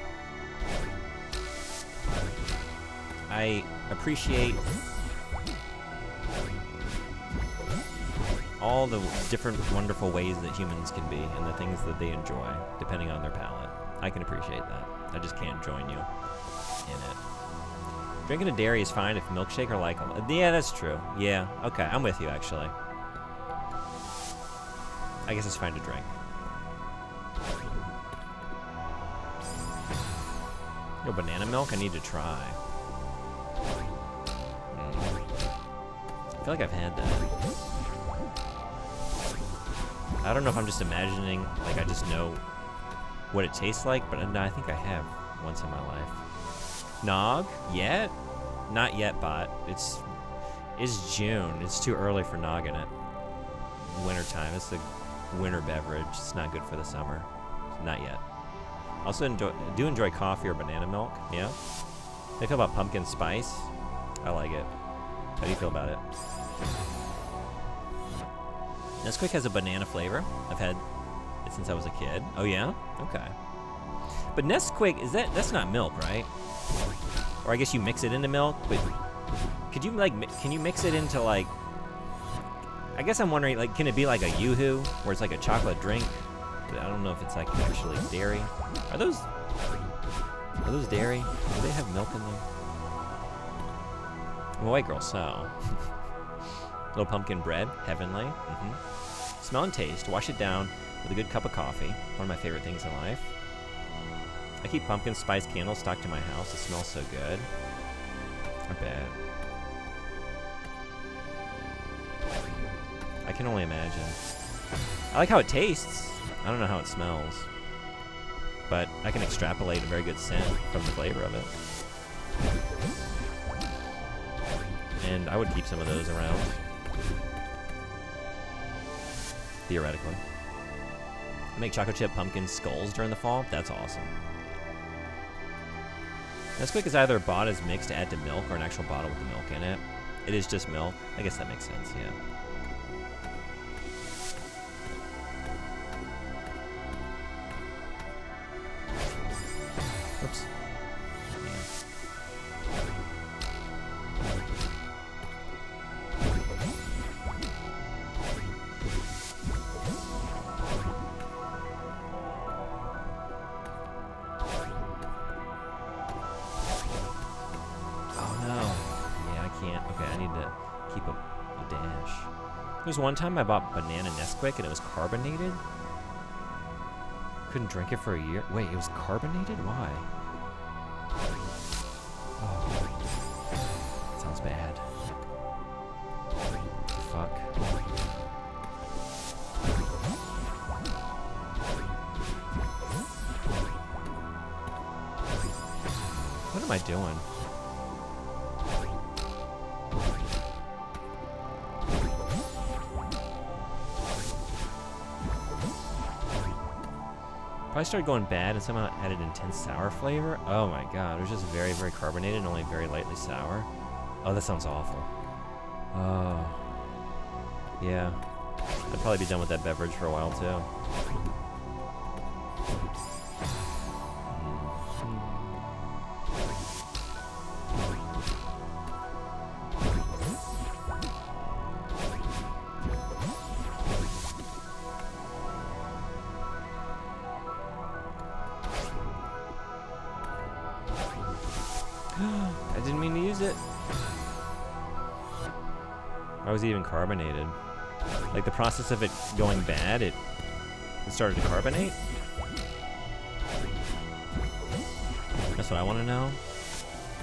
I appreciate all the different wonderful ways that humans can be and the things that they enjoy, depending on their palate. I can appreciate that. I just can't join you in it. Drinking a dairy is fine if milkshake or like. Yeah, that's true. Yeah, okay, I'm with you actually. I guess it's fine to drink. Yo, banana milk, I need to try. I feel like I've had that. I don't know if I'm just imagining, like I just know what it tastes like, but no, I think I have once in my life. Nog? Yet? Not yet, bot. It's June. It's too early for nog in it. Wintertime. It's a winter beverage. It's not good for the summer. Not yet. Also do enjoy coffee or banana milk. Yeah? How do you feel about pumpkin spice? I like it. How do you feel about it? Nesquik has a banana flavor. I've had it since I was a kid. Oh yeah? Okay. But Nesquik, that's not milk, right? Or I guess you mix it into milk, but can you mix it into like, I guess I'm wondering, like, can it be like a Yoo-hoo, where it's like a chocolate drink? But I don't know if it's like actually dairy. Are those dairy? Do they have milk in them? I'm a white girl, so. Little pumpkin bread, heavenly. Smell and taste, wash it down with a good cup of coffee. One of my favorite things in life. I keep pumpkin spice candles stocked in my house. It smells so good. I bet. I can only imagine. I like how it tastes. I don't know how it smells. But I can extrapolate a very good scent from the flavor of it. And I would keep some of those around. Theoretically. I make chocolate chip pumpkin skulls during the fall. That's awesome. Nesquik is either bought as mixed to add to milk or an actual bottle with the milk in it. It is just milk. I guess that makes sense, yeah. Oops. Keep a dash. There's one time I bought banana Nesquik and it was carbonated. Couldn't drink it for a year. Wait, it was carbonated? Why? Oh, that sounds bad. Fuck. What am I doing? Probably started going bad and somehow added intense sour flavor. Oh my god, it was just very, very carbonated and only very lightly sour. Oh, that sounds awful. Oh. Yeah. I'd probably be done with that beverage for a while too. I didn't mean to use it. Why was it even carbonated? Like the process of it going bad, it started to carbonate? That's what I want to know.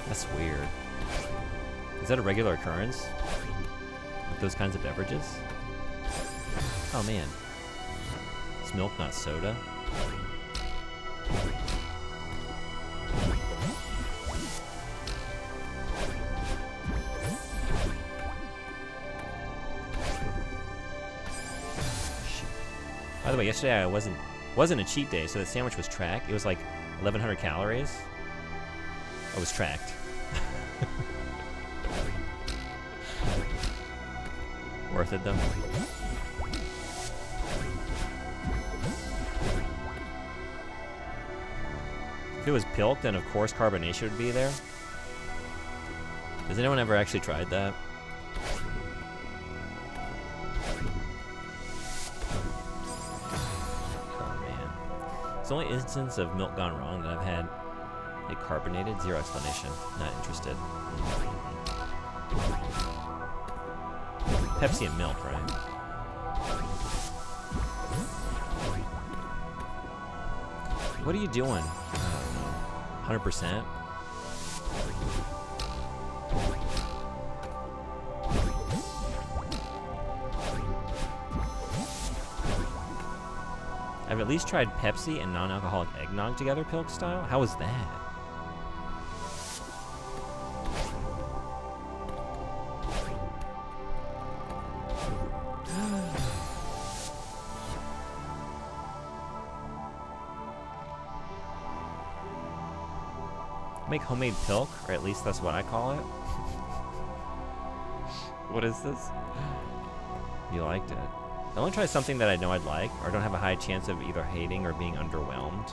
That's weird. Is that a regular occurrence with those kinds of beverages? Oh man. It's milk, not soda. By the way, yesterday I wasn't a cheat day, so the sandwich was tracked. It was like 1,100 calories. I was tracked. Worth it though. If it was pilk, then of course carbonation would be there. Has anyone ever actually tried that? It's the only instance of milk gone wrong that I've had it carbonated. Zero explanation. Not interested. Pepsi and milk, right? What are you doing? I don't know. 100%? I've at least tried Pepsi and non-alcoholic eggnog together, pilk style. How was that? Make homemade pilk, or at least that's what I call it. What is this? You liked it. I only try something that I know I'd like, or don't have a high chance of either hating or being underwhelmed.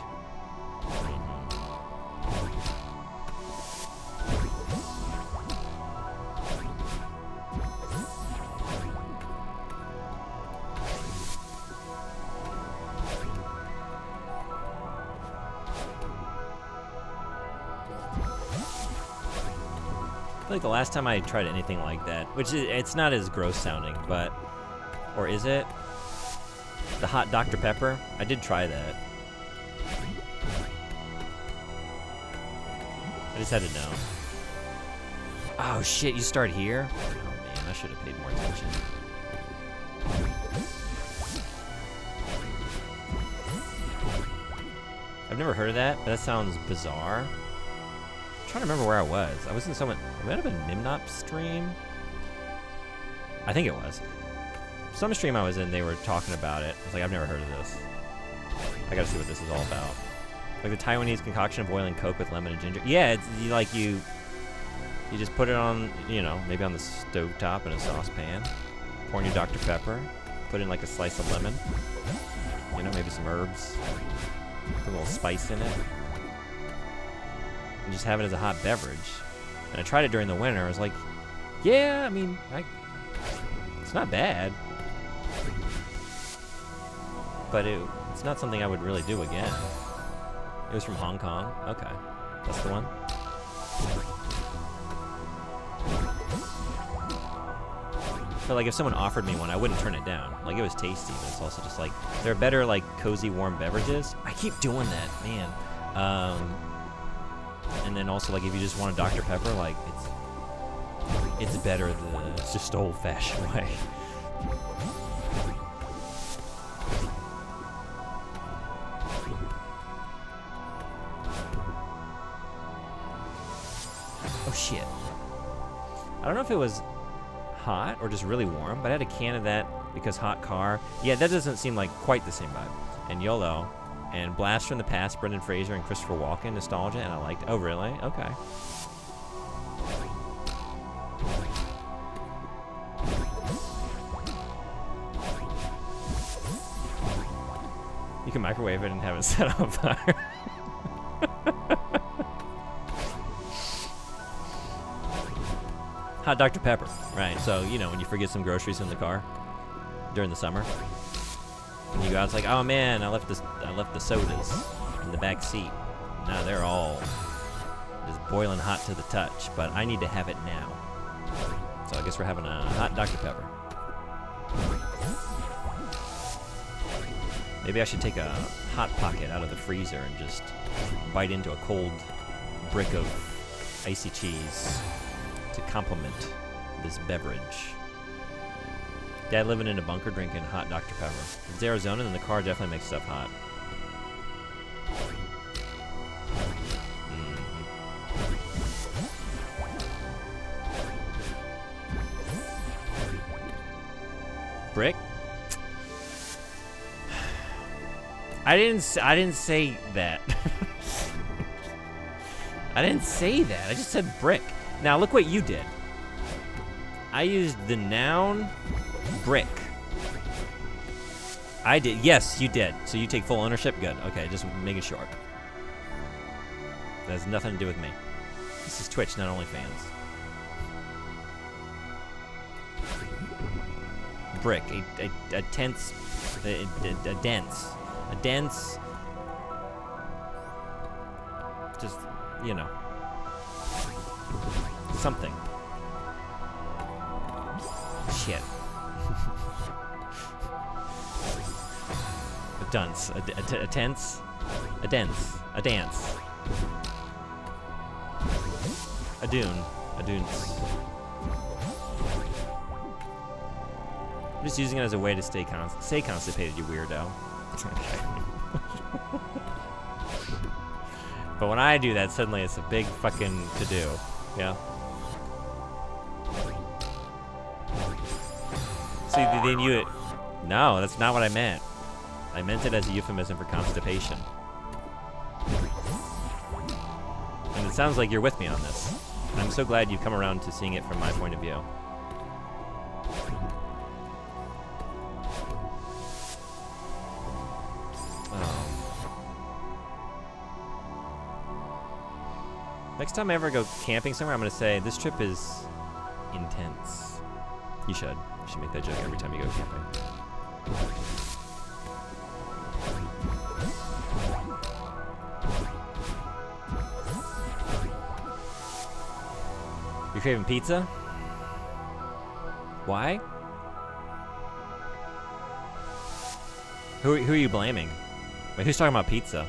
I feel like the last time I tried anything like that, which it's not as gross sounding, but... Or is it? The hot Dr. Pepper? I did try that. I just had to know. Oh shit, you start here? Oh man, I should have paid more attention. I've never heard of that, but that sounds bizarre. I'm trying to remember where I was. I was in someone... It might have been Mimnop's stream? I think it was. Some stream I was in, they were talking about it. I was like, I've never heard of this. I gotta see what this is all about. Like the Taiwanese concoction of boiling Coke with lemon and ginger. Yeah, it's you just put it on, you know, maybe on the stovetop in a saucepan. Pour in your Dr. Pepper. Put in like a slice of lemon. You know, maybe some herbs. Put a little spice in it. And just have it as a hot beverage. And I tried it during the winter. I was like, yeah, I mean, it's not bad. But it's not something I would really do again. It was from Hong Kong. Okay. That's the one. But like if someone offered me one, I wouldn't turn it down. Like it was tasty, but it's also just like there are better like cozy warm beverages. I keep doing that, man. And then also like if you just want a Dr. Pepper, like it's better the just old-fashioned way. Oh shit. I don't know if it was hot or just really warm, but I had a can of that because hot car. Yeah, that doesn't seem like quite the same vibe. And YOLO and Blast from the Past, Brendan Fraser and Christopher Walken, nostalgia, and I liked. Oh really? Okay. You can microwave it and have it set on fire. Hot Dr. Pepper, right? So, you know, when you forget some groceries in the car during the summer, and you go out, it's like, oh man, I left the sodas in the back seat. Now they're all just boiling hot to the touch, but I need to have it now. So I guess we're having a hot Dr. Pepper. Maybe I should take a Hot Pocket out of the freezer and just bite into a cold brick of icy cheese to complement this beverage. Dad living in a bunker drinking hot Dr. Pepper. If it's Arizona, then the car definitely makes stuff hot. Brick? I didn't say that. I didn't say that. I just said brick. Now look what you did. I used the noun brick. I did. Yes, you did. So you take full ownership? Good. Okay, just making sure. That has nothing to do with me. This is Twitch, not OnlyFans. Brick. A dense. Just, you know. Something. Shit. A dunce. A tense. A dense. A dance. A dune. A dunes. I'm just using it as a way to stay constipated, you weirdo. But when I do that, suddenly it's a big fucking to-do. Yeah. See, then you... No, that's not what I meant. I meant it as a euphemism for constipation. And it sounds like you're with me on this. I'm so glad you've come around to seeing it from my point of view. Next time I ever go camping somewhere, I'm gonna say, this trip is intense. You should. You should make that joke every time you go camping. You're craving pizza? Why? Who are you blaming? Wait, who's talking about pizza?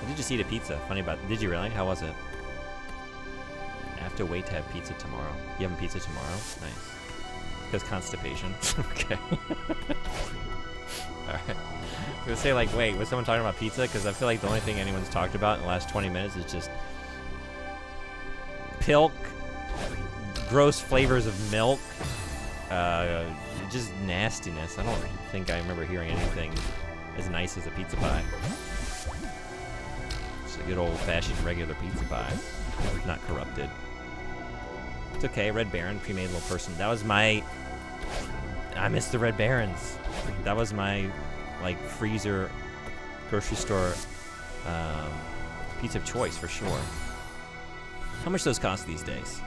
I did just eat a pizza. Funny about it. Did you really? How was it? I have to wait to have pizza tomorrow. You having pizza tomorrow? Nice. Because constipation. Okay. Alright. I was gonna say, like, wait, was someone talking about pizza? Because I feel like the only thing anyone's talked about in the last 20 minutes is just pilk, gross flavors of milk, just nastiness. I don't think I remember hearing anything as nice as a pizza pie. Just a good old-fashioned regular pizza pie, not corrupted. It's okay. Red Baron, pre-made little person. That was my... I miss the Red Barons. That was my, like, freezer, grocery store pizza of choice for sure. How much those cost these days?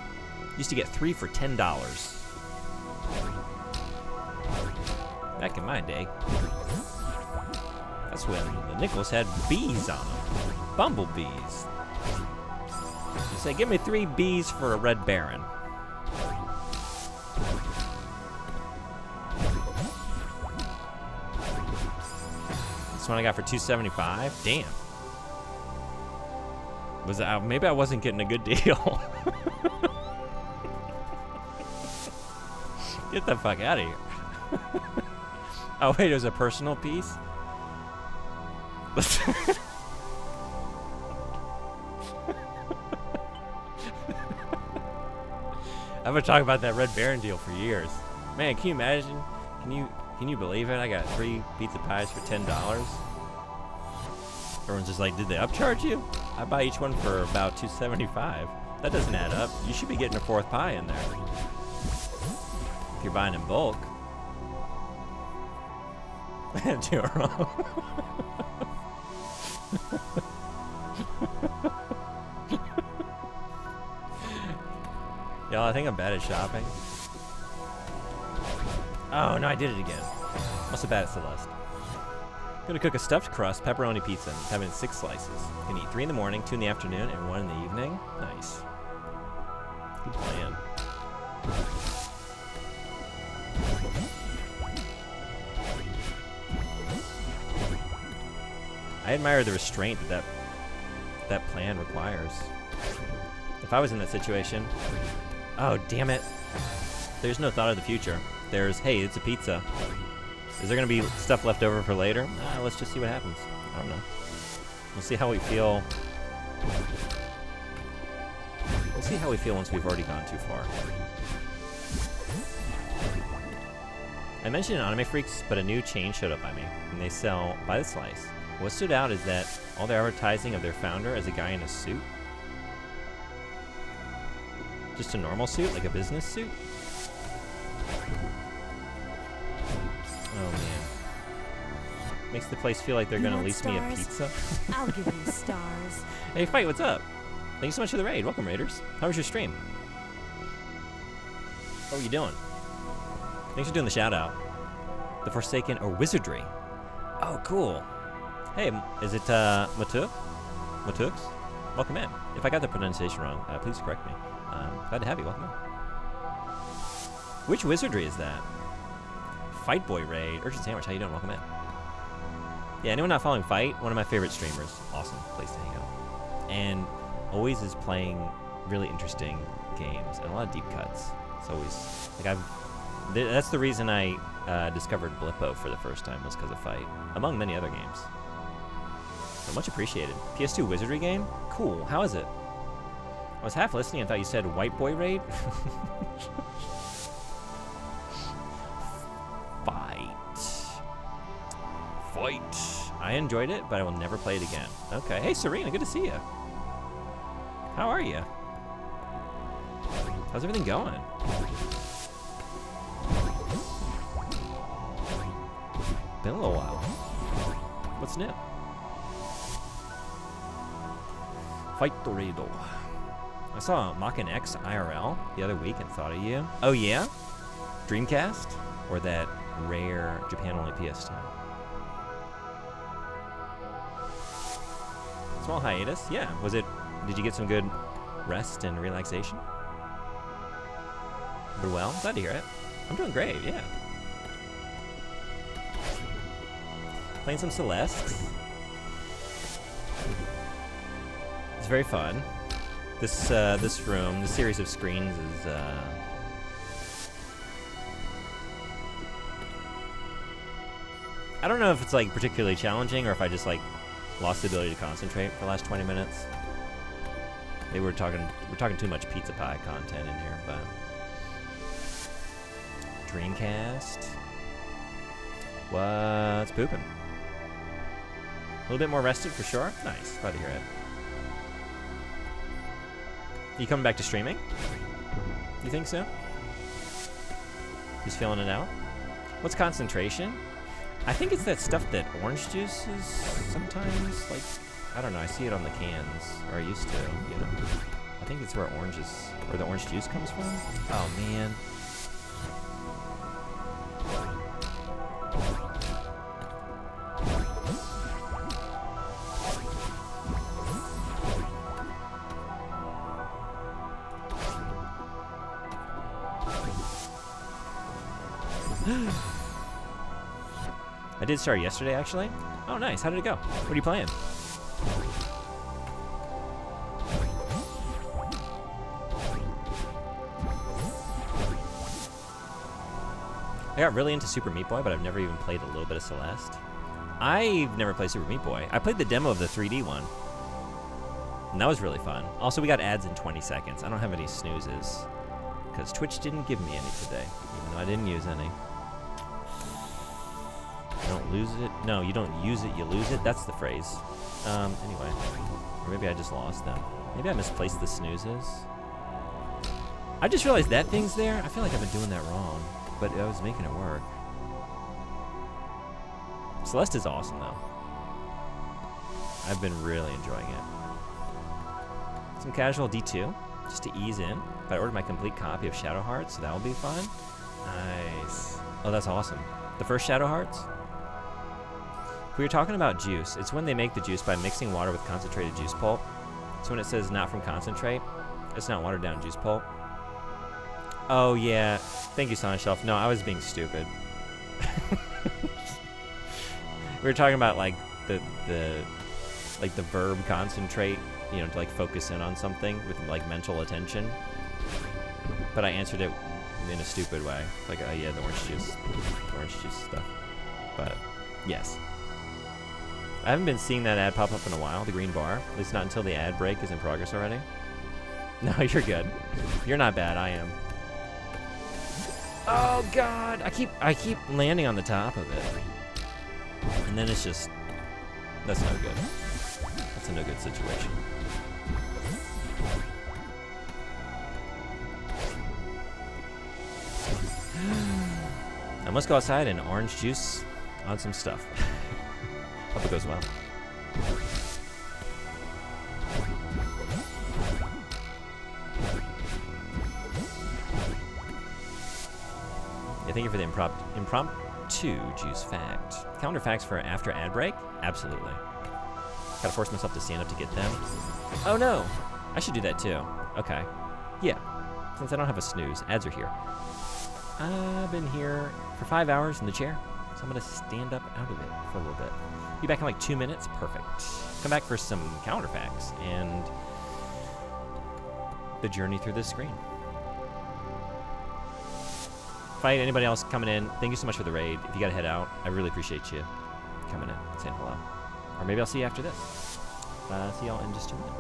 Used to get 3 for $10. Back in my day. That's when the nickels had bees on them. Bumblebees. Say, give me 3 Bs for a Red Baron. This one I got for $2.75. Damn. Was that, maybe I wasn't getting a good deal. Get the fuck out of here. Oh wait, it was a personal piece? I've been talking about that Red Baron deal for years. Man, can you imagine? Can you believe it? I got 3 pizza pies for $10. Everyone's just like, did they upcharge you? I buy each one for about $2.75. That doesn't add up. You should be getting a 4th pie in there. If you're buying in bulk. You're wrong. Y'all, I think I'm bad at shopping. Oh, no, I did it again. Must have bad at Celeste. Gonna cook a stuffed crust pepperoni pizza. Having 6 slices. Gonna eat 3 in the morning, 2 in the afternoon, and 1 in the evening. Nice. Good plan. I admire the restraint that plan requires. If I was in that situation, oh damn it! There's no thought of the future. There's, hey, it's a pizza. Is there gonna be stuff left over for later? Let's just see what happens. I don't know. We'll see how we feel. We'll see how we feel once we've already gone too far. I mentioned Anime Freaks, but a new chain showed up by me, and they sell by the slice. What stood out is that all their advertising of their founder as a guy in a suit. Just a normal suit, like a business suit? Oh man. Makes the place feel like they're gonna lease me a pizza. I'll give you stars. Hey Fight, what's up? Thank you so much for the raid. Welcome, Raiders. How was your stream? What were you doing? Thanks for doing the shout out. The Forsaken or Wizardry. Oh, cool. Hey, is it Matux? Welcome in. If I got the pronunciation wrong, please correct me. Glad to have you. Welcome in. Which wizardry is that? Fight Boy Raid. Urgent Sandwich, how you doing? Welcome in. Yeah, anyone not following Fight? One of my favorite streamers. Awesome place to hang out. And always is playing really interesting games and a lot of deep cuts. It's always, like that's the reason I discovered Blippo for the first time, was because of Fight, among many other games. So much appreciated. PS2 wizardry game? Cool. How is it? I was half listening and thought you said White Boy Raid. Fight. I enjoyed it, but I will never play it again. Okay. Hey, Serena, good to see you. How are you? How's everything going? Been a little while. What's new? Fight Dorado. I saw Mach X IRL the other week and thought of you. Oh yeah? Dreamcast? Or that rare Japan-only PS2? Small hiatus? Yeah. Was it... Did you get some good rest and relaxation? But well, glad to hear it. I'm doing great, yeah. Playing some Celeste. It's very fun. This room, this series of screens is I don't know if it's like particularly challenging or if I just like lost the ability to concentrate for the last 20 minutes. Maybe we're talking too much pizza pie content in here, but Dreamcast. What's pooping? A little bit more rested for sure. Nice. Glad to hear it. You coming back to streaming? You think so? Just feeling it out? What's concentration? I think it's that stuff that orange juice is sometimes, like, I don't know, I see it on the cans, or I used to, you know. I think it's where the orange juice comes from. Oh, man. I did start yesterday, actually. Oh, nice. How did it go? What are you playing? I got really into Super Meat Boy, but I've never even played a little bit of Celeste. I've never played Super Meat Boy. I played the demo of the 3D one. And that was really fun. Also, we got ads in 20 seconds. I don't have any snoozes. Because Twitch didn't give me any today. Even though I didn't use any. You don't lose it? No, you don't use it, you lose it? That's the phrase. Anyway. Or maybe I just lost them. Maybe I misplaced the snoozes. I just realized that thing's there. I feel like I've been doing that wrong. But I was making it work. Celeste is awesome, though. I've been really enjoying it. Some casual D2, just to ease in. But I ordered my complete copy of Shadow Hearts, so that'll be fun. Nice. Oh, that's awesome. The first Shadow Hearts? If we were talking about juice, it's when they make the juice by mixing water with concentrated juice pulp. So when it says not from concentrate, it's not watered down juice pulp. Oh, yeah. Thank you, Sonic Shelf. No, I was being stupid. We were talking about, like, the verb concentrate, you know, to, like, focus in on something with, like, mental attention. But I answered it in a stupid way. Like, oh, yeah, the orange juice stuff. But, yes. I haven't been seeing that ad pop up in a while, the green bar. At least not until the ad break is in progress already. No, you're good. You're not bad, I am. Oh God! I keep landing on the top of it, and then it's just that's no good. That's a no good situation. I must go outside and orange juice on some stuff. Hope it goes well. Yeah, thank you for the impromptu juice fact. Calendar facts for after ad break? Absolutely. Gotta force myself to stand up to get them. Oh no! I should do that too. Okay. Yeah. Since I don't have a snooze, ads are here. I've been here for 5 hours in the chair, so I'm gonna stand up out of it for a little bit. Be back in like 2 minutes. Perfect. Come back for some calendar facts and the journey through this screen. Fight anybody else coming in, thank you so much for the raid. If you gotta head out, I really appreciate you coming in, saying hello. Or maybe I'll see you after this. See y'all in just 2 minutes.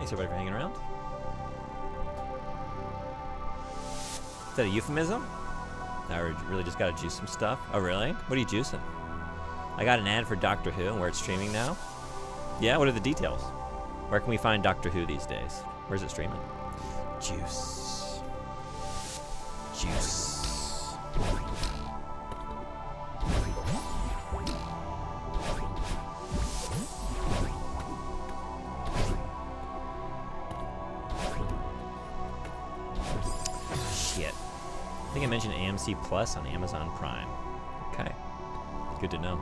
Thanks everybody for hanging around. Is that a euphemism? I really just gotta juice some stuff. Oh really? What are you juicing? I got an ad for Doctor Who and where it's streaming now. Yeah, what are the details? Where can we find Doctor Who these days? Where's it streaming? Juice. Juice. Shit. I think I mentioned AMC Plus on Amazon Prime. Okay. Good to know.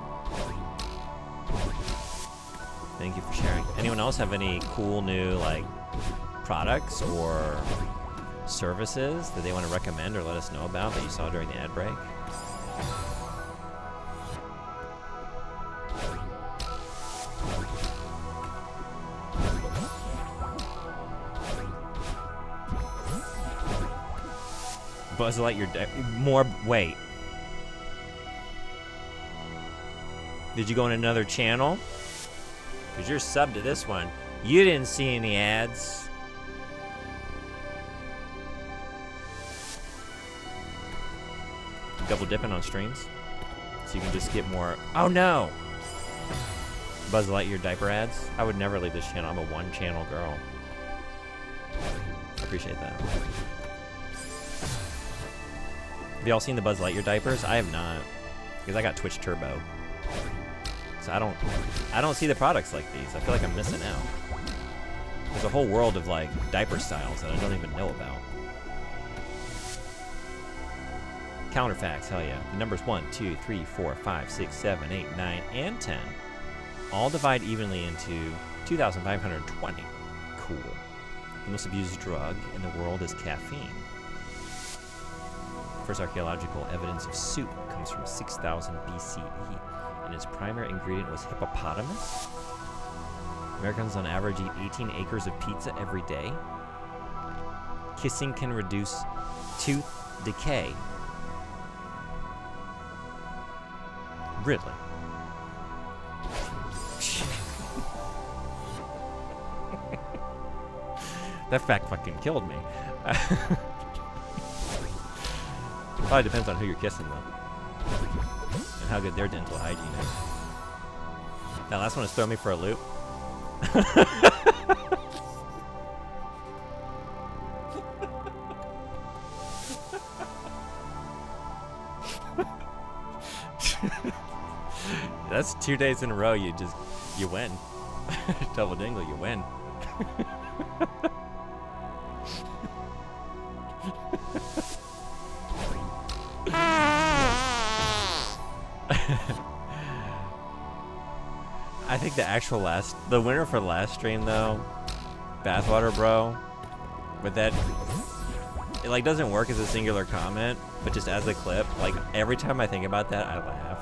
Thank you for sharing. Anyone else have any cool new like products or services that they want to recommend or let us know about that you saw during the ad break? Buzz Lightyear more wait. Did you go on another channel? Because you're subbed to this one. You didn't see any ads. Double dipping on streams. So you can just get more. Oh no! Buzz Lightyear diaper ads. I would never leave this channel. I'm a one channel girl. I appreciate that. Have y'all seen the Buzz Lightyear diapers? I have not. Because I got Twitch Turbo. So I don't see the products like these. I feel like I'm missing out. There's a whole world of like diaper styles that I don't even know about. Counterfacts, hell yeah. The numbers 1, 2, 3, 4, 5, 6, 7, 8, 9, and 10 all divide evenly into 2,520. Cool. The most abused drug in the world is caffeine. First archaeological evidence of soup comes from 6000 BCE, and its primary ingredient was hippopotamus. Americans on average eat 18 acres of pizza every day. Kissing can reduce tooth decay. Really? That fact fucking killed me. Probably depends on who you're kissing, though. And how good their dental hygiene is. That last one is throwing me for a loop. That's 2 days in a row you win. Double dingle, you win. I think the winner for last stream though, Bathwater Bro, with that, it like doesn't work as a singular comment, but just as a clip, like every time I think about that, I laugh.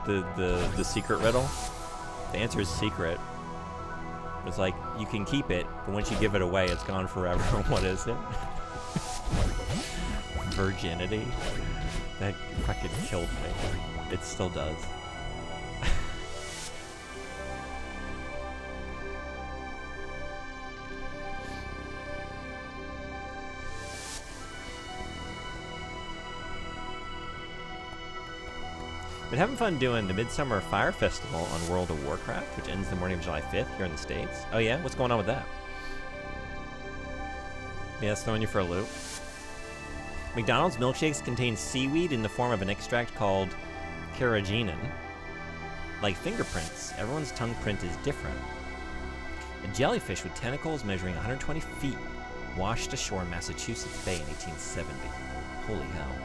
The secret riddle, the answer is secret. It's like, you can keep it, but once you give it away, it's gone forever. What is it? Virginity? That fucking killed me. It still does. Been having fun doing the Midsummer Fire Festival on World of Warcraft, which ends the morning of July 5th here in the States. Oh yeah? What's going on with that? Yeah, it's throwing you for a loop. McDonald's milkshakes contain seaweed in the form of an extract called carrageenan. Like fingerprints, everyone's tongue print is different. A jellyfish with tentacles measuring 120 feet washed ashore in Massachusetts Bay in 1870. Holy hell.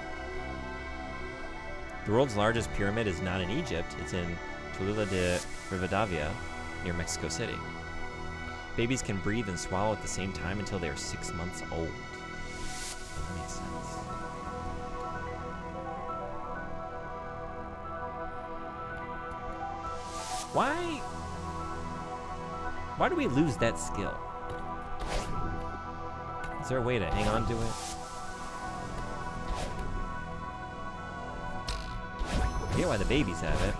The world's largest pyramid is not in Egypt, it's in Toluca de Rivadavia, near Mexico City. Babies can breathe and swallow at the same time until they are 6 months old. That makes sense. Why do we lose that skill? Is there a way to hang on to it? I get why the babies have it.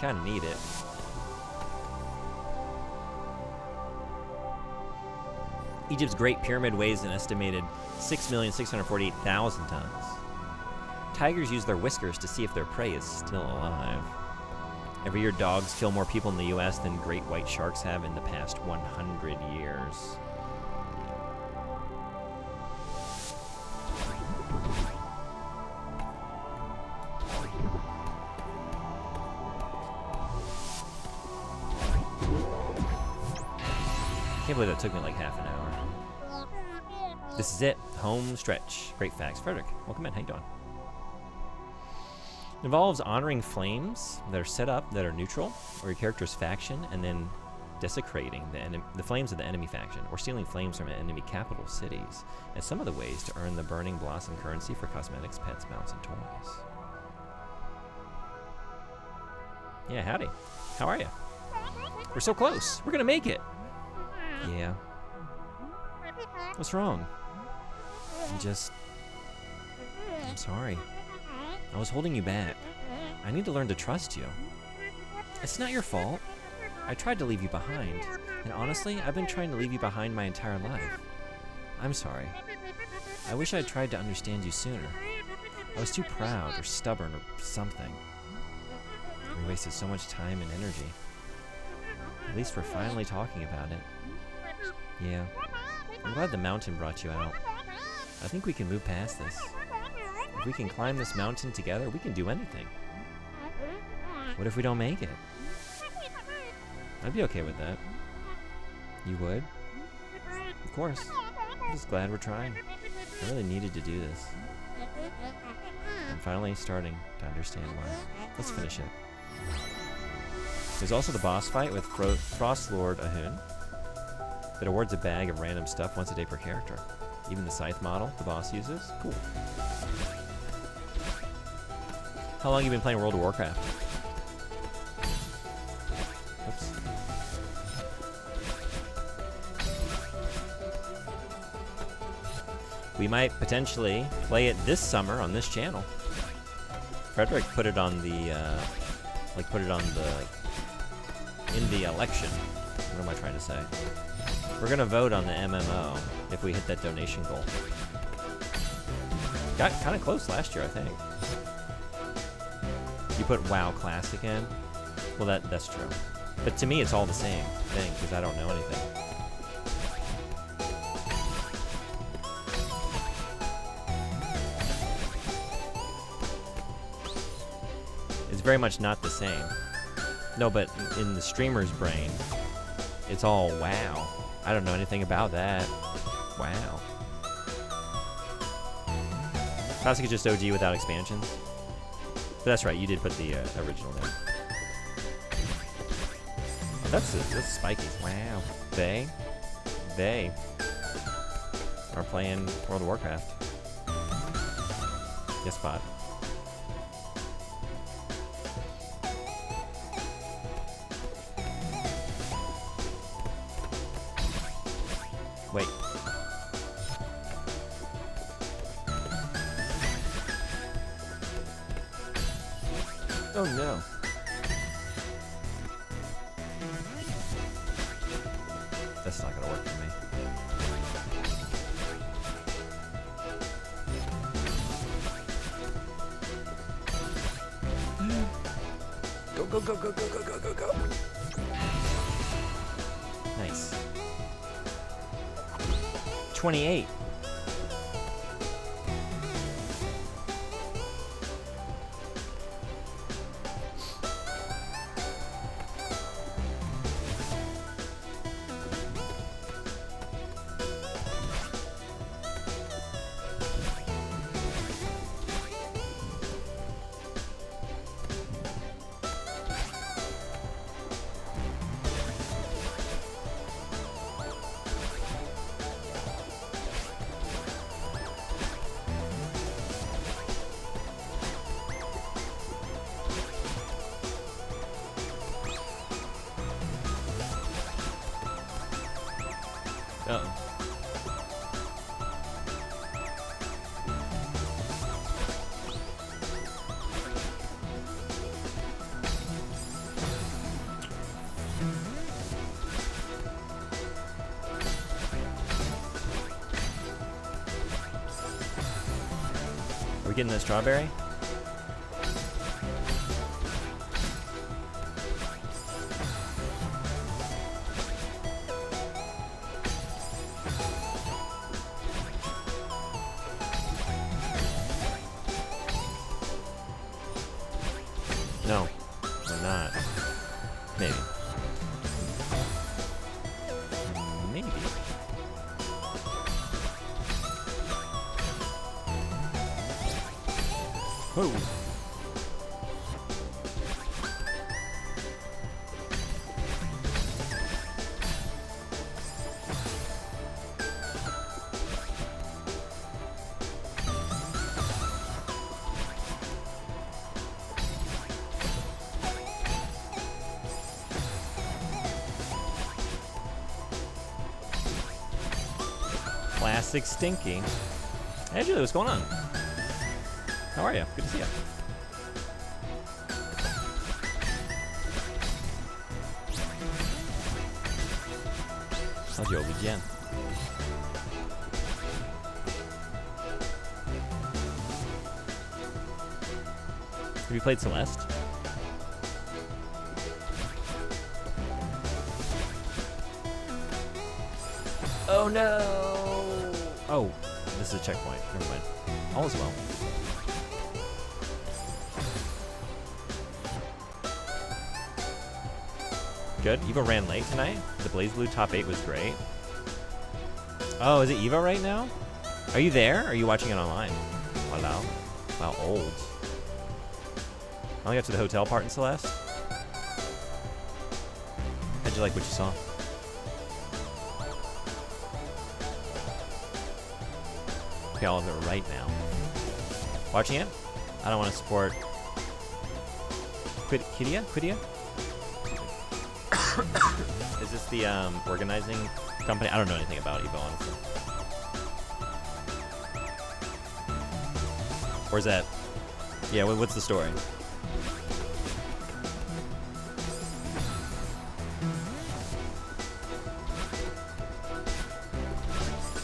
Kinda need it. Egypt's Great Pyramid weighs an estimated 6,648,000 tons. Tigers use their whiskers to see if their prey is still alive. Every year, dogs kill more people in the U.S. than great white sharks have in the past 100 years. I can't believe that took me like half an hour. This is it. Home stretch. Great facts. Frederick, welcome in. How you doing? It involves honoring flames that are set up that are neutral, or your character's faction, and then desecrating the flames of the enemy faction, or stealing flames from enemy capital cities, as some of the ways to earn the Burning Blossom currency for cosmetics, pets, mounts, and toys. Yeah, howdy. How are you? We're so close. We're gonna make it. Yeah. What's wrong? I'm sorry. I was holding you back. I need to learn to trust you. It's not your fault. I tried to leave you behind. And honestly, I've been trying to leave you behind my entire life. I'm sorry. I wish I'd tried to understand you sooner. I was too proud or stubborn or something. We wasted so much time and energy. At least we're finally talking about it. Yeah. I'm glad the mountain brought you out. I think we can move past this. If we can climb this mountain together, we can do anything. What if we don't make it? I'd be okay with that. You would? Of course. I'm just glad we're trying. I really needed to do this. I'm finally starting to understand why. Let's finish it. There's also the boss fight with Frost Lord Ahun that awards a bag of random stuff once a day per character. Even the scythe model the boss uses? Cool. How long have you been playing World of Warcraft? Oops. We might potentially play it this summer on this channel. Frederick put it on the, in the election. What am I trying to say? We're gonna vote on the MMO if we hit that donation goal. Got kind of close last year, I think. You put WoW Classic in? Well, that's true. But to me, it's all the same thing, because I don't know anything. It's very much not the same. No, but in the streamer's brain, it's all WoW. I don't know anything about that. Wow. Classic is just OG without expansions. But that's right, you did put the original in. Oh, that's spiky. Wow. They are playing World of Warcraft. Yes, bot. Wait. Oh no. That's not gonna work for me. Go, go, go, go, go, go, go, go, go. Nice. 28. getting that strawberry? No, we're not. Maybe. Maybe. Whoa. Classic Stinky. Hey Julie, what's going on? How are you? Good to see you. How's your old Jen? Have you played Celeste? Oh no! Oh, this is a checkpoint. Never mind. All is well. Good. Evo ran late tonight. The Blaze Blue top 8 was great. Oh, is it Evo right now? Are you there? Or are you watching it online? Wow. Wow, old. I only got to the hotel part in Celeste. How'd you like what you saw? Okay, all of it right now. Watching it? I don't want to support Quidia? Is this the organizing company? I don't know anything about Evo, honestly. Or is that... Yeah, what's the story?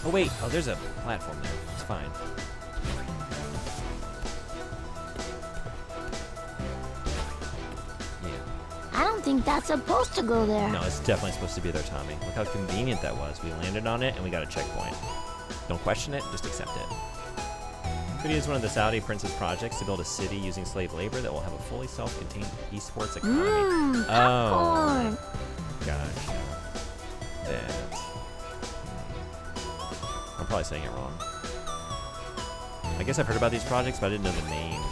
Oh wait, oh there's a platform there. It's fine. I don't think that's supposed to go there. No, it's definitely supposed to be there, Tommy. Look how convenient that was. We landed on it and we got a checkpoint. Don't question it, just accept it. Quidia is one of the Saudi prince's projects to build a city using slave labor that will have a fully self-contained esports economy. Popcorn. Gotcha. That. I'm probably saying it wrong. I guess I've heard about these projects, but I didn't know the name.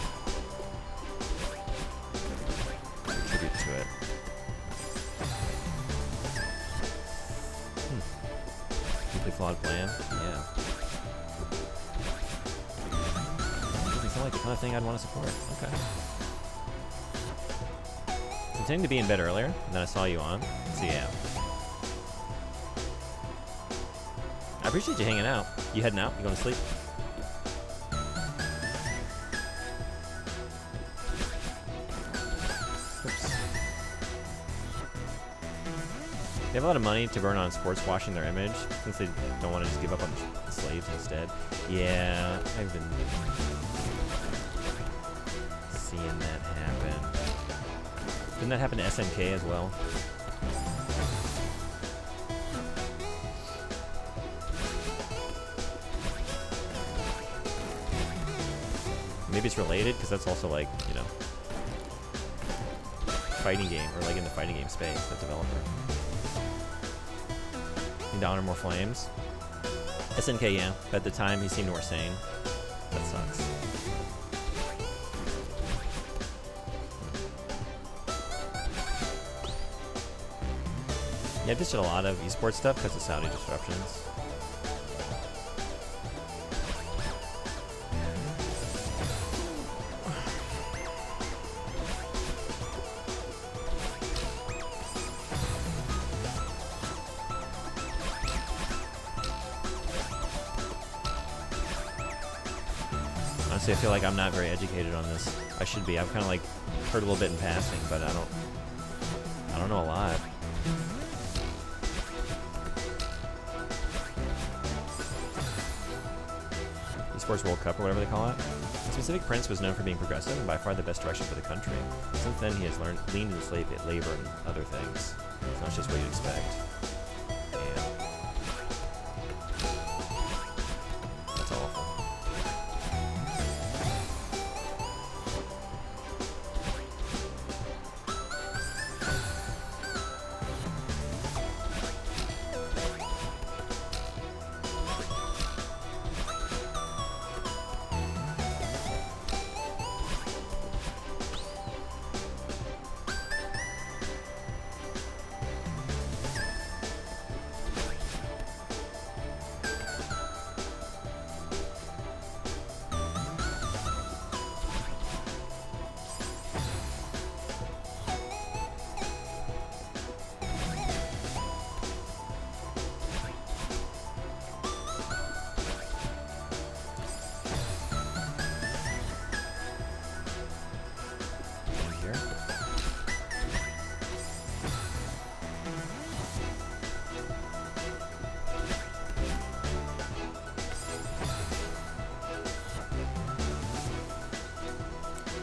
Tribute to it. Deeply flawed plan? Yeah. Doesn't sound like the kind of thing I'd want to support. Okay. I was intending to be in bed earlier, and then I saw you on. So yeah. I appreciate you hanging out. You heading out? You going to sleep? Oops. They have a lot of money to burn on sports washing their image, since they don't want to just give up on the slaves instead. Yeah, I've been seeing that happen. Didn't that happen to SNK as well? Maybe it's related, because that's also like, you know, fighting game, or like in the fighting game space, that developer. Need to honor more flames. SNK, yeah, but at the time he seemed more sane. That sucks. Yeah, I just did a lot of esports stuff because of Saudi disruptions. Honestly, I feel like I'm not very educated on this. I should be. I've kind of like heard a little bit in passing, but I don't know a lot. Esports World Cup or whatever they call it. The specific prince was known for being progressive and by far the best direction for the country. Since then, he has leaned into slave labor and other things. It's not just what you'd expect. Damn. That's awful.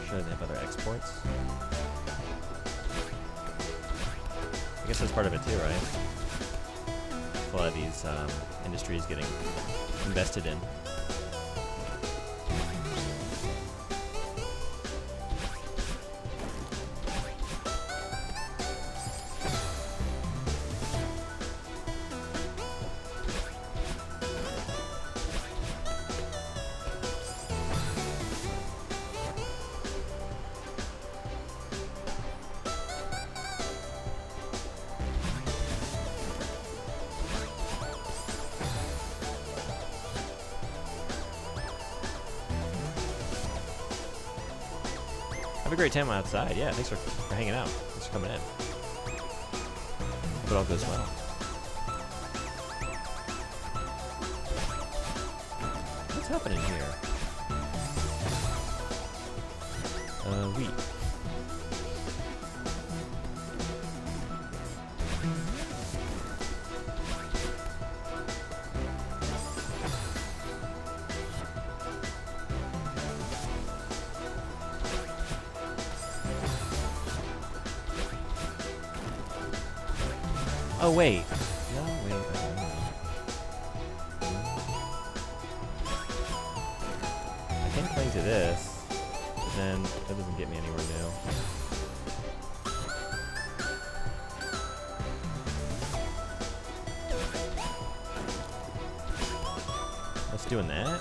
Sure, they have other exports. I guess that's part of it too, right? A lot of these industries getting invested in. Have a great time outside. Yeah, thanks for hanging out. Thanks for coming in. Hope it all goes well. What's happening here? Wheat. Oh wait. No, wait. I can cling to this, but then that doesn't get me anywhere new. Let's doing that.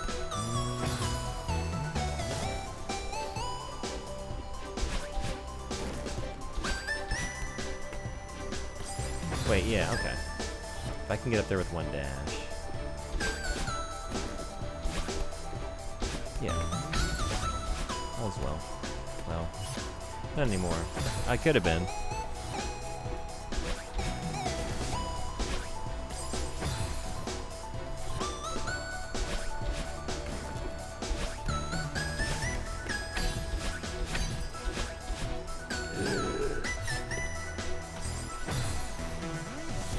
Wait, yeah, okay. If I can get up there with one dash. Yeah. All's well. Well, not anymore. I could have been.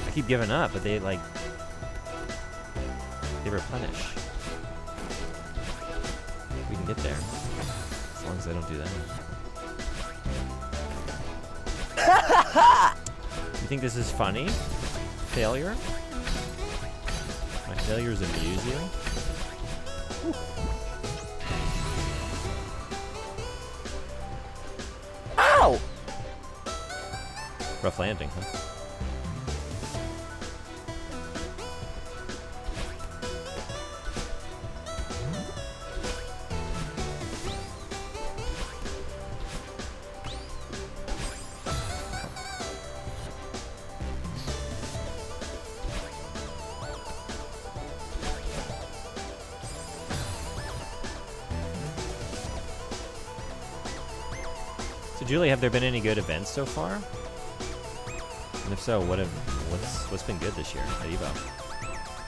I keep giving up, but they replenish. We can get there. As long as I don't do that. You think this is funny? Failure? My failures amuse you? Whew. Ow! Rough landing, huh? So Julie, have there been any good events so far? And if so, what's been good this year at Evo?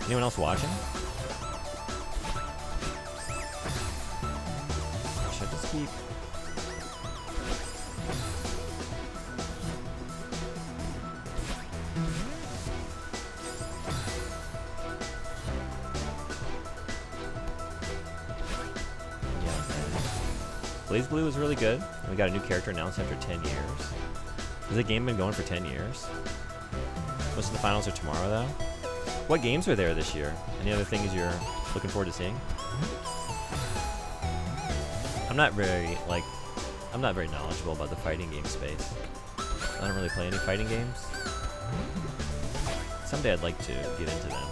Anyone else watching? Should I just keep? Yeah. Blaze Blue was really good. And we got a new character announced after 10 years. Has the game been going for 10 years? Most of the finals are tomorrow, though. What games are there this year? Any other things you're looking forward to seeing? I'm not very knowledgeable about the fighting game space. I don't really play any fighting games. Someday I'd like to get into them.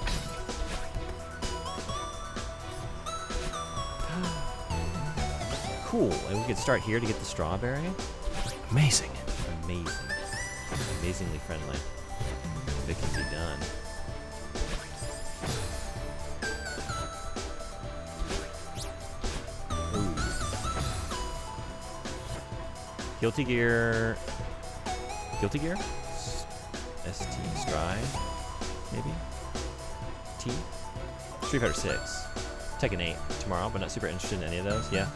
Cool, and we could start here to get the strawberry. Amazing. Amazing. Amazingly friendly. If it can be done. Ooh. Guilty Gear. Guilty Gear? ST Stride? Maybe? T? Street Fighter 6. Tekken 8 tomorrow, but not super interested in any of those. Yeah.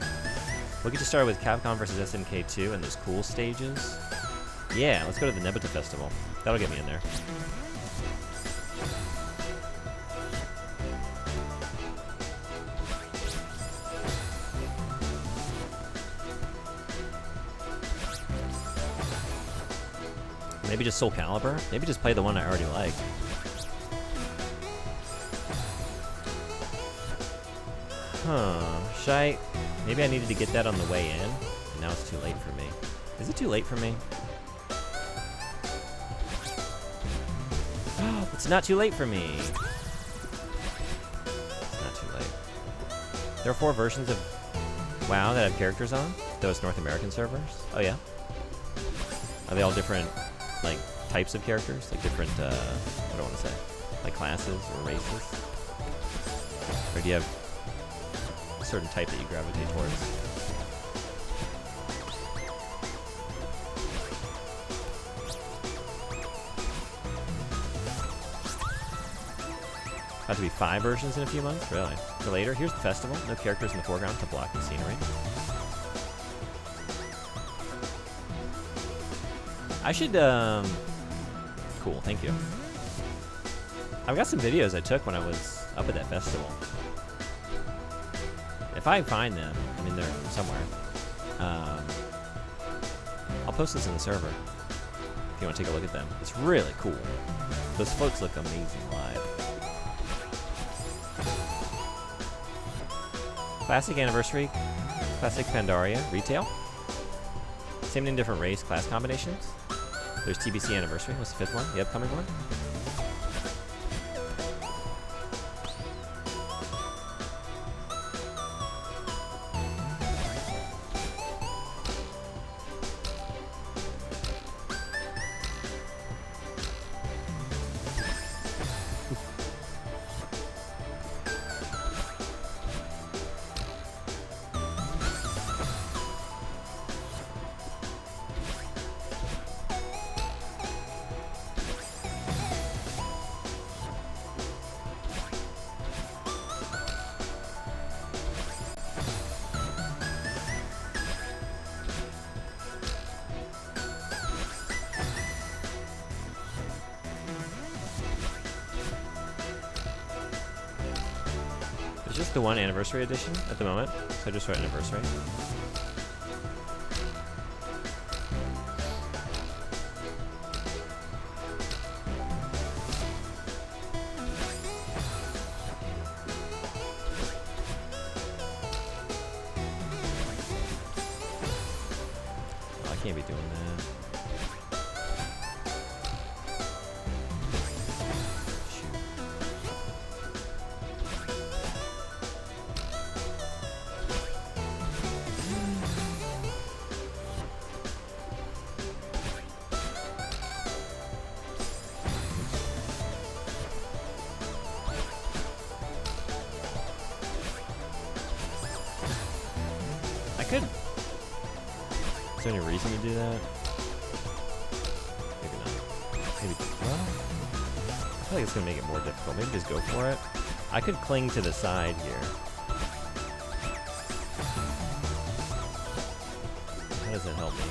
We'll get to start with Capcom versus SNK 2 and those cool stages. Yeah, let's go to the Nebita Festival. That'll get me in there. Maybe just Soul Calibur? Maybe just play the one I already like. Huh. Should I... Maybe I needed to get that on the way in, and now it's too late for me. Is it too late for me? It's not too late for me! It's not too late. There are 4 versions of WoW that have characters on? Those North American servers? Oh yeah? Are they all different, like, types of characters? Like different, what do I want to say? Like classes or races? Or do you have a certain type that you gravitate towards? About to be 5 versions in a few months? Really? For later? Here's the festival. No characters in the foreground to block the scenery. I should, Cool, thank you. I've got some videos I took when I was up at that festival. If I find them, I mean, they're somewhere. I'll post this in the server if you want to take a look at them. It's really cool. Those floats look amazing live. Classic Anniversary, Classic Pandaria, Retail. Same name, different race, class combinations. There's TBC Anniversary. What's the 5th one? The upcoming one? Just the one anniversary edition at the moment, so I just wrote anniversary. Oh, I can't be doing that. Could. Is there any reason to do that? Maybe not. Maybe. Well, I feel like it's gonna make it more difficult. Maybe just go for it. I could cling to the side here. How does that help me?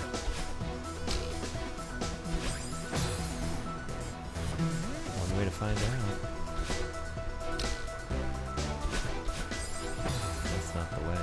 One way to find out. That's not the way.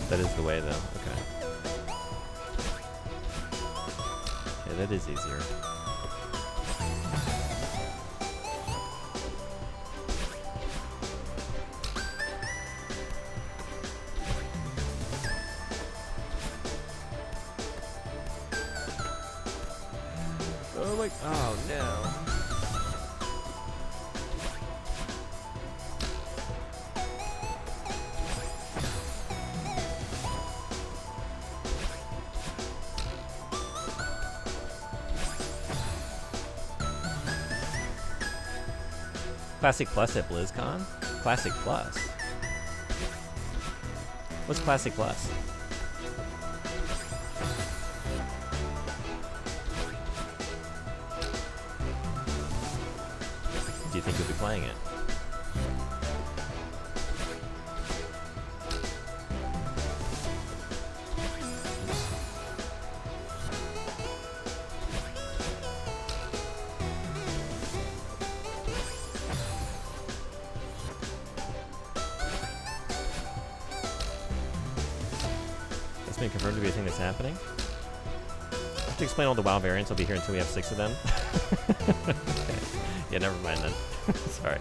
That is the way, though. Okay. Yeah, that is easier. Oh my! Oh no! Classic Plus at BlizzCon? Classic Plus? What's Classic Plus? Do you think you'll be playing it? Been confirmed to be a thing that's happening. I have to explain all the WoW variants. I'll be here until we have 6 of them. Okay. Yeah, never mind then. Sorry.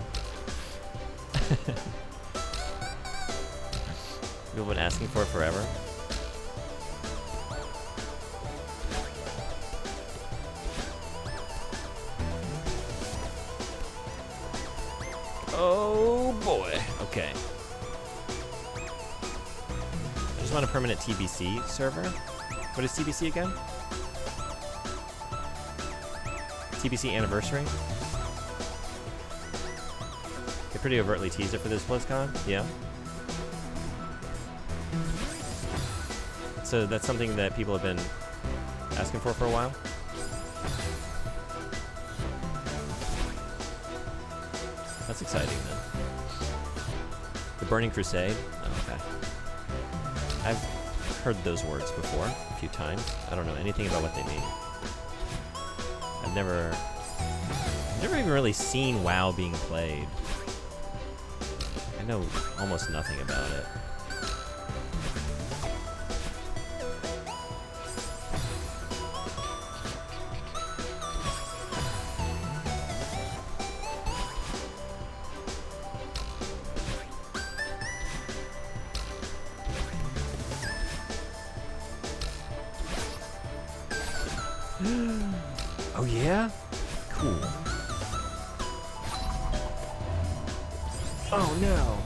People have been asking for it forever. Oh boy. Okay. I just want a permanent TBC server. What is TBC again? TBC anniversary? They pretty overtly teased it for this BlizzCon. Yeah. So that's something that people have been asking for a while. That's exciting then. The Burning Crusade? Oh, okay. I've heard those words before a few times. I don't know anything about what they mean. I've never even really seen WoW being played. I know almost nothing about it. Oh yeah? Cool. Oh no.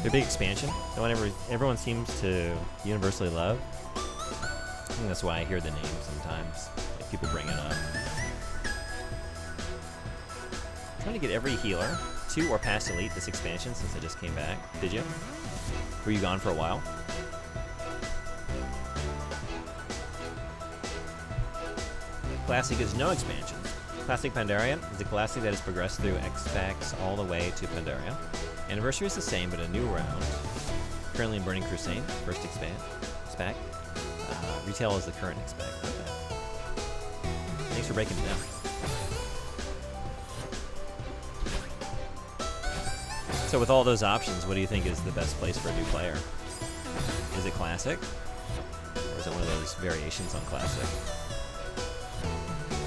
The big expansion, the one everyone seems to universally love. I think that's why I hear the name sometimes. Like people bring it up. Trying to get every healer to or past elite this expansion since I just came back. Did you? Were you gone for a while? Classic is no expansion. Classic Pandaria is a classic that has progressed through X-Packs all the way to Pandaria. Anniversary is the same, but a new round. Currently in Burning Crusade, first X-Pack. Retail is the current X-Pack. Okay. Thanks for breaking it down. So with all those options, what do you think is the best place for a new player? Is it Classic? Or is it one of those variations on Classic?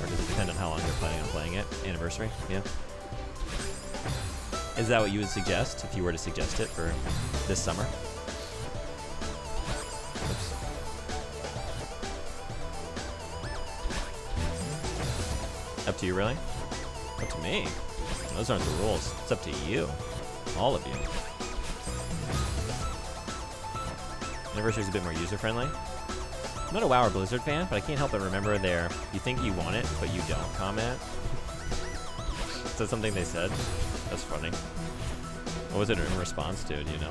Or does it depend on how long you're planning on playing it? Anniversary? Yeah. Is that what you would suggest if you were to suggest it for this summer? Oops. Up to you, really? Up to me? Those aren't the rules. It's up to you. All of you. Anniversary's a bit more user-friendly. I'm not a WoW or Blizzard fan, but I can't help but remember their "you think you want it, but you don't" comment. Is that something they said? That's funny. What was it in response to, do you know?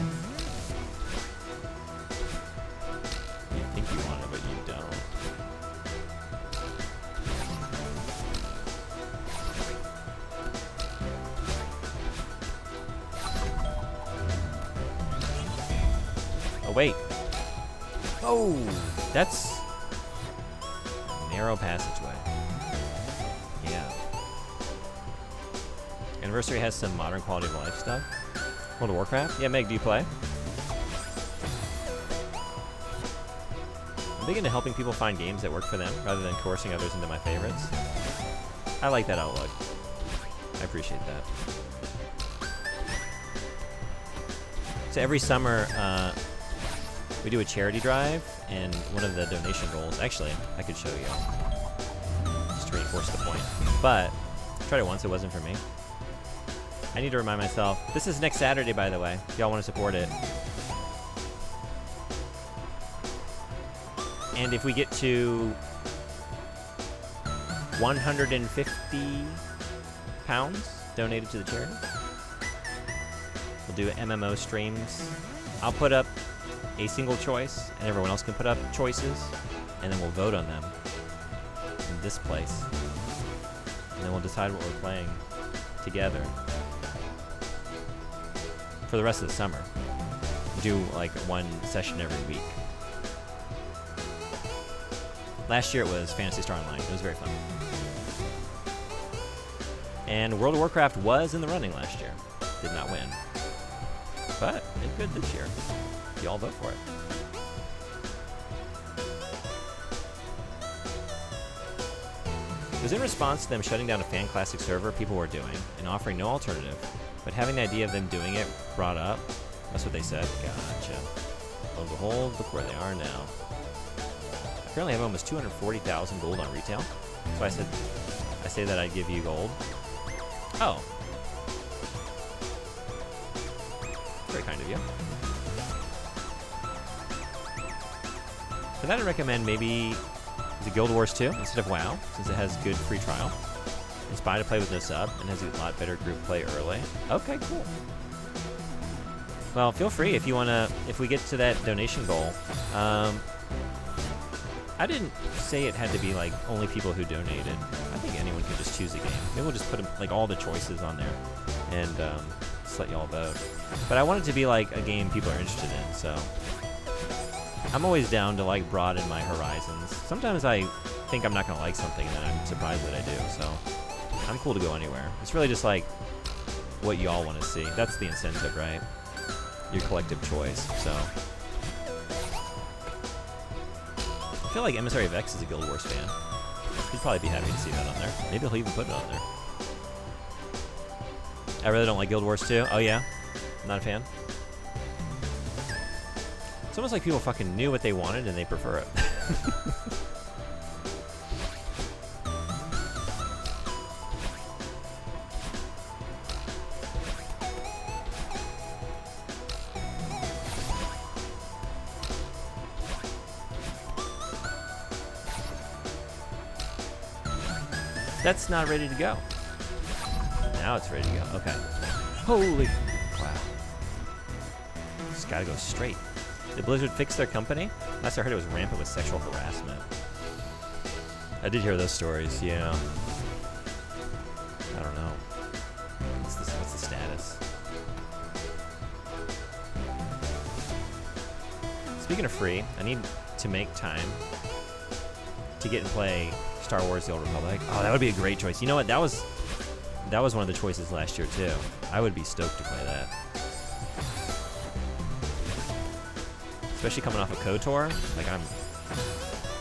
You think you want it, but you don't. Oh, wait. Oh, that's narrow passageway. Yeah. Anniversary has some modern quality of life stuff. World of Warcraft? Yeah, Meg, do you play? I'm big into helping people find games that work for them rather than coercing others into my favorites. I like that outlook. I appreciate that. So every summer, we do a charity drive, and one of the donation goals, actually, I could show you, just to reinforce the point, but I tried it once, it wasn't for me. I need to remind myself, this is next Saturday, by the way, if y'all want to support it. And if we get to 150 pounds donated to the charity, we'll do MMO streams. I'll put up a single choice, and everyone else can put up choices, and then we'll vote on them in this place. And then we'll decide what we're playing together for the rest of the summer. Do like one session every week. Last year it was Phantasy Star Online. It was very fun. And World of Warcraft was in the running last year. Did not win. But it could this year. Y'all vote for it. It was in response to them shutting down a fan classic server people were doing and offering no alternative, but having the idea of them doing it brought up. That's what they said. Gotcha. Lo and behold, look where they are now. I currently have almost 240,000 gold on retail. So I say that I'd give you gold. Oh. Very kind of you. For that, I'd recommend maybe the Guild Wars 2 instead of WoW, since it has good free trial. It's buy to play with no sub, and has a lot better group play early. Okay, cool. Well, feel free if you wanna. If we get to that donation goal, I didn't say it had to be like only people who donated. I think anyone can just choose a game. Maybe we'll just put like all the choices on there, and just let y'all vote. But I want it to be like a game people are interested in, so I'm always down to like broaden my horizons. Sometimes I think I'm not gonna like something, and then I'm surprised that I do. So I'm cool to go anywhere. It's really just like what y'all want to see. That's the incentive, right? Your collective choice. So I feel like Emissary of X is a Guild Wars fan. He'd probably be happy to see that on there. Maybe he'll even put it on there. I really don't like Guild Wars 2. Oh yeah? Not a fan? It's almost like people fucking knew what they wanted and they prefer it. That's not ready to go. Now it's ready to go. Okay. Holy. Wow. Just gotta go straight. Did Blizzard fix their company? Last I heard it was rampant with sexual harassment. I did hear those stories, yeah. I don't know. What's the status? Speaking of free, I need to make time to get and play Star Wars: The Old Republic. Oh, that would be a great choice. You know what? That was one of the choices last year too. I would be stoked to play that. Especially coming off of KOTOR. Like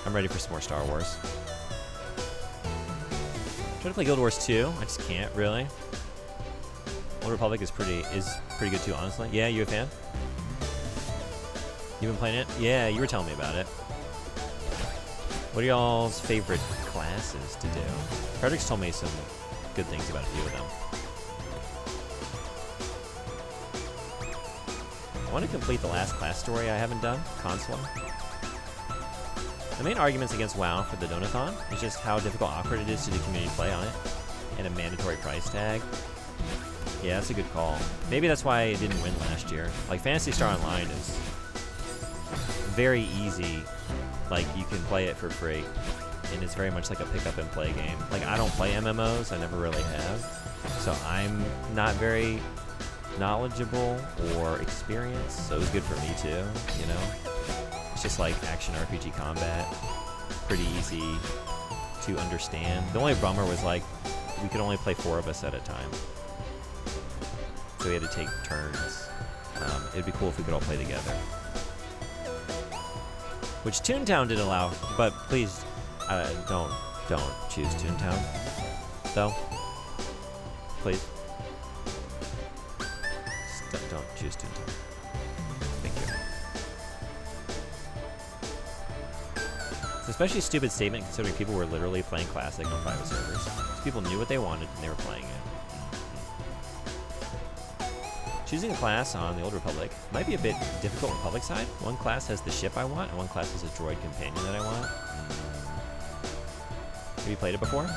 I'm ready for some more Star Wars. Try to play Guild Wars 2. I just can't really. Old Republic is pretty good too, honestly. Yeah, you a fan? You been playing it? Yeah, you were telling me about it. What are y'all's favorite classes to do? Frederick's told me some good things about a few of them. I want to complete the last class story I haven't done, Consular. The main arguments against WoW for the Donathon is just how difficult and awkward it is to do community play on it, and a mandatory price tag. Yeah, that's a good call. Maybe that's why it didn't win last year. Like, Phantasy Star Online is very easy. Like, you can play it for free, and it's very much like a pick up and play game. Like, I don't play MMOs, I never really have, so I'm not very knowledgeable or experienced, so it was good for me too, you know? It's just like action RPG combat, pretty easy to understand. The only bummer was like, we could only play 4 of us at a time, so we had to take turns. It'd be cool if we could all play together. which Toontown did allow, but please don't choose Toontown, though. Please. Just don't choose Toontown. Thank you. It's especially a stupid statement considering people were literally playing Classic on private servers. People knew what they wanted and they were playing it. Choosing a class on the Old Republic might be a bit difficult on Republic side. One class has the ship I want, and one class has a droid companion that I want. Have you played it before?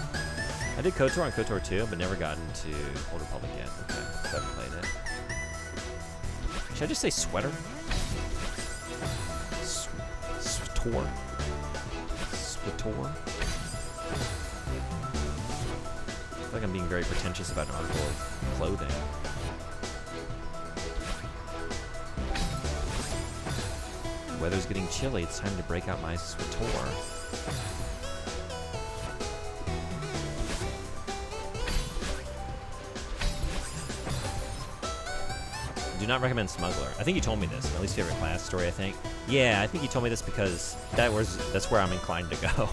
I did KOTOR on KOTOR 2, but never gotten to Old Republic yet. Okay, so I haven't played it. Should I just say sweater? Sweator. Sweator. I feel like I'm being very pretentious about an article of clothing. The weather's getting chilly. It's time to break out my sweater. Do not recommend Smuggler. I think you told me this. My least favorite class story, I think. Yeah, I think you told me this because that's where I'm inclined to go.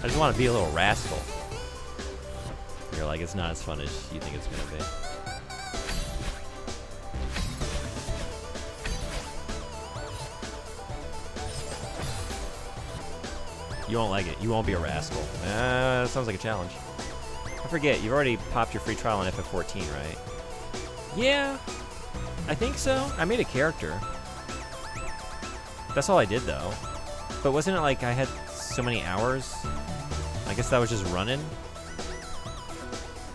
I just want to be a little rascal. You're like, it's not as fun as you think it's gonna be. You won't like it. You won't be a rascal. That sounds like a challenge. I forget, you've already popped your free trial on FF14, right? Yeah, I think so. I made a character. That's all I did, though. But wasn't it like I had so many hours? I guess that was just running?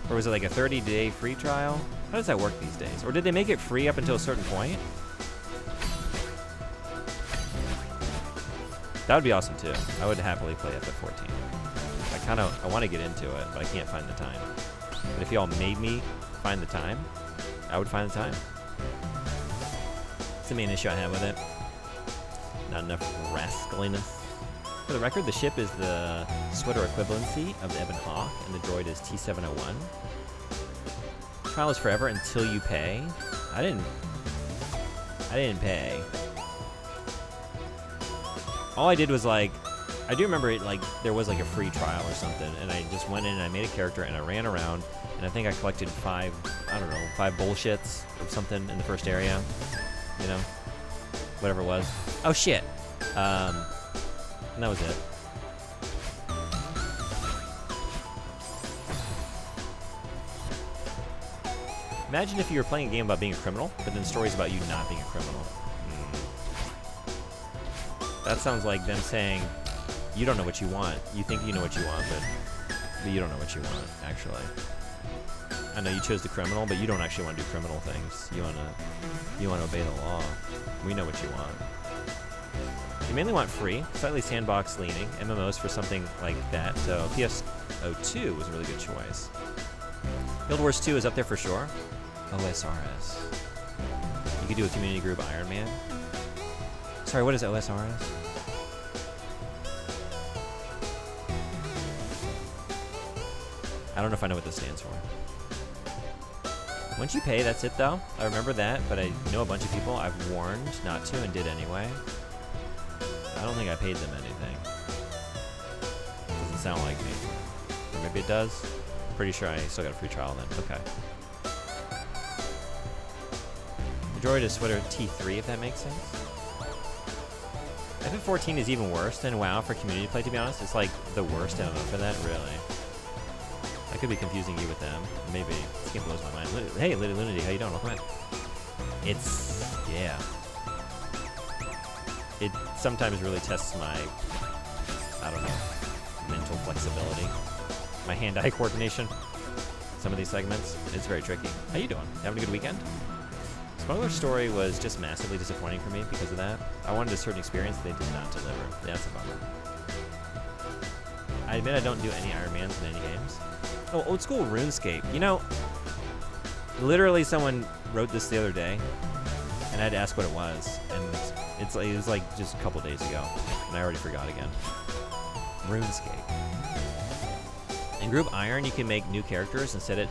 Or was it like a 30-day free trial? How does that work these days? Or did they make it free up until a certain point? That would be awesome, too. I would happily play FF14. I want to get into it, but I can't find the time. But if y'all made me find the time, I would find the time. It's the main issue I have with it. Not enough rascaliness. For the record, the ship is the sweater equivalency of the Ebon Hawk, and the droid is T-701. Trial is forever until you pay. I didn't pay. All I did was like, I do remember it like there was like a free trial or something, and I just went in and I made a character and I ran around, and I think I collected 5 bullshits or something in the first area, you know, whatever it was. Oh shit, and that was it. Imagine if you were playing a game about being a criminal, but then stories about you not being a criminal. That sounds like them saying, you don't know what you want. You think you know what you want, but you don't know what you want, actually. I know you chose the criminal, but you don't actually want to do criminal things. You want to obey the law. We know what you want. You mainly want free, slightly sandbox leaning, MMOs for something like that, so PSO2 was a really good choice. Guild Wars 2 is up there for sure. OSRS. You could do a community group Iron Man. Sorry, what is OSRS? I don't know if I know what this stands for. Once you pay, that's it though. I remember that, but I know a bunch of people I've warned not to and did anyway. I don't think I paid them anything. Doesn't sound like me. Or maybe it does. Pretty sure I still got a free trial then. Okay. The droid is sweater T3, if that makes sense. FF14 is even worse than WoW for community play, to be honest. It's like the worst MMO for that, really. I could be confusing you with them. Maybe. This game blows my mind. Hey, Lady Lunity, how you doing? Welcome in. It's... yeah. It sometimes really tests my... I don't know. Mental flexibility. My hand-eye coordination. Some of these segments. It's very tricky. How you doing? Having a good weekend? Smuggler's story was just massively disappointing for me because of that. I wanted a certain experience they did not deliver. That's a bummer. I admit I don't do any Iron Mans in any games. Oh, old school RuneScape. You know, literally someone wrote this the other day, and I had to ask what it was, and it was like just a couple days ago, and I already forgot again. RuneScape. In Group Iron, you can make new characters and set it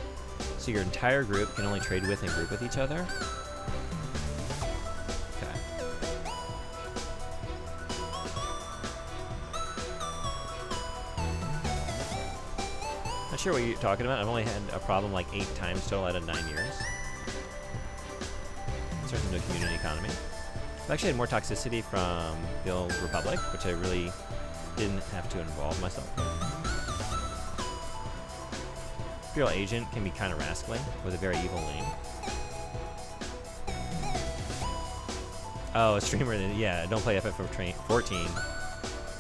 so your entire group can only trade with and group with each other. Not sure what you're talking about. I've only had a problem like 8 times total out of 9 years. It turns into a community economy. I've actually had more toxicity from the old Republic, which I really didn't have to involve myself in. Imperial Agent can be kind of rascally with a very evil name. Oh, a streamer, yeah, don't play FF14.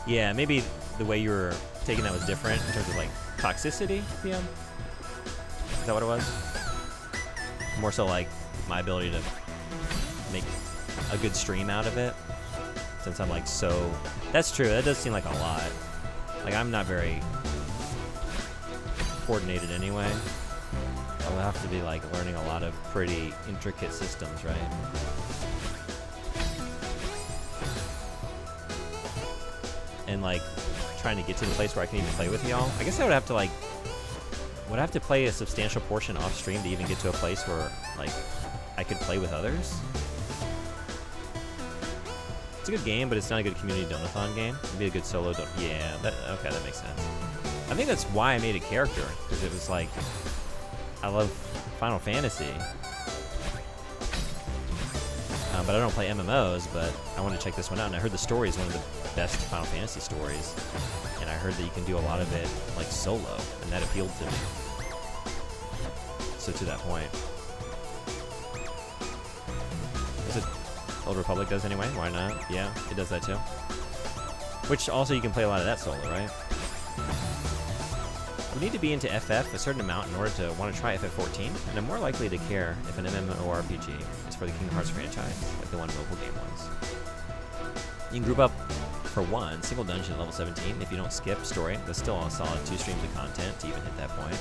Yeah, maybe the way you were taking that was different in terms of like toxicity, PM? Is that what it was? More so like my ability to make a good stream out of it, since I'm like so... That's true, that does seem like a lot. Like I'm not very coordinated anyway. I'll have to be like learning a lot of pretty intricate systems, right? And like trying to get to the place where I can even play with y'all. I guess I would have to play a substantial portion off stream to even get to a place where like I could play with others. It's a good game, but it's not a good community donathon game. It'd be a good solo yeah, okay, that makes sense. I think that's why I made a character, because it was like, I love Final Fantasy. But I don't play MMOs, but I wanted to check this one out, and I heard the story is one of the best Final Fantasy stories, and I heard that you can do a lot of it like solo, and that appealed to me. So to that point. Is it Old Republic does anyway? Why not? Yeah, it does that too. Which also you can play a lot of that solo, right? We need to be into FF a certain amount in order to want to try FF14, and I'm more likely to care if an MMORPG is for the Kingdom Hearts franchise, like the one mobile game was. You can group up for one single dungeon at level 17 if you don't skip story. That's still a solid 2 streams of content to even hit that point.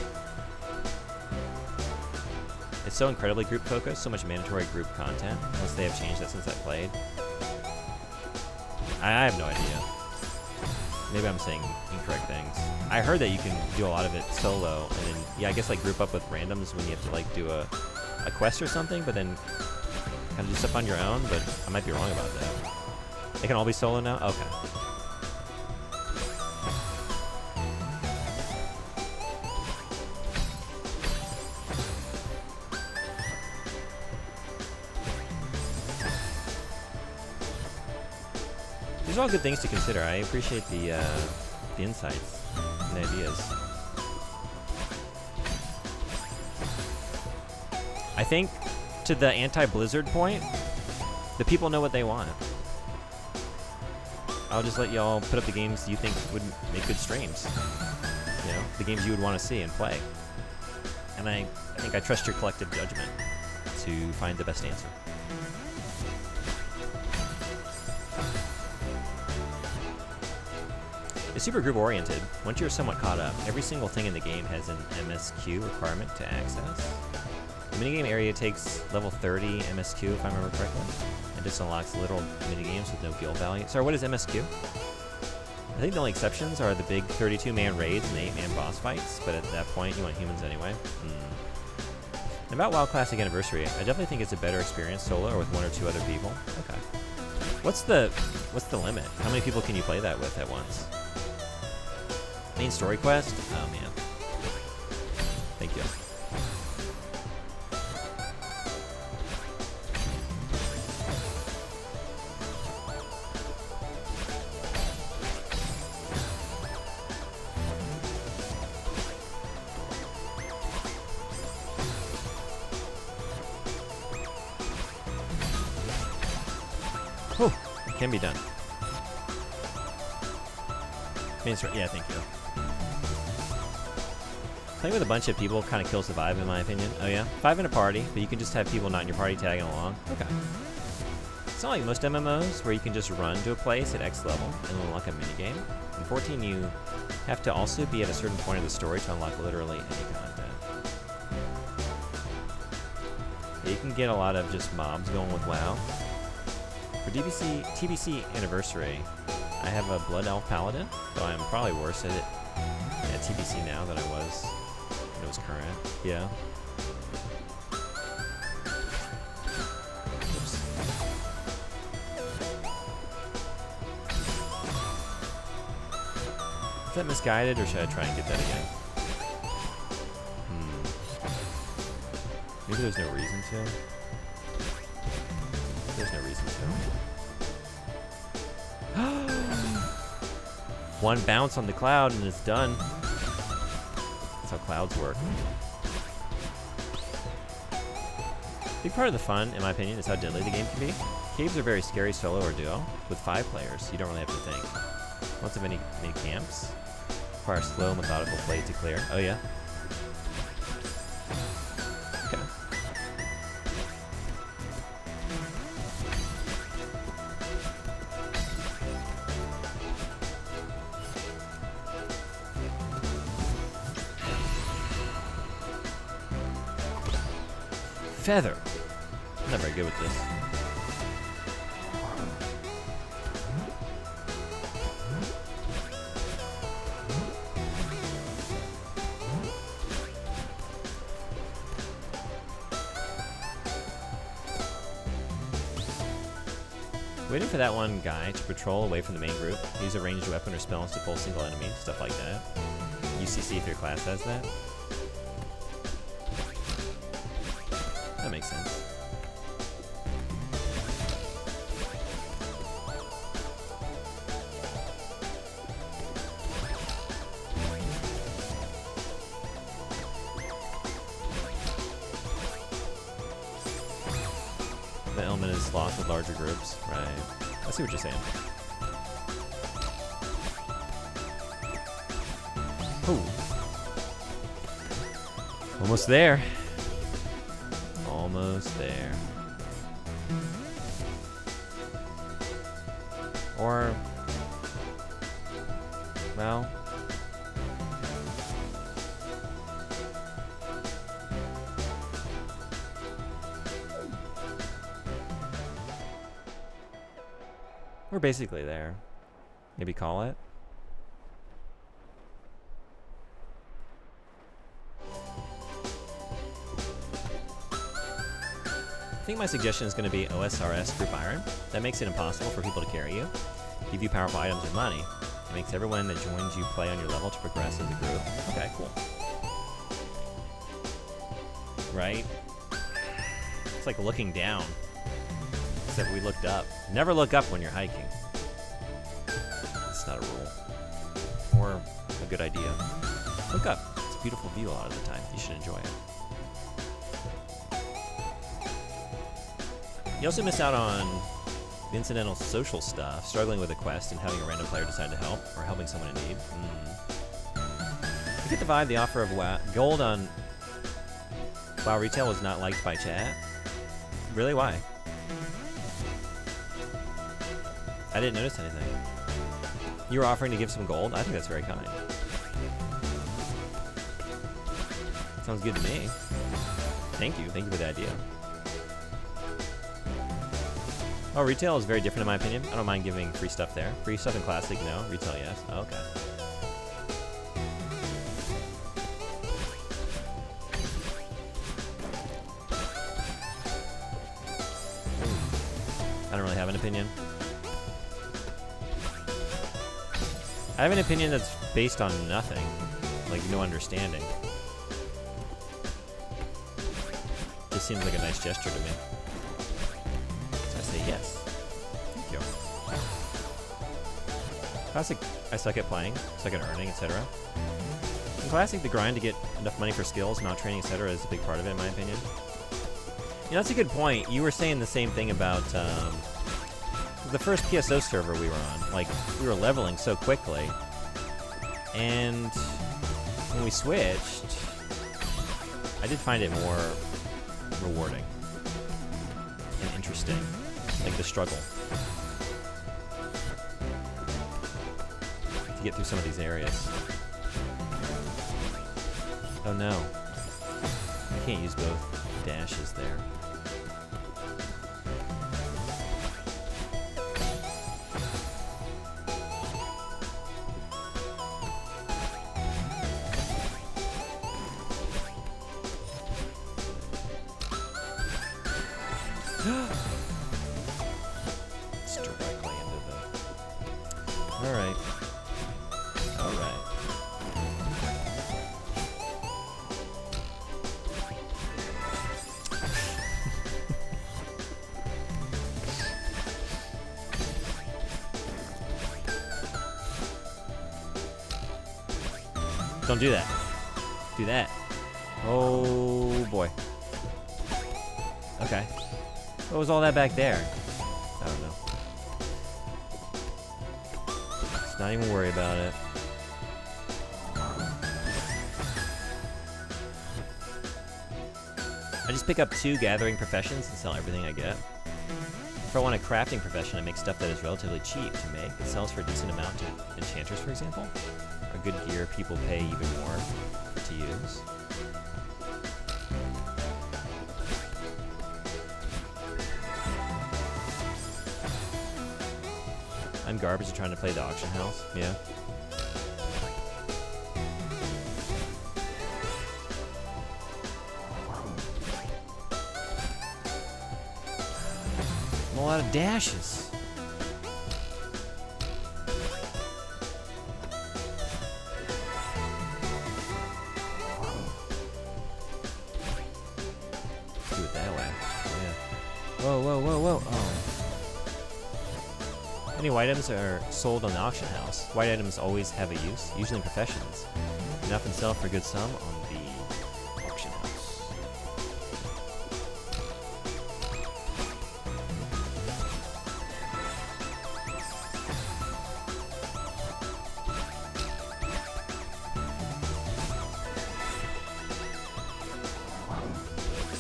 It's so incredibly group focused, so much mandatory group content, unless they have changed that since I played. I have no idea. Maybe I'm saying incorrect things. I heard that you can do a lot of it solo, and then, yeah, I guess like group up with randoms when you have to like do a quest or something, but then kind of do stuff on your own, but I might be wrong about that. They can all be solo now? Okay. These are all good things to consider. I appreciate the insights and the ideas. I think to the anti-Blizzard point, the people know what they want. I'll just let y'all put up the games you think would make good streams. You know, the games you would want to see and play. And I think I trust your collective judgment to find the best answer. It's super group oriented. Once you're somewhat caught up, every single thing in the game has an MSQ requirement to access. The minigame area takes level 30 MSQ, if I remember correctly, and just unlocks little minigames with no guild value. Sorry, what is MSQ? I think the only exceptions are the big 32-man raids and the 8-man boss fights, but at that point, you want humans anyway. And about WoW Classic Anniversary, I definitely think it's a better experience solo or with 1 or 2 other people. Okay. What's the limit? How many people can you play that with at once? Main story quest? Oh man. Thank you. Whew, it can be done. Main story, yeah, thank you. Playing with a bunch of people kind of kills the vibe, in my opinion. Oh yeah? 5 in a party, but you can just have people not in your party tagging along. Okay. It's not like most MMOs, where you can just run to a place at X level and unlock a minigame. In 14, you have to also be at a certain point of the story to unlock literally any content. Yeah, you can get a lot of just mobs going with WoW. For TBC Anniversary, I have a Blood Elf Paladin, though I'm probably worse at it at TBC now than I was when it was current. Yeah. Oops. Is that misguided, or should I try and get that again? Maybe there's no reason to. There's no reason to. One bounce on the cloud and it's done. That's how clouds work. Big part of the fun, in my opinion, is how deadly the game can be. Caves are very scary solo or duo. With 5 players, you don't really have to think. Lots of many camps. Require slow, methodical play to clear. Oh yeah? Okay. Feather. I'm not very good with this. Waiting for that one guy to patrol away from the main group. Use a ranged weapon or spells to pull single enemies, stuff like that. UCC if your class has that. That makes sense. The element is lost with larger groups, right? I see what you're saying. Ooh. Almost there. Almost there. Or, well, we're basically there. Maybe call it. I think my suggestion is going to be OSRS Group Iron. That makes it impossible for people to carry you, give you powerful items and money. It makes everyone that joins you play on your level to progress as a group. Okay, cool. Right? It's like looking down. Except we looked up. Never look up when you're hiking. It's not a rule. Or a good idea. Look up. It's a beautiful view a lot of the time. You should enjoy it. You also miss out on the incidental social stuff, struggling with a quest and having a random player decide to help, or helping someone in need. You get the vibe the offer of gold on WoW Retail was not liked by chat. Really? Why? I didn't notice anything. You were offering to give some gold? I think that's very kind. Sounds good to me. Thank you. Thank you for the idea. Oh, retail is very different in my opinion. I don't mind giving free stuff there. Free stuff in Classic, no. Retail, yes. Oh, okay. I don't really have an opinion. I have an opinion that's based on nothing. Like, no understanding. Just seems like a nice gesture to me. Yes. Thank you. Classic, I suck at playing, suck at earning, etc. In Classic, the grind to get enough money for skills, mount training, etc. is a big part of it, in my opinion. You know, that's a good point. You were saying the same thing about the first PSO server we were on. Like, we were leveling so quickly. And when we switched, I did find it more rewarding and interesting. Like the struggle to get through some of these areas. Oh no. I can't use both dashes there. Don't do that. Do that. Oh boy. Okay. What was all that back there? I don't know. Let's not even worry about it. I just pick up 2 gathering professions and sell everything I get. If I want a crafting profession, I make stuff that is relatively cheap to make. It sells for a decent amount to enchanters, for example. Or good gear people pay even more to use. I'm garbage at trying to play the auction house. Yeah. A lot of dashes. Do it that way. Yeah. Whoa, whoa, whoa, whoa. Oh. Many white items are sold on the auction house. White items always have a use, usually in professions. Enough and sell for a good sum on the auction house.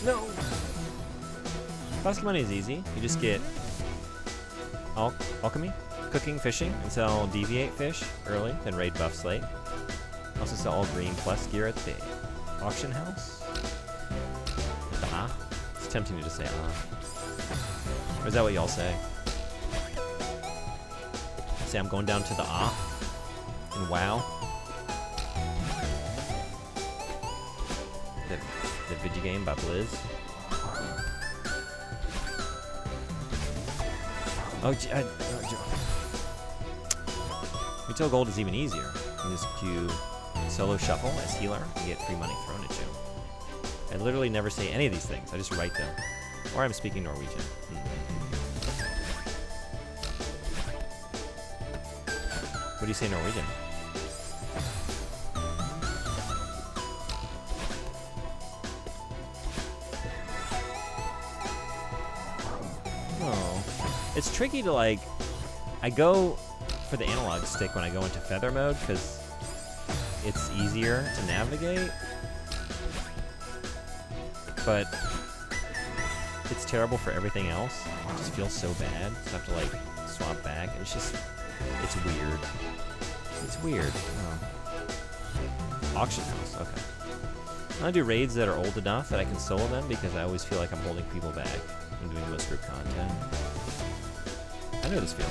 No! Classic money is easy. You just get alchemy, cooking, fishing, and sell deviate fish early, then raid buffs late. Also sell all green plus gear at the auction house. It's tempting to just say Or is that what y'all say? Say I'm going down to the and WoW. The video game by Blizz. Oh, Retail gold is even easier. You can just do solo shuffle as healer and get free money thrown at you. I literally never say any of these things. I just write them. Or I'm speaking Norwegian. What do you say in Norwegian? It's tricky to like, I go for the analog stick when I go into feather mode because it's easier to navigate, but it's terrible for everything else. It just feels so bad. So I have to like swap back. It's just, it's weird. It's weird. Oh. Auction house, okay. I do raids that are old enough that I can solo them because I always feel like I'm holding people back when doing most group content. I know this feeling.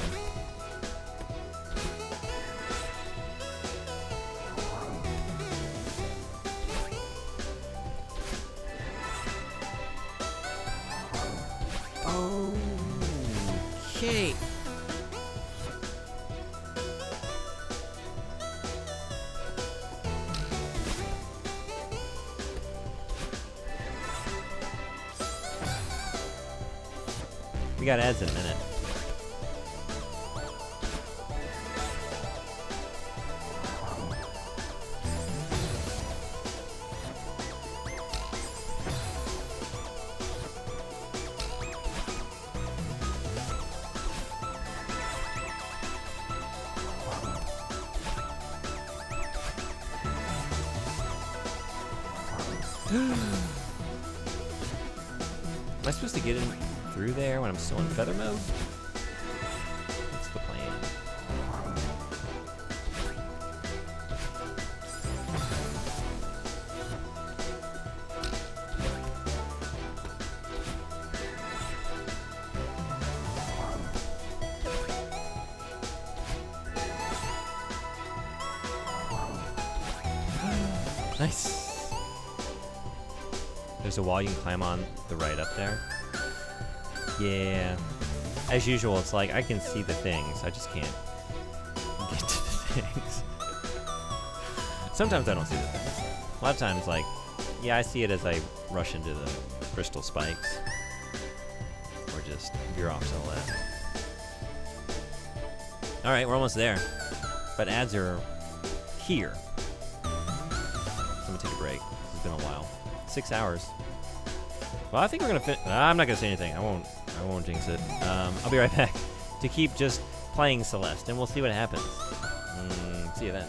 Okay. We got ads in a minute. Am I supposed to get in through there when I'm still in feather mode? What's the plan? Nice. There's a wall you can climb on the right up there. Yeah. As usual, it's like I can see the things. I just can't get to the things. Sometimes I don't see the things. A lot of times, like, yeah, I see it as I rush into the crystal spikes. Or just veer off to the left. Alright, we're almost there. But ads are here. take a break. It's been a while. 6 hours. Well, I think we're gonna I'm not gonna say anything. I won't jinx it. I'll be right back to keep just playing Celeste, and we'll see what happens. See you then.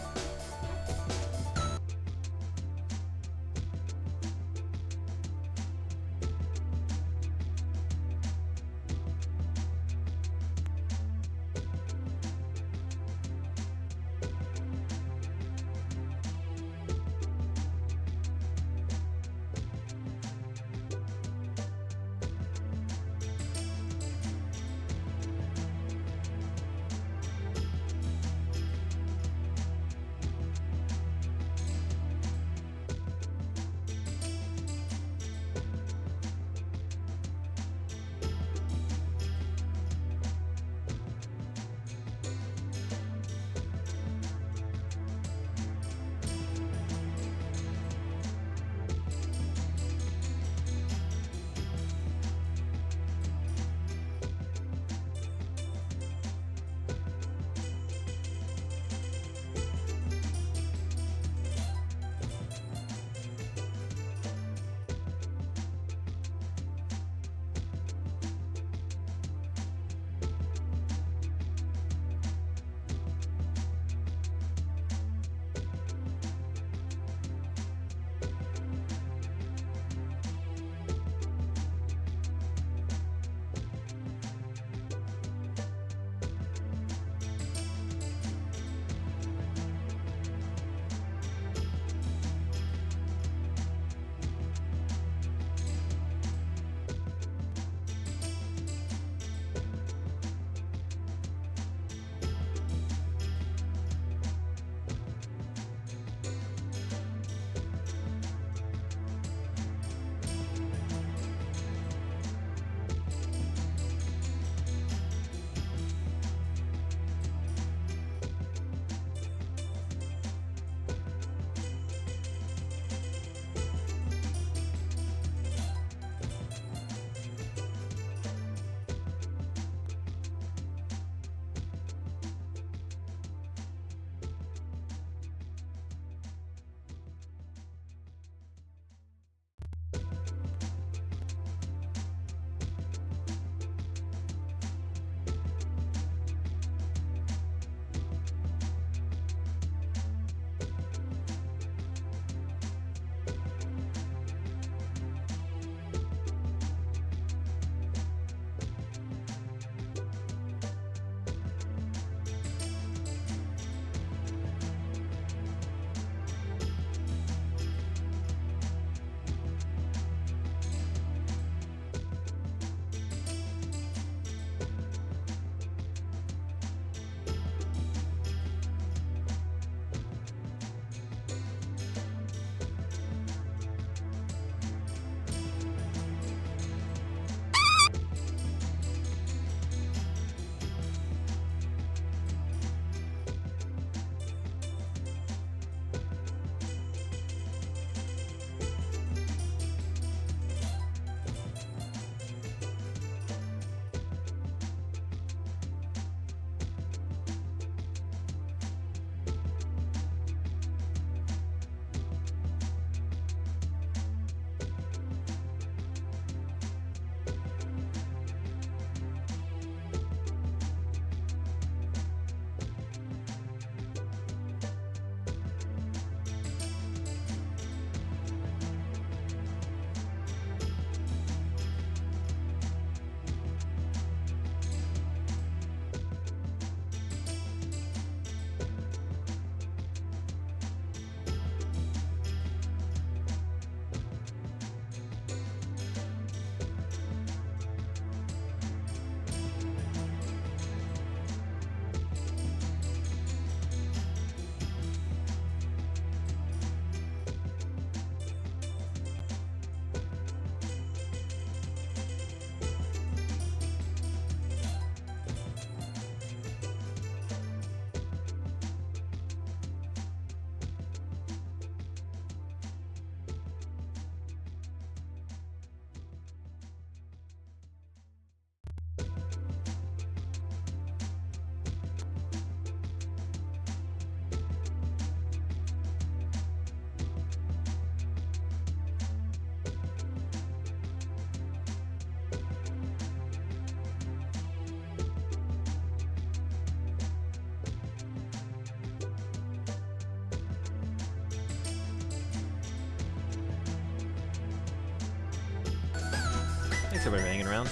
Thanks everybody for hanging around.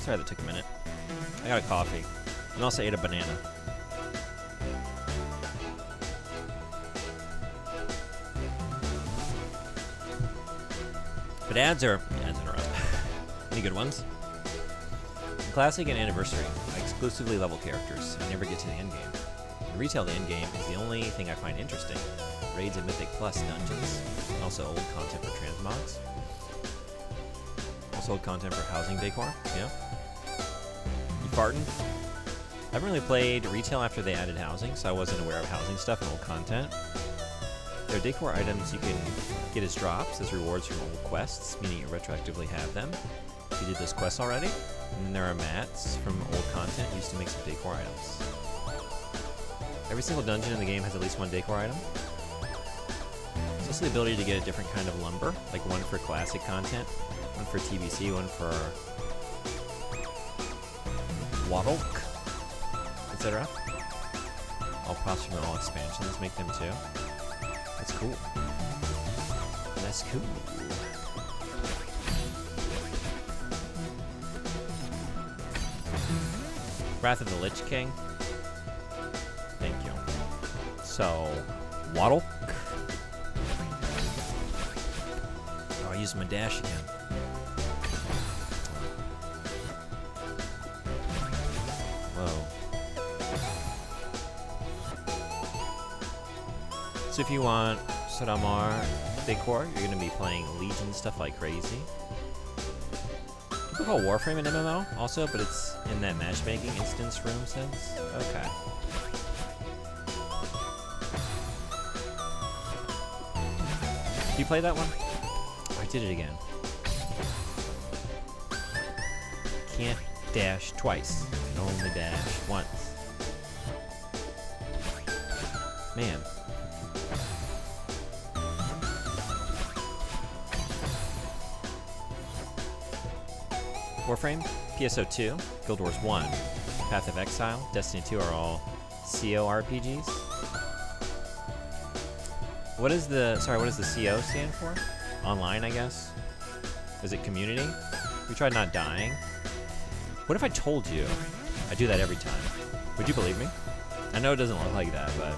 Sorry that took a minute. I got a coffee. And also ate a banana. But ads interrupt. Any good ones? In Classic and Anniversary, I exclusively level characters. I never get to the end game. In retail, the end game is the only thing I find interesting. Raids and Mythic Plus dungeons, and also old content for transmogs. Also old content for housing decor, yeah. You farting? I haven't really played retail after they added housing, so I wasn't aware of housing stuff and old content. There are decor items you can get as drops, as rewards from old quests, meaning you retroactively have them if you did those quests already. And then there are mats from old content used to make some decor items. Every single dungeon in the game has at least one decor item. There's also the ability to get a different kind of lumber, like one for classic content, one for TBC, one for Wattle, etc. All props from all expansions make them too. That's cool. That's cool. Wrath of the Lich King. Thank you. So, Waddle. Oh, I used my dash again. Whoa. So if you want Sodamar decor, you're going to be playing Legion stuff like crazy. People call Warframe an MMO also, but it's in that matchmaking instance room sense. Okay. Do you play that one? Oh, I did it again. Can't dash twice. Can only dash once. Man. Warframe, PSO2, Guild Wars 1, Path of Exile, Destiny 2 are all CO RPGs. What does the CO stand for? Online, I guess? Is it community? We tried not dying. What if I told you I do that every time? Would you believe me? I know it doesn't look like that, but...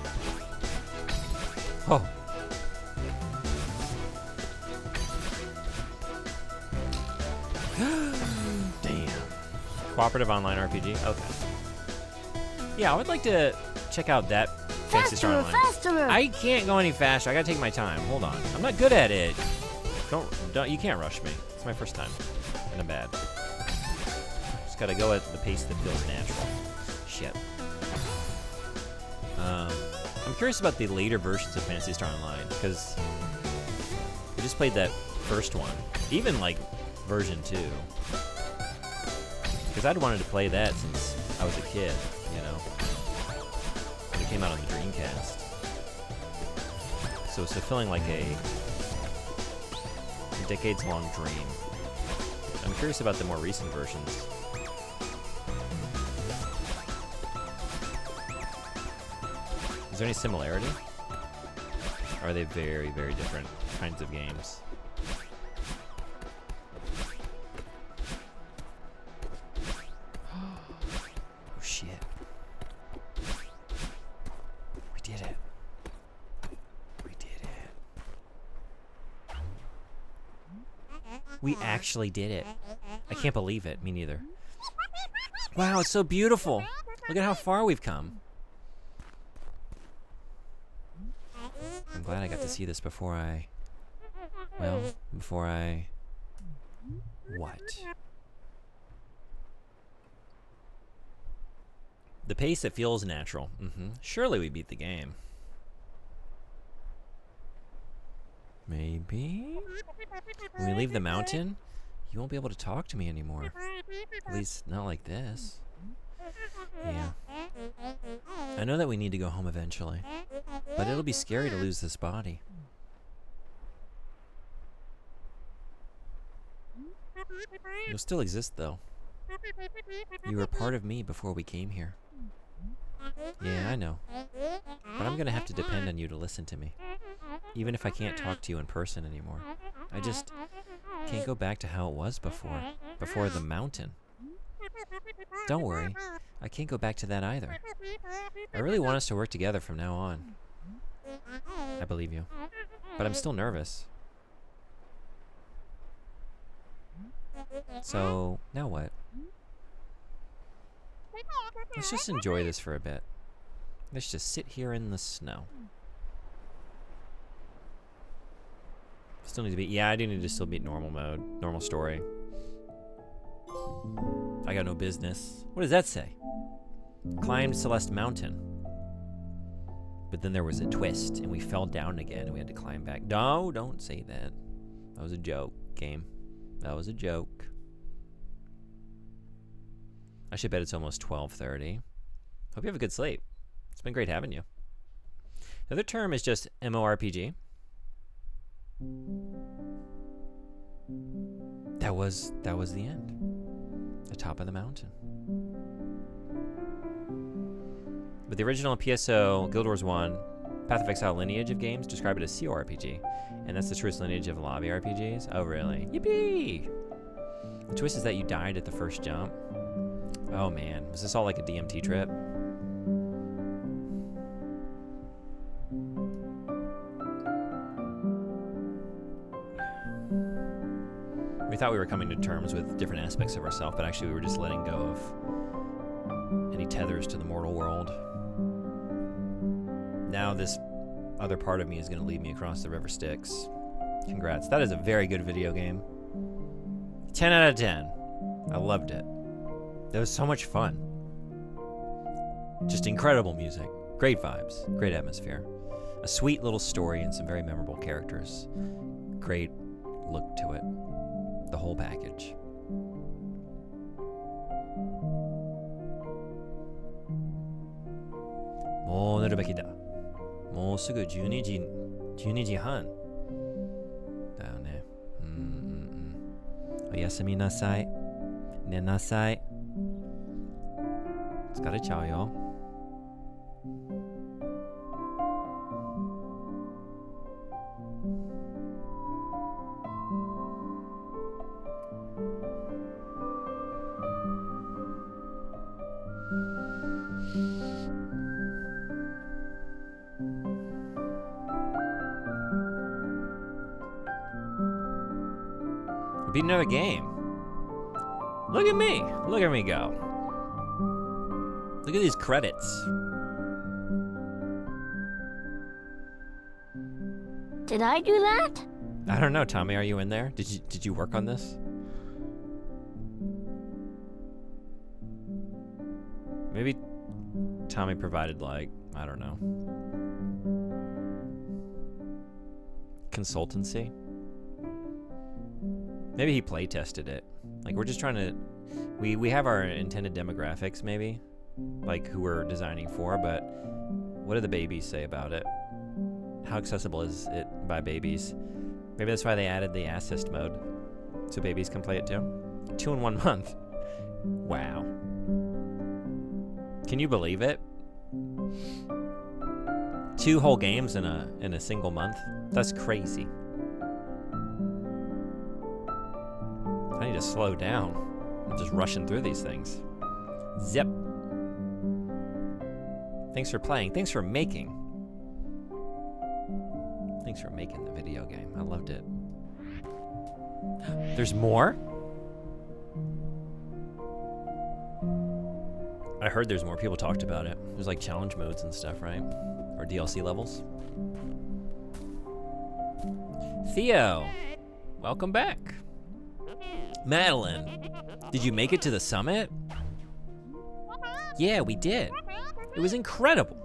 Oh. Damn. Cooperative online RPG? Okay. Yeah, I would like to check out that Fantasy Star Online. Faster! I can't go any faster. I gotta take my time. Hold on. I'm not good at it. You can't rush me. It's my first time. And I'm bad. Just gotta go at the pace that feels natural. Shit. I'm curious about the later versions of Phantasy Star Online, because we just played that first one. Even, like, version 2. Because I'd wanted to play that since I was a kid, you know? It came out on the Dreamcast. So it's fulfilling like a decades-long dream. I'm curious about the more recent versions. Is there any similarity? Or are they very, very different kinds of games? Oh shit. We did it. We did it. We actually did it. I can't believe it. Me neither. Wow, it's so beautiful. Look at how far we've come. I'm glad I got to see this before I... Well, before I... What? The pace that feels natural. Surely we beat the game. Maybe? When we leave the mountain, you won't be able to talk to me anymore. At least, not like this. Yeah. I know that we need to go home eventually. But it'll be scary to lose this body. You'll still exist, though. You were part of me before we came here. Yeah, I know. But I'm gonna have to depend on you to listen to me. Even if I can't talk to you in person anymore. I just can't go back to how it was before. before the mountain. Don't worry, I can't go back to that either. I really want us to work together from now on. I believe you, but I'm still nervous. So, now what? Let's just enjoy this for a bit. Let's just sit here in the snow. Still need to beat, yeah, I do need to still beat normal mode, normal story. I got no business. What does that say? Climbed Celeste Mountain. But then there was a twist, and we fell down again, and we had to climb back. No, don't say that. That was a joke, game. That was a joke. I should bet it's almost 12:30. Hope you have a good sleep. It's been great having you. The other term is just MMORPG. That was the end. The top of the mountain. But the original PSO Guild Wars 1 Path of Exile lineage of games describe it as CORPG, and that's the truest lineage of lobby RPGs. Oh really? Yippee! The twist is that you died at the first jump. Oh man, was this all like a DMT trip? We thought we were coming to terms with different aspects of ourselves, but actually we were just letting go of any tethers to the mortal world. Now this other part of me is going to lead me across the river Styx. Congrats. That is a very good video game. 10 out of 10. I loved it. It was so much fun. Just incredible music. Great vibes. Great atmosphere. A sweet little story and some very memorable characters. Great look to it. The whole package. Mo neru beki da. Mo sugu 12時半だよね。おやすみなさい。寝なさい。疲れちゃうよ。Beat another game. Look at me. Look at me go. Look at these credits. Did I do that? I don't know, Tommy. Are you in there? Did you work on this? Maybe Tommy provided, like, I don't know, consultancy. Maybe he play tested it. Like, we're just trying to, we have our intended demographics, maybe, like who we're designing for, but what do the babies say about it? How accessible is it by babies? Maybe that's why they added the assist mode, so babies can play it too. 2 in 1 month. Wow. Can you believe it? 2 whole games in a single month? That's crazy. I need to slow down. I'm just rushing through these things. Zip. Thanks for playing. Thanks for making. Thanks for making the video game. I loved it. There's more? I heard there's more. People talked about it. There's like challenge modes and stuff, right? Or DLC levels. Theo, welcome back. Madeline, did you make it to the summit? Yeah, we did. It was incredible.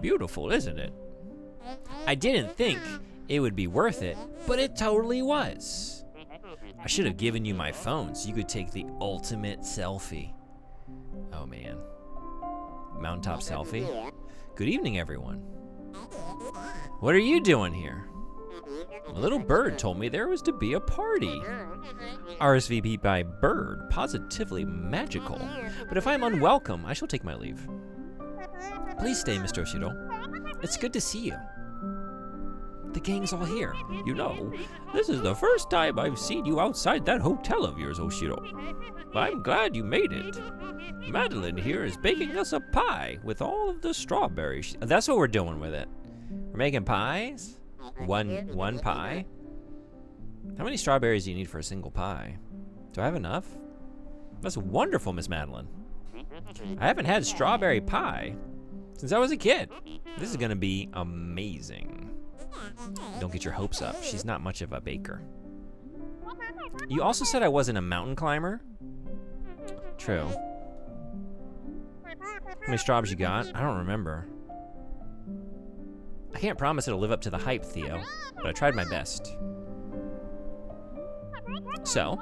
Beautiful, isn't it? I didn't think it would be worth it, but it totally was. I should have given you my phone so you could take the ultimate selfie. Oh man. Mountaintop selfie? Good evening, everyone. What are you doing here? A little bird told me there was to be a party. RSVP by bird, positively magical. But if I'm unwelcome, I shall take my leave. Please stay, Mr. Oshiro. It's good to see you. The gang's all here. You know, this is the first time I've seen you outside that hotel of yours, Oshiro. I'm glad you made it. Madeline here is baking us a pie with all of the strawberries. That's what we're doing with it. We're making pies? One pie? How many strawberries do you need for a single pie? Do I have enough? That's wonderful, Miss Madeline. I haven't had strawberry pie since I was a kid. This is gonna be amazing. Don't get your hopes up. She's not much of a baker. You also said I wasn't a mountain climber? True. How many strawberries you got? I don't remember. I can't promise it'll live up to the hype, Theo, but I tried my best. So,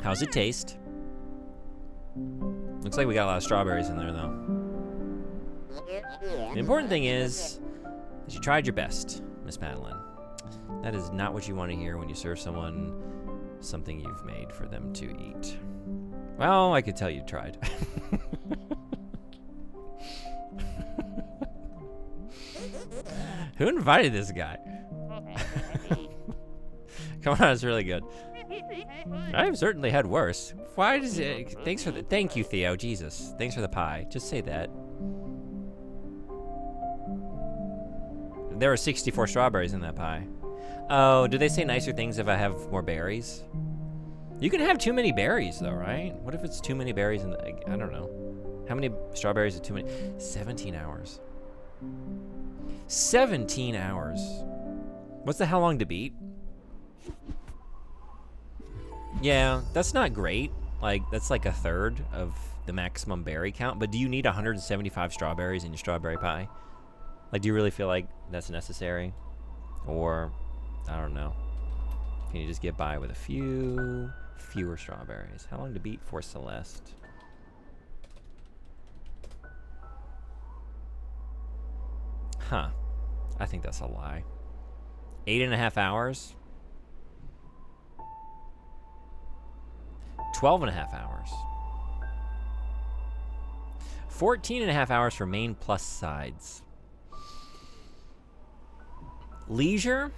how's it taste? Looks like we got a lot of strawberries in there, though. The important thing is that you tried your best, Miss Madeline. That is not what you want to hear when you serve someone something you've made for them to eat. Well, I could tell you tried. Who invited this guy? Come on, it's really good. I've certainly had worse. Why does it? Thank you, Theo. Jesus, thanks for the pie. Just say that. There were 64 strawberries in that pie. Oh, do they say nicer things if I have more berries? You can have too many berries, though, right? What if it's too many berries in the, I don't know. How many strawberries are too many? 17 hours. 17 hours. What's the how long to beat? Yeah, that's not great. Like, that's like a third of the maximum berry count. But do you need 175 strawberries in your strawberry pie? Like, do you really feel like that's necessary? Or, I don't know. Can you just get by with a fewer strawberries? How long to beat for Celeste? Huh. I think that's a lie. 8.5 hours? 12.5 hours. 14.5 hours for main plus sides. Leisure,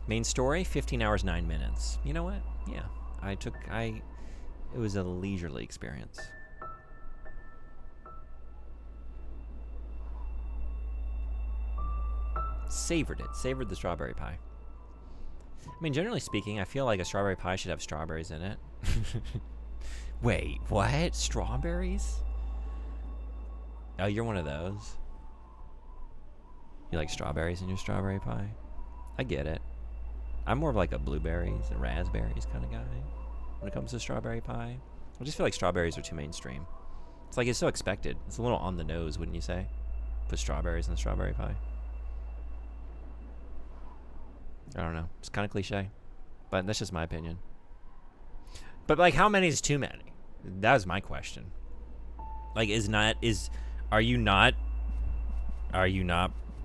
main story, 15 hours, 9 minutes. You know what? Yeah, it was a leisurely experience. Savored the strawberry pie. I mean, generally speaking, I feel like a strawberry pie should have strawberries in it. Wait, what? Strawberries? Oh, you're one of those. You like strawberries in your strawberry pie? I get it. I'm more of like a blueberries and raspberries kind of guy when it comes to strawberry pie. I just feel like strawberries are too mainstream. It's like it's so expected. It's a little on the nose, wouldn't you say? Put strawberries in the strawberry pie. I don't know. It's kind of cliche, but that's just my opinion. But like, how many is too many? That was my question. Like, are you not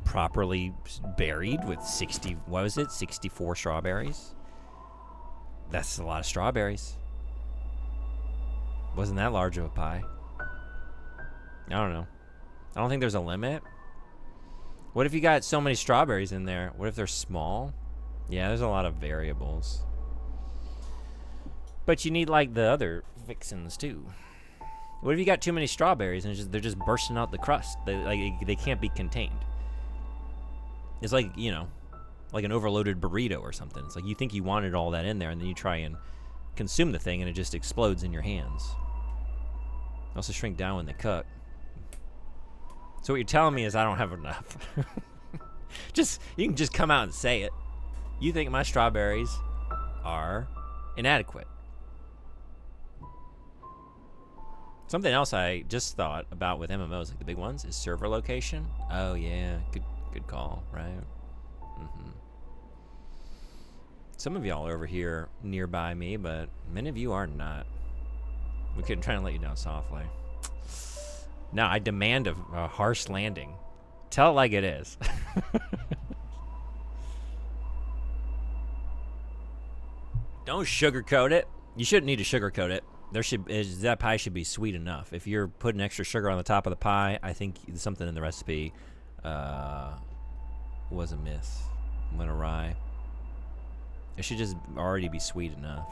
properly buried with 64 strawberries? That's a lot of strawberries. Wasn't that large of a pie? I don't know. I don't think there's a limit. What if you got so many strawberries in there? What if they're small? Yeah, there's a lot of variables. But you need like the other fixins too. What if you got too many strawberries and they're just bursting out the crust? They can't be contained. It's like, you know, like an overloaded burrito or something. It's like you think you wanted all that in there, and then you try and consume the thing, and it just explodes in your hands. They also shrink down when they cook. So what you're telling me is I don't have enough. You can just come out and say it. You think my strawberries are inadequate. Something else I just thought about with MMOs, like the big ones, is server location. Oh yeah, good call, right? Mm-hmm. Some of y'all are over here nearby me, but many of you are not. We couldn't try and let you down softly. No, I demand a harsh landing. Tell it like it is. Don't sugarcoat it. You shouldn't need to sugarcoat it. That pie should be sweet enough. If you're putting extra sugar on the top of the pie, I think something in the recipe was amiss. went awry. It should just already be sweet enough.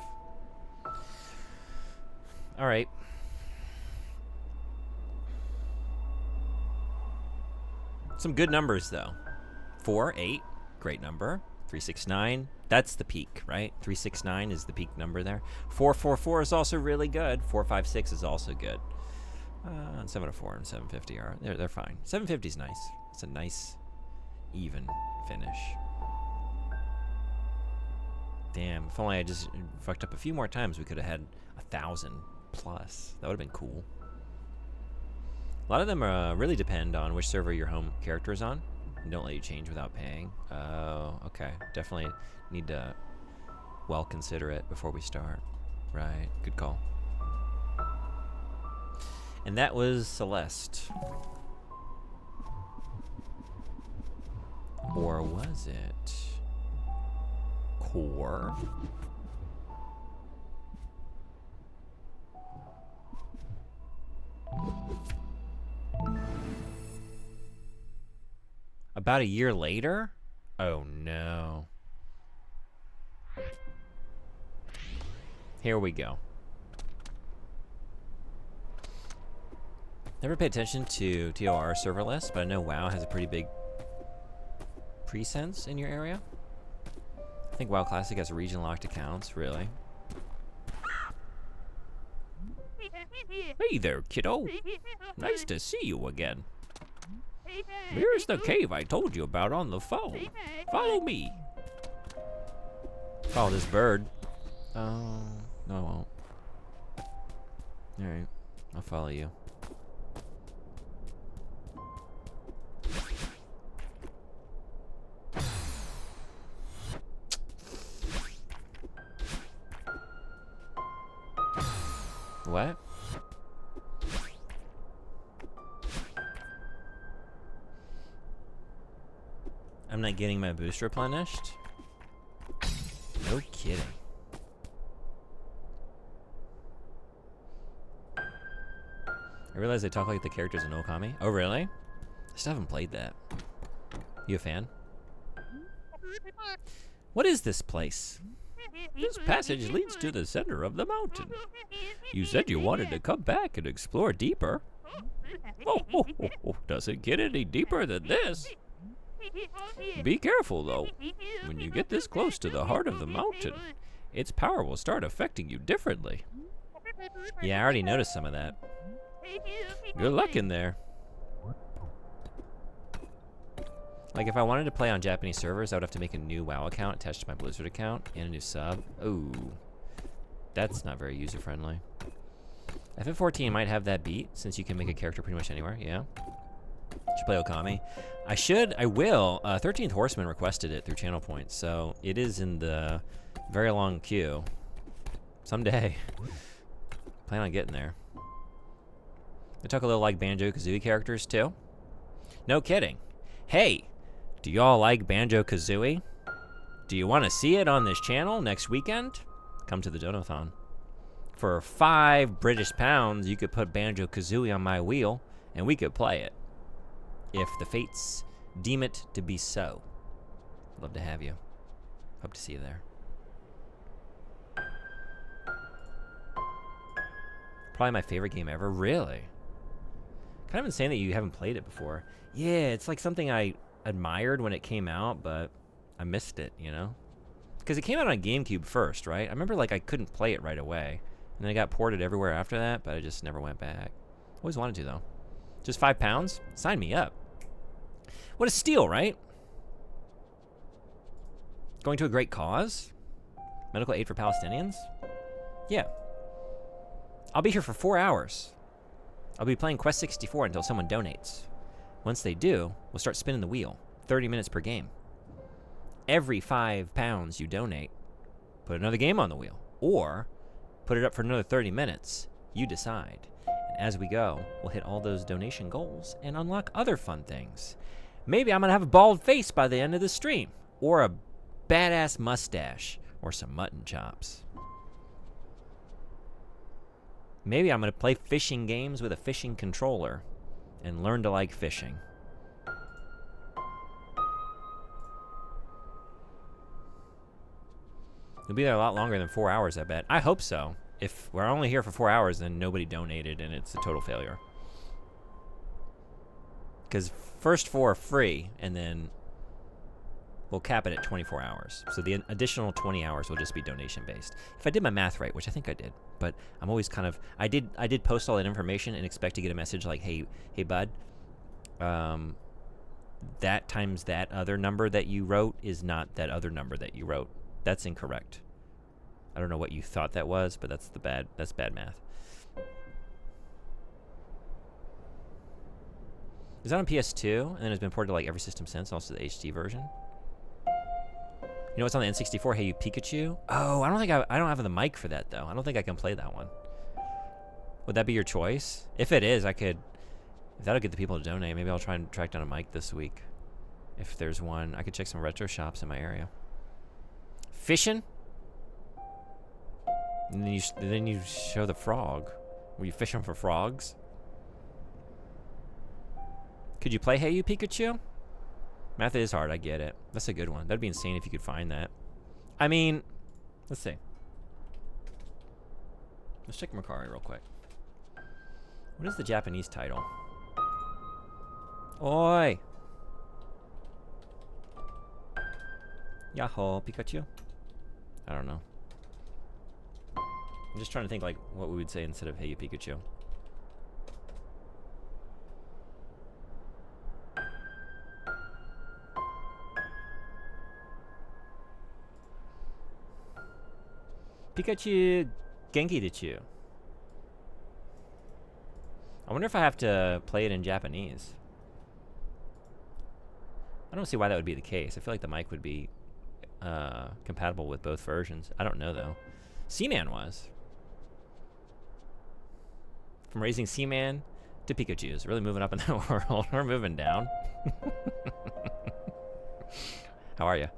All right. Some good numbers, though. 4, 8, great number. 369, that's the peak, right? 369 is the peak number there. 444 is also really good. 456 is also good. 704 and 750 are they're fine. 750 is nice. It's a nice, even finish. Damn, if only I just fucked up a few more times, we could have had 1,000 plus. That would have been cool. A lot of them really depend on which server your home character is on. And don't let you change without paying. Oh, okay. Definitely need to well consider it before we start. Right, good call. And that was Celeste. Or was it Core? About a year later? Oh no. Here we go. Never pay attention to TOR server lists, but I know WoW has a pretty big presence in your area. I think WoW Classic has region locked accounts, really. Hey there, kiddo. Nice to see you again. Here's the cave I told you about on the phone. Follow me. Follow this bird. Oh, no I won't. Alright, I'll follow you. What? I'm not getting my boost replenished? No kidding. I realize they talk like the characters in Okami. Oh, really? I still haven't played that. You a fan? What is this place? This passage leads to the center of the mountain. You said you wanted to come back and explore deeper. Oh, doesn't get any deeper than this. Be careful, though. When you get this close to the heart of the mountain, its power will start affecting you differently. Yeah, I already noticed some of that. Good luck in there. Like, if I wanted to play on Japanese servers, I would have to make a new WoW account attached to my Blizzard account and a new sub. Ooh, that's not very user-friendly. FF14 might have that beat, since you can make a character pretty much anywhere, yeah. Should play Okami. I will. 13th Horseman requested it through channel points, so it is in the very long queue. Someday. Plan on getting there. They talk a little like Banjo-Kazooie characters, too. No kidding. Hey, do y'all like Banjo-Kazooie? Do you want to see it on this channel next weekend? Come to the Donathon. For 5 British pounds, you could put Banjo-Kazooie on my wheel, and we could play it. If the fates deem it to be so. Love to have you. Hope to see you there. Probably my favorite game ever. Really? Kind of insane that you haven't played it before. Yeah, it's like something I admired when it came out, but I missed it, you know? Because it came out on GameCube first, right? I remember like I couldn't play it right away. And then it got ported everywhere after that, but I just never went back. Always wanted to, though. Just 5 pounds? Sign me up. What a steal, right? Going to a great cause? Medical aid for Palestinians? Yeah. I'll be here for 4 hours. I'll be playing Quest 64 until someone donates. Once they do, we'll start spinning the wheel. 30 minutes per game. Every 5 pounds you donate, put another game on the wheel. Or put it up for another 30 minutes. You decide. And as we go, we'll hit all those donation goals and unlock other fun things. Maybe I'm going to have a bald face by the end of the stream. Or a badass mustache. Or some mutton chops. Maybe I'm going to play fishing games with a fishing controller. And learn to like fishing. We'll be there a lot longer than 4 hours, I bet. I hope so. If we're only here for 4 hours, then nobody donated, and it's a total failure. Because first 4 are free, and then we'll cap it at 24 hours. So the additional 20 hours will just be donation-based. If I did my math right, which I think I did, but I'm always kind of... I did post all that information and expect to get a message like, hey bud, that times that other number that you wrote is not that other number that you wrote. That's incorrect. I don't know what you thought that was, but that's bad math. Is that on PS2? And then it's been ported to like every system since, also the HD version. You know what's on the N64? Hey You Pikachu? Oh, I don't have the mic for that though. I don't think I can play that one. Would that be your choice? If it is, if that'll get the people to donate, maybe I'll try and track down a mic this week. If there's one, I could check some retro shops in my area. Fishing? And then you show the frog. Were you fishing for frogs? Could you play Hey You Pikachu? Math is hard, I get it. That's a good one. That'd be insane if you could find that. I mean, let's see. Let's check Mercari real quick. What is the Japanese title? Oi! Yahoo, Pikachu? I don't know. I'm just trying to think like what we would say instead of Hey You Pikachu. Pikachu Genki Dechu. I wonder if I have to play it in Japanese. I don't see why that would be the case. I feel like the mic would be compatible with both versions. I don't know though. Seaman was. From raising Seaman to Pikachu's. Really moving up in that world. We're moving down. How are you?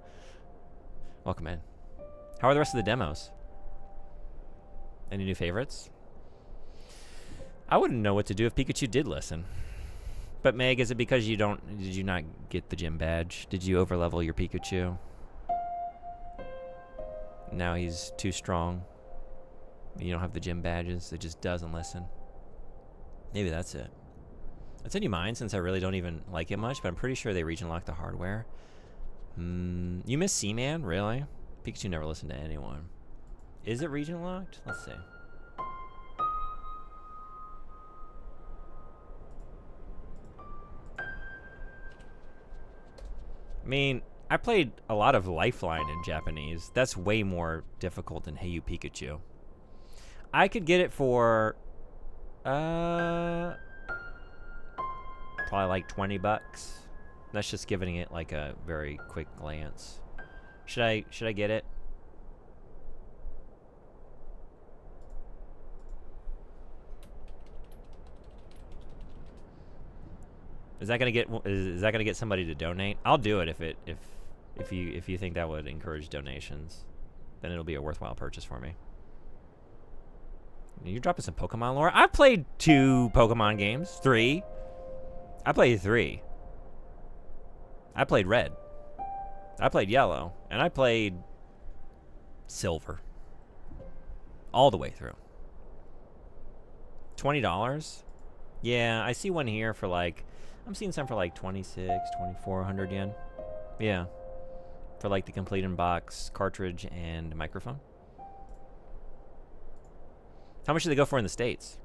Welcome in. How are the rest of the demos? Any new favorites? I wouldn't know what to do if Pikachu did listen. But Meg, is it because did you not get the gym badge? Did you overlevel your Pikachu? Now he's too strong. You don't have the gym badges. It just doesn't listen. Maybe that's it. That's any mine since I really don't even like it much, but I'm pretty sure they region locked the hardware. You miss Seaman? Really? Pikachu never listened to anyone. Is it region locked? Let's see. I mean, I played a lot of Lifeline in Japanese. That's way more difficult than Hey You Pikachu. I could get it for probably like $20. That's just giving it like a very quick glance. Should I get it? Is that gonna get somebody to donate? I'll do it if you think that would encourage donations. Then it'll be a worthwhile purchase for me. You're dropping some Pokemon lore. I've played 2 Pokemon games, 3. I played 3. I played Red. I played Yellow, and I played Silver. All the way through. $20? Yeah, I see one here for like. I'm seeing some for like 2,400 yen. Yeah. For like the complete in-box cartridge and microphone. How much do they go for in the States?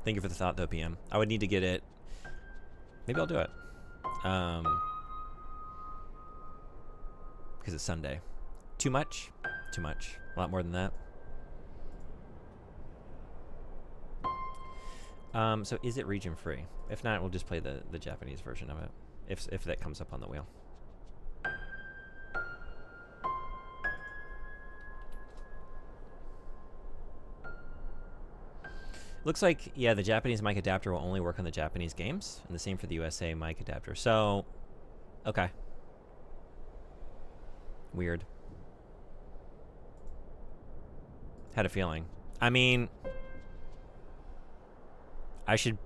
Thank you for the thought though, PM. I would need to get it. Maybe I'll do it. Because it's Sunday. Too much? Too much. A lot more than that. So is it region free? If not, we'll just play the Japanese version of it. If that comes up on the wheel. Looks like, yeah, the Japanese mic adapter will only work on the Japanese games, and the same for the USA mic adapter. So, okay. Weird. Had a feeling. I mean, I should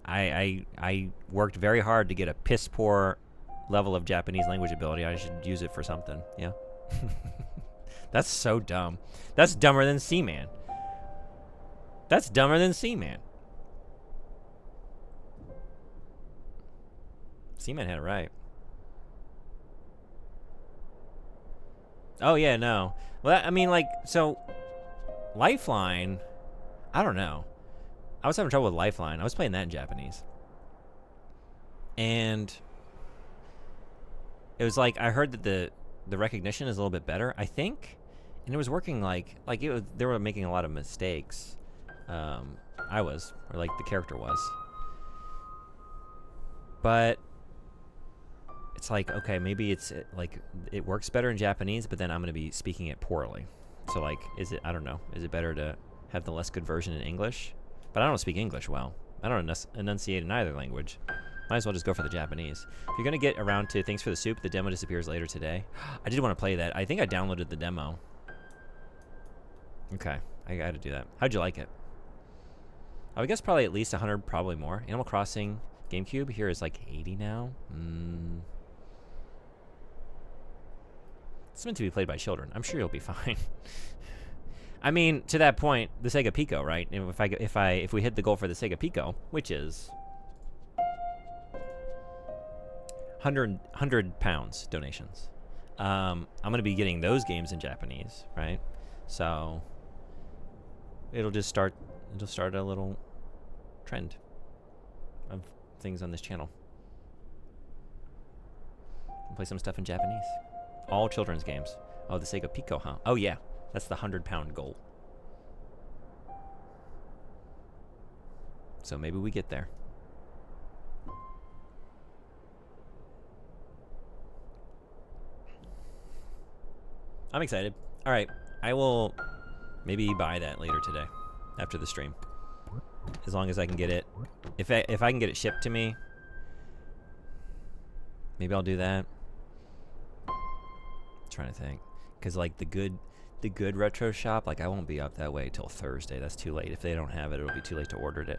I worked very hard to get a piss poor level of Japanese language ability. I should use it for something. Yeah. That's so dumb. That's dumber than Seaman. That's dumber than Seaman. Seaman had it right. Oh yeah, no. Well, I mean, like, so Lifeline. I don't know. I was having trouble with Lifeline. I was playing that in Japanese, and it was like I heard that the recognition is a little bit better, I think, and it was working like it was, they were making a lot of mistakes. I was, or like the character was, but it's like, okay, maybe it's like it works better in Japanese, but then I'm gonna be speaking it poorly. So like, is it? I don't know. Is it better to have the less good version in English? But I don't speak English well. I don't enunciate in either language. Might as well just go for the Japanese. If you're gonna get around to Thanks for the Soup, the demo disappears later today. I did want to play that. I think I downloaded the demo. Okay, I got to do that. How'd you like it? I would guess probably at least 100, probably more. Animal Crossing GameCube here is like 80 now. It's meant to be played by children. I'm sure you'll be fine. I mean, to that point, the Sega Pico, right? And if we hit the goal for the Sega Pico, which is 100 pounds donations, I'm gonna be getting those games in Japanese, right? So it'll start a little trend of things on this channel. I'll play some stuff in Japanese. All children's games. Oh, the Sega Pico, huh? Oh yeah, that's the 100-pound goal. So maybe we get there. I'm excited. All right, I will maybe buy that later today, after the stream, as long as I can get it. If I can get it shipped to me, maybe I'll do that. I'm trying to think, because like the good retro shop, like I won't be up that way till Thursday. That's too late. If they don't have it, it'll be too late to order it.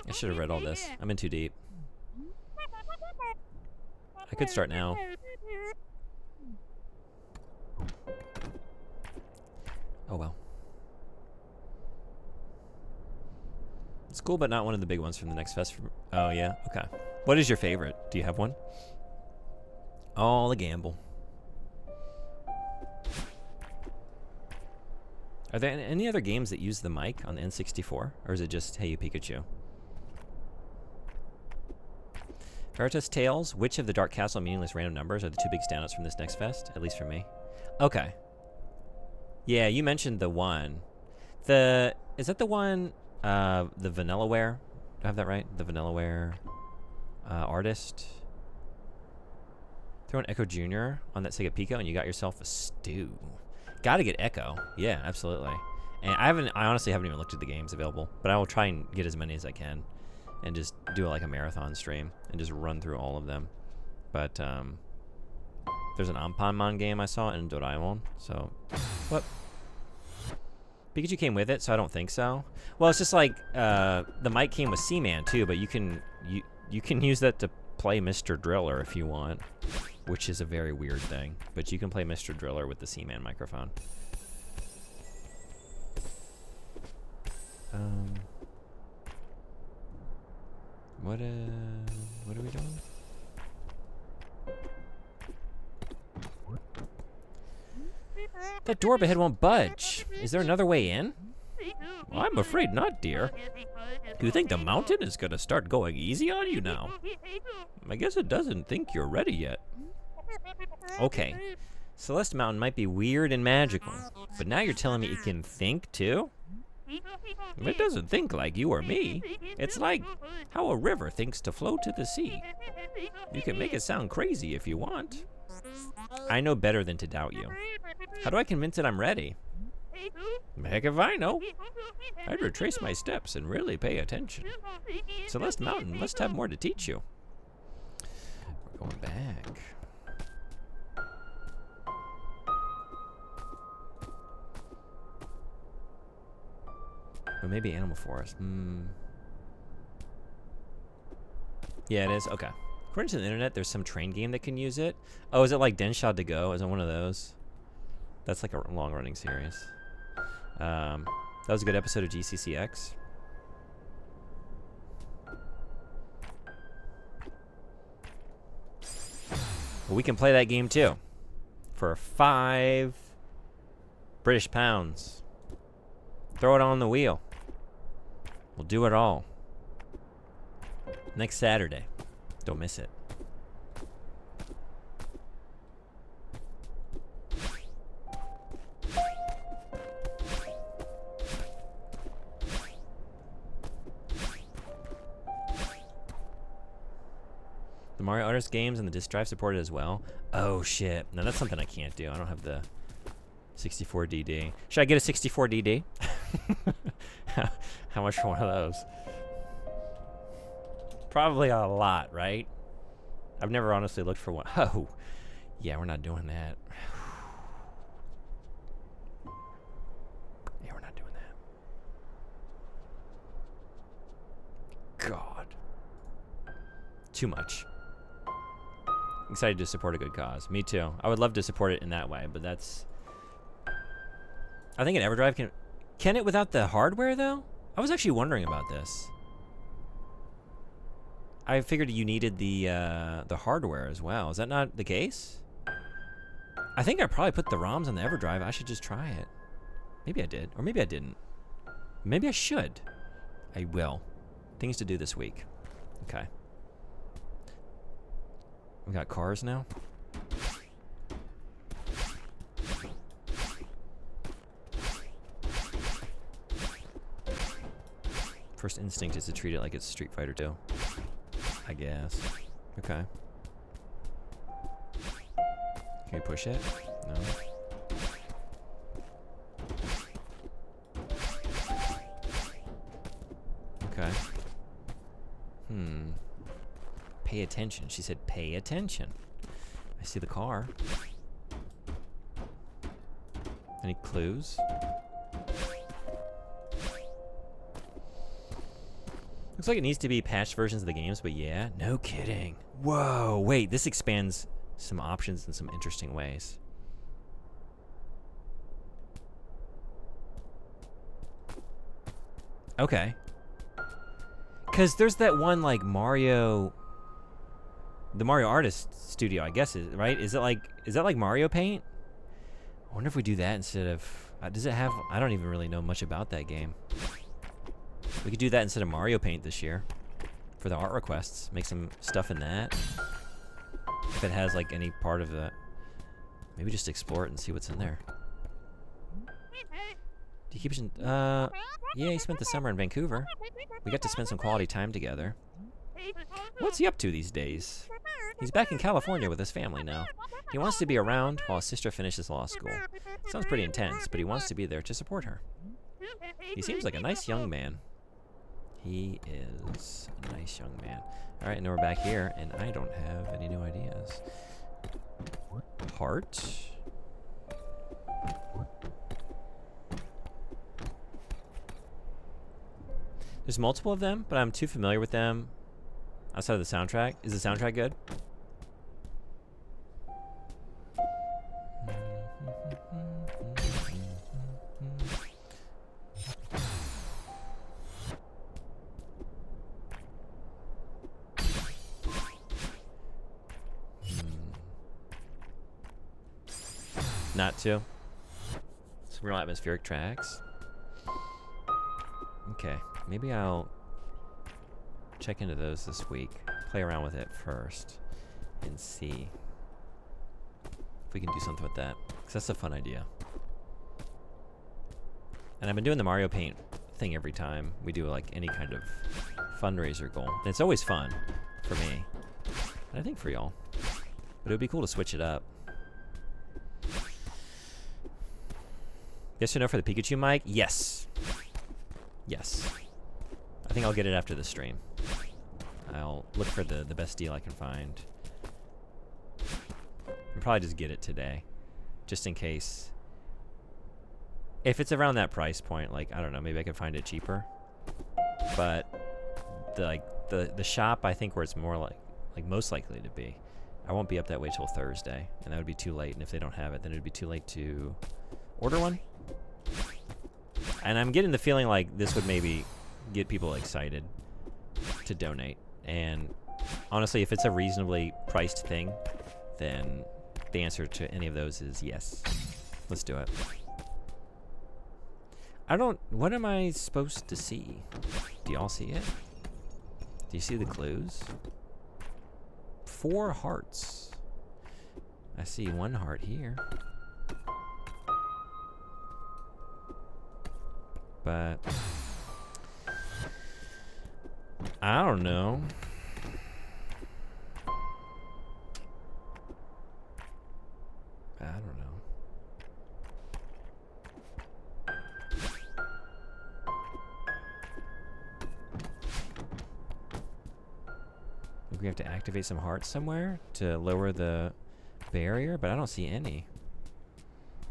I should have read all this. I'm in too deep. I could start now. Oh well. It's cool, but not one of the big ones from the next fest. Oh yeah, okay. What is your favorite? Do you have one? All the gamble. Are there any other games that use the mic on the N64, or is it just Hey You Pikachu? Veritas Tales, which of the Dark Castle and Meaningless Random Numbers are the two big standouts from this next fest? At least for me. Okay. Yeah, you mentioned the one. Is that the one, the Vanillaware? Do I have that right? The Vanillaware artist? Throw an Echo Jr. on that Sega Pico and you got yourself a stew. Gotta get Echo. Yeah, absolutely. And I honestly haven't even looked at the games available, but I will try and get as many as I can and just do like a marathon stream and just run through all of them. But there's an Anpanman game I saw in Doraemon, so what? Pikachu came with it, so I don't think so. Well, it's just like the mic came with Seaman too, but you can use that to play Mr. Driller if you want, which is a very weird thing. But you can play Mr. Driller with the Seaman microphone. What are we doing? That door ahead won't budge. Is there another way in? Well, I'm afraid not, dear. Do you think the mountain is gonna start going easy on you now? I guess it doesn't think you're ready yet. Okay. Celeste Mountain might be weird and magical, but now you're telling me it can think too? It doesn't think like you or me. It's like how a river thinks to flow to the sea. You can make it sound crazy if you want. I know better than to doubt you. How do I convince it I'm ready? Heck if I know. I'd retrace my steps and really pay attention. Celeste Mountain must have more to teach you. We're Going back. But maybe Animal Forest. Yeah, it is. Okay. According to the internet, there's some train game that can use it. Oh, is it like Denshad to Go? Is it one of those? That's like a long-running series. That was a good episode of GCCX. Well, we can play that game too. For 5 British pounds. Throw it on the wheel. We'll do it all. Next Saturday. Don't miss it. The Mario Artist games and the disk drive supported as well. Oh shit. No, that's something I can't do. I don't have the 64DD. Should I get a 64DD? How much for one of those? Probably a lot, right? I've never honestly looked for one. Oh, yeah, we're not doing that. Yeah, we're not doing that. God. Too much. Excited to support a good cause. Me too. I would love to support it in that way, but that's... I think an EverDrive can... Can it without the hardware, though? I was actually wondering about this. I figured you needed the hardware as well. Is that not the case? I think I probably put the ROMs on the EverDrive. I should just try it. Maybe I did, or maybe I didn't. Maybe I should. I will. Things to do this week. Okay. We got cars now. First instinct is to treat it like it's Street Fighter 2. I guess. Okay. Can we push it? No. Okay. Pay attention. She said pay attention. I see the car. Any clues? Looks like it needs to be patched versions of the games, but yeah, no kidding. Whoa, wait, this expands some options in some interesting ways. Okay. Because there's that one, like, Mario... The Mario Artist Studio, I guess, is right? Is that like Mario Paint? I wonder if we do that instead of... does it have... I don't even really know much about that game. We could do that instead of Mario Paint this year for the art requests. Make some stuff in that. If it has like any part of the... Maybe just explore it and see what's in there. Do you keep... yeah, he spent the summer in Vancouver. We got to spend some quality time together. What's he up to these days? He's back in California with his family now. He wants to be around while his sister finishes law school. Sounds pretty intense, but he wants to be there to support her. He seems like a nice young man. He is a nice young man. All right, and then we're back here, and I don't have any new ideas. Heart. There's multiple of them, but I'm too familiar with them outside of the soundtrack. Is the soundtrack good? Not too. Some real atmospheric tracks. Okay, maybe I'll check into those this week. Play around with it first and see if we can do something with that. Because that's a fun idea. And I've been doing the Mario Paint thing every time we do like any kind of fundraiser goal. And it's always fun for me. And I think for y'all. But it would be cool to switch it up. Yes or no for the Pikachu mic? Yes. Yes. I think I'll get it after the stream. I'll look for the best deal I can find I'll probably just get it today, just in case. If it's around that price point, like, I don't know, maybe I could find it cheaper. But the shop, I think where it's more like most likely to be, I won't be up that way till Thursday, and that would be too late. And if they don't have it, then it would be too late to order one. And I'm getting the feeling like this would maybe get people excited to donate. And honestly, if it's a reasonably priced thing, then the answer to any of those is yes. Let's do it. What am I supposed to see? Do y'all see it? Do you see the clues? 4 hearts. I see 1 heart here. But I don't know. I don't know. Think we have to activate some hearts somewhere to lower the barrier, but I don't see any.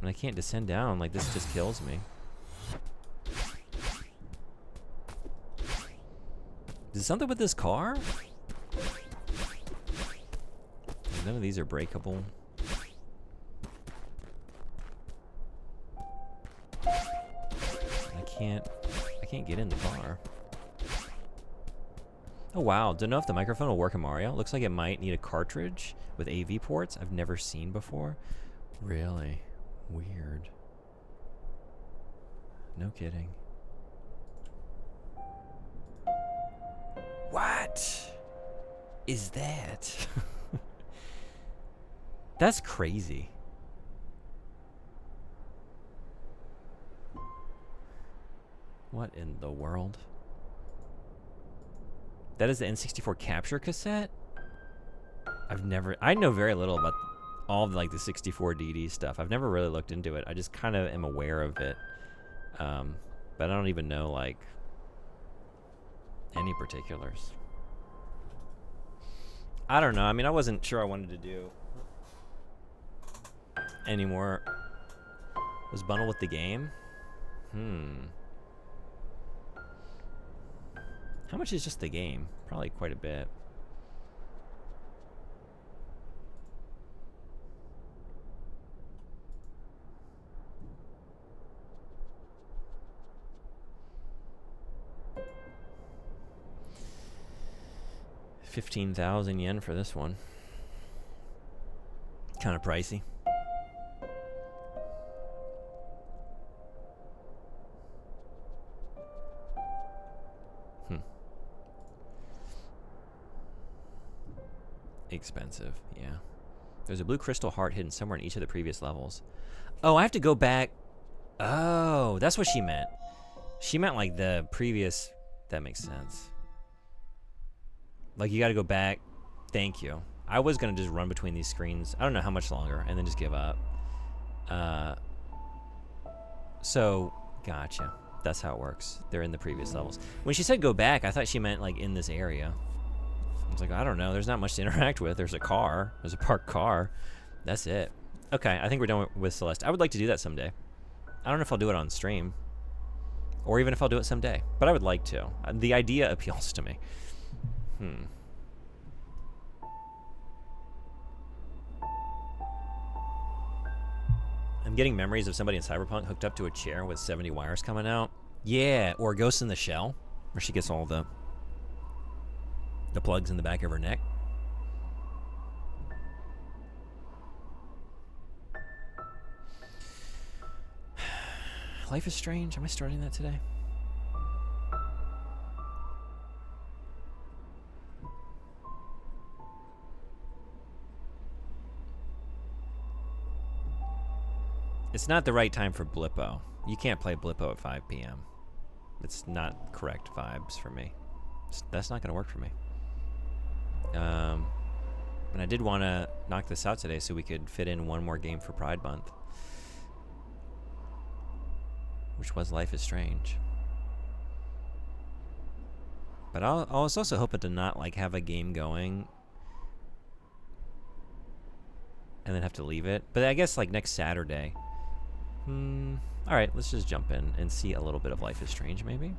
And I can't descend down, like this just kills me. Is it something with this car? None of these are breakable. I can't get in the car. Oh wow, don't know if the microphone will work in Mario. Looks like it might need a cartridge with AV ports I've never seen before. Really? Weird. No kidding. What is that? That's crazy. What in the world? That is the N64 capture cassette? I know very little about all of, like, the 64 DD stuff. I've never really looked into it. I just kind of am aware of it. But I don't even know, like, any particulars. I don't know. I mean, I wasn't sure I wanted to do any more. Was bundled with the game? How much is just the game? Probably quite a bit. $15,000 for this one. Kind of pricey. Expensive, yeah. There's a blue crystal heart hidden somewhere in each of the previous levels. Oh, I have to go back. Oh, that's what she meant. She meant like the previous. That makes sense. Like you got to go back. Thank you. I was going to just run between these screens. I don't know how much longer and then just give up. So, gotcha. That's how it works. They're in the previous levels. When she said go back, I thought she meant like in this area. I was like, I don't know. There's not much to interact with. There's a car. There's a parked car. That's it. Okay, I think we're done with Celeste. I would like to do that someday. I don't know if I'll do it on stream. Or even if I'll do it someday. But I would like to. The idea appeals to me. I'm getting memories of somebody in Cyberpunk hooked up to a chair with 70 wires coming out. Yeah, or Ghost in the Shell, where she gets all the plugs in the back of her neck. Life is Strange. Am I starting that today? It's not the right time for Blippo. You can't play Blippo at 5 p.m. It's not correct vibes for me. That's not going to work for me. And I did want to knock this out today so we could fit in one more game for Pride Month, which was Life is Strange. But I was also hoping to not like have a game going and then have to leave it. But I guess like next Saturday. All right, let's just jump in and see a little bit of Life is Strange maybe.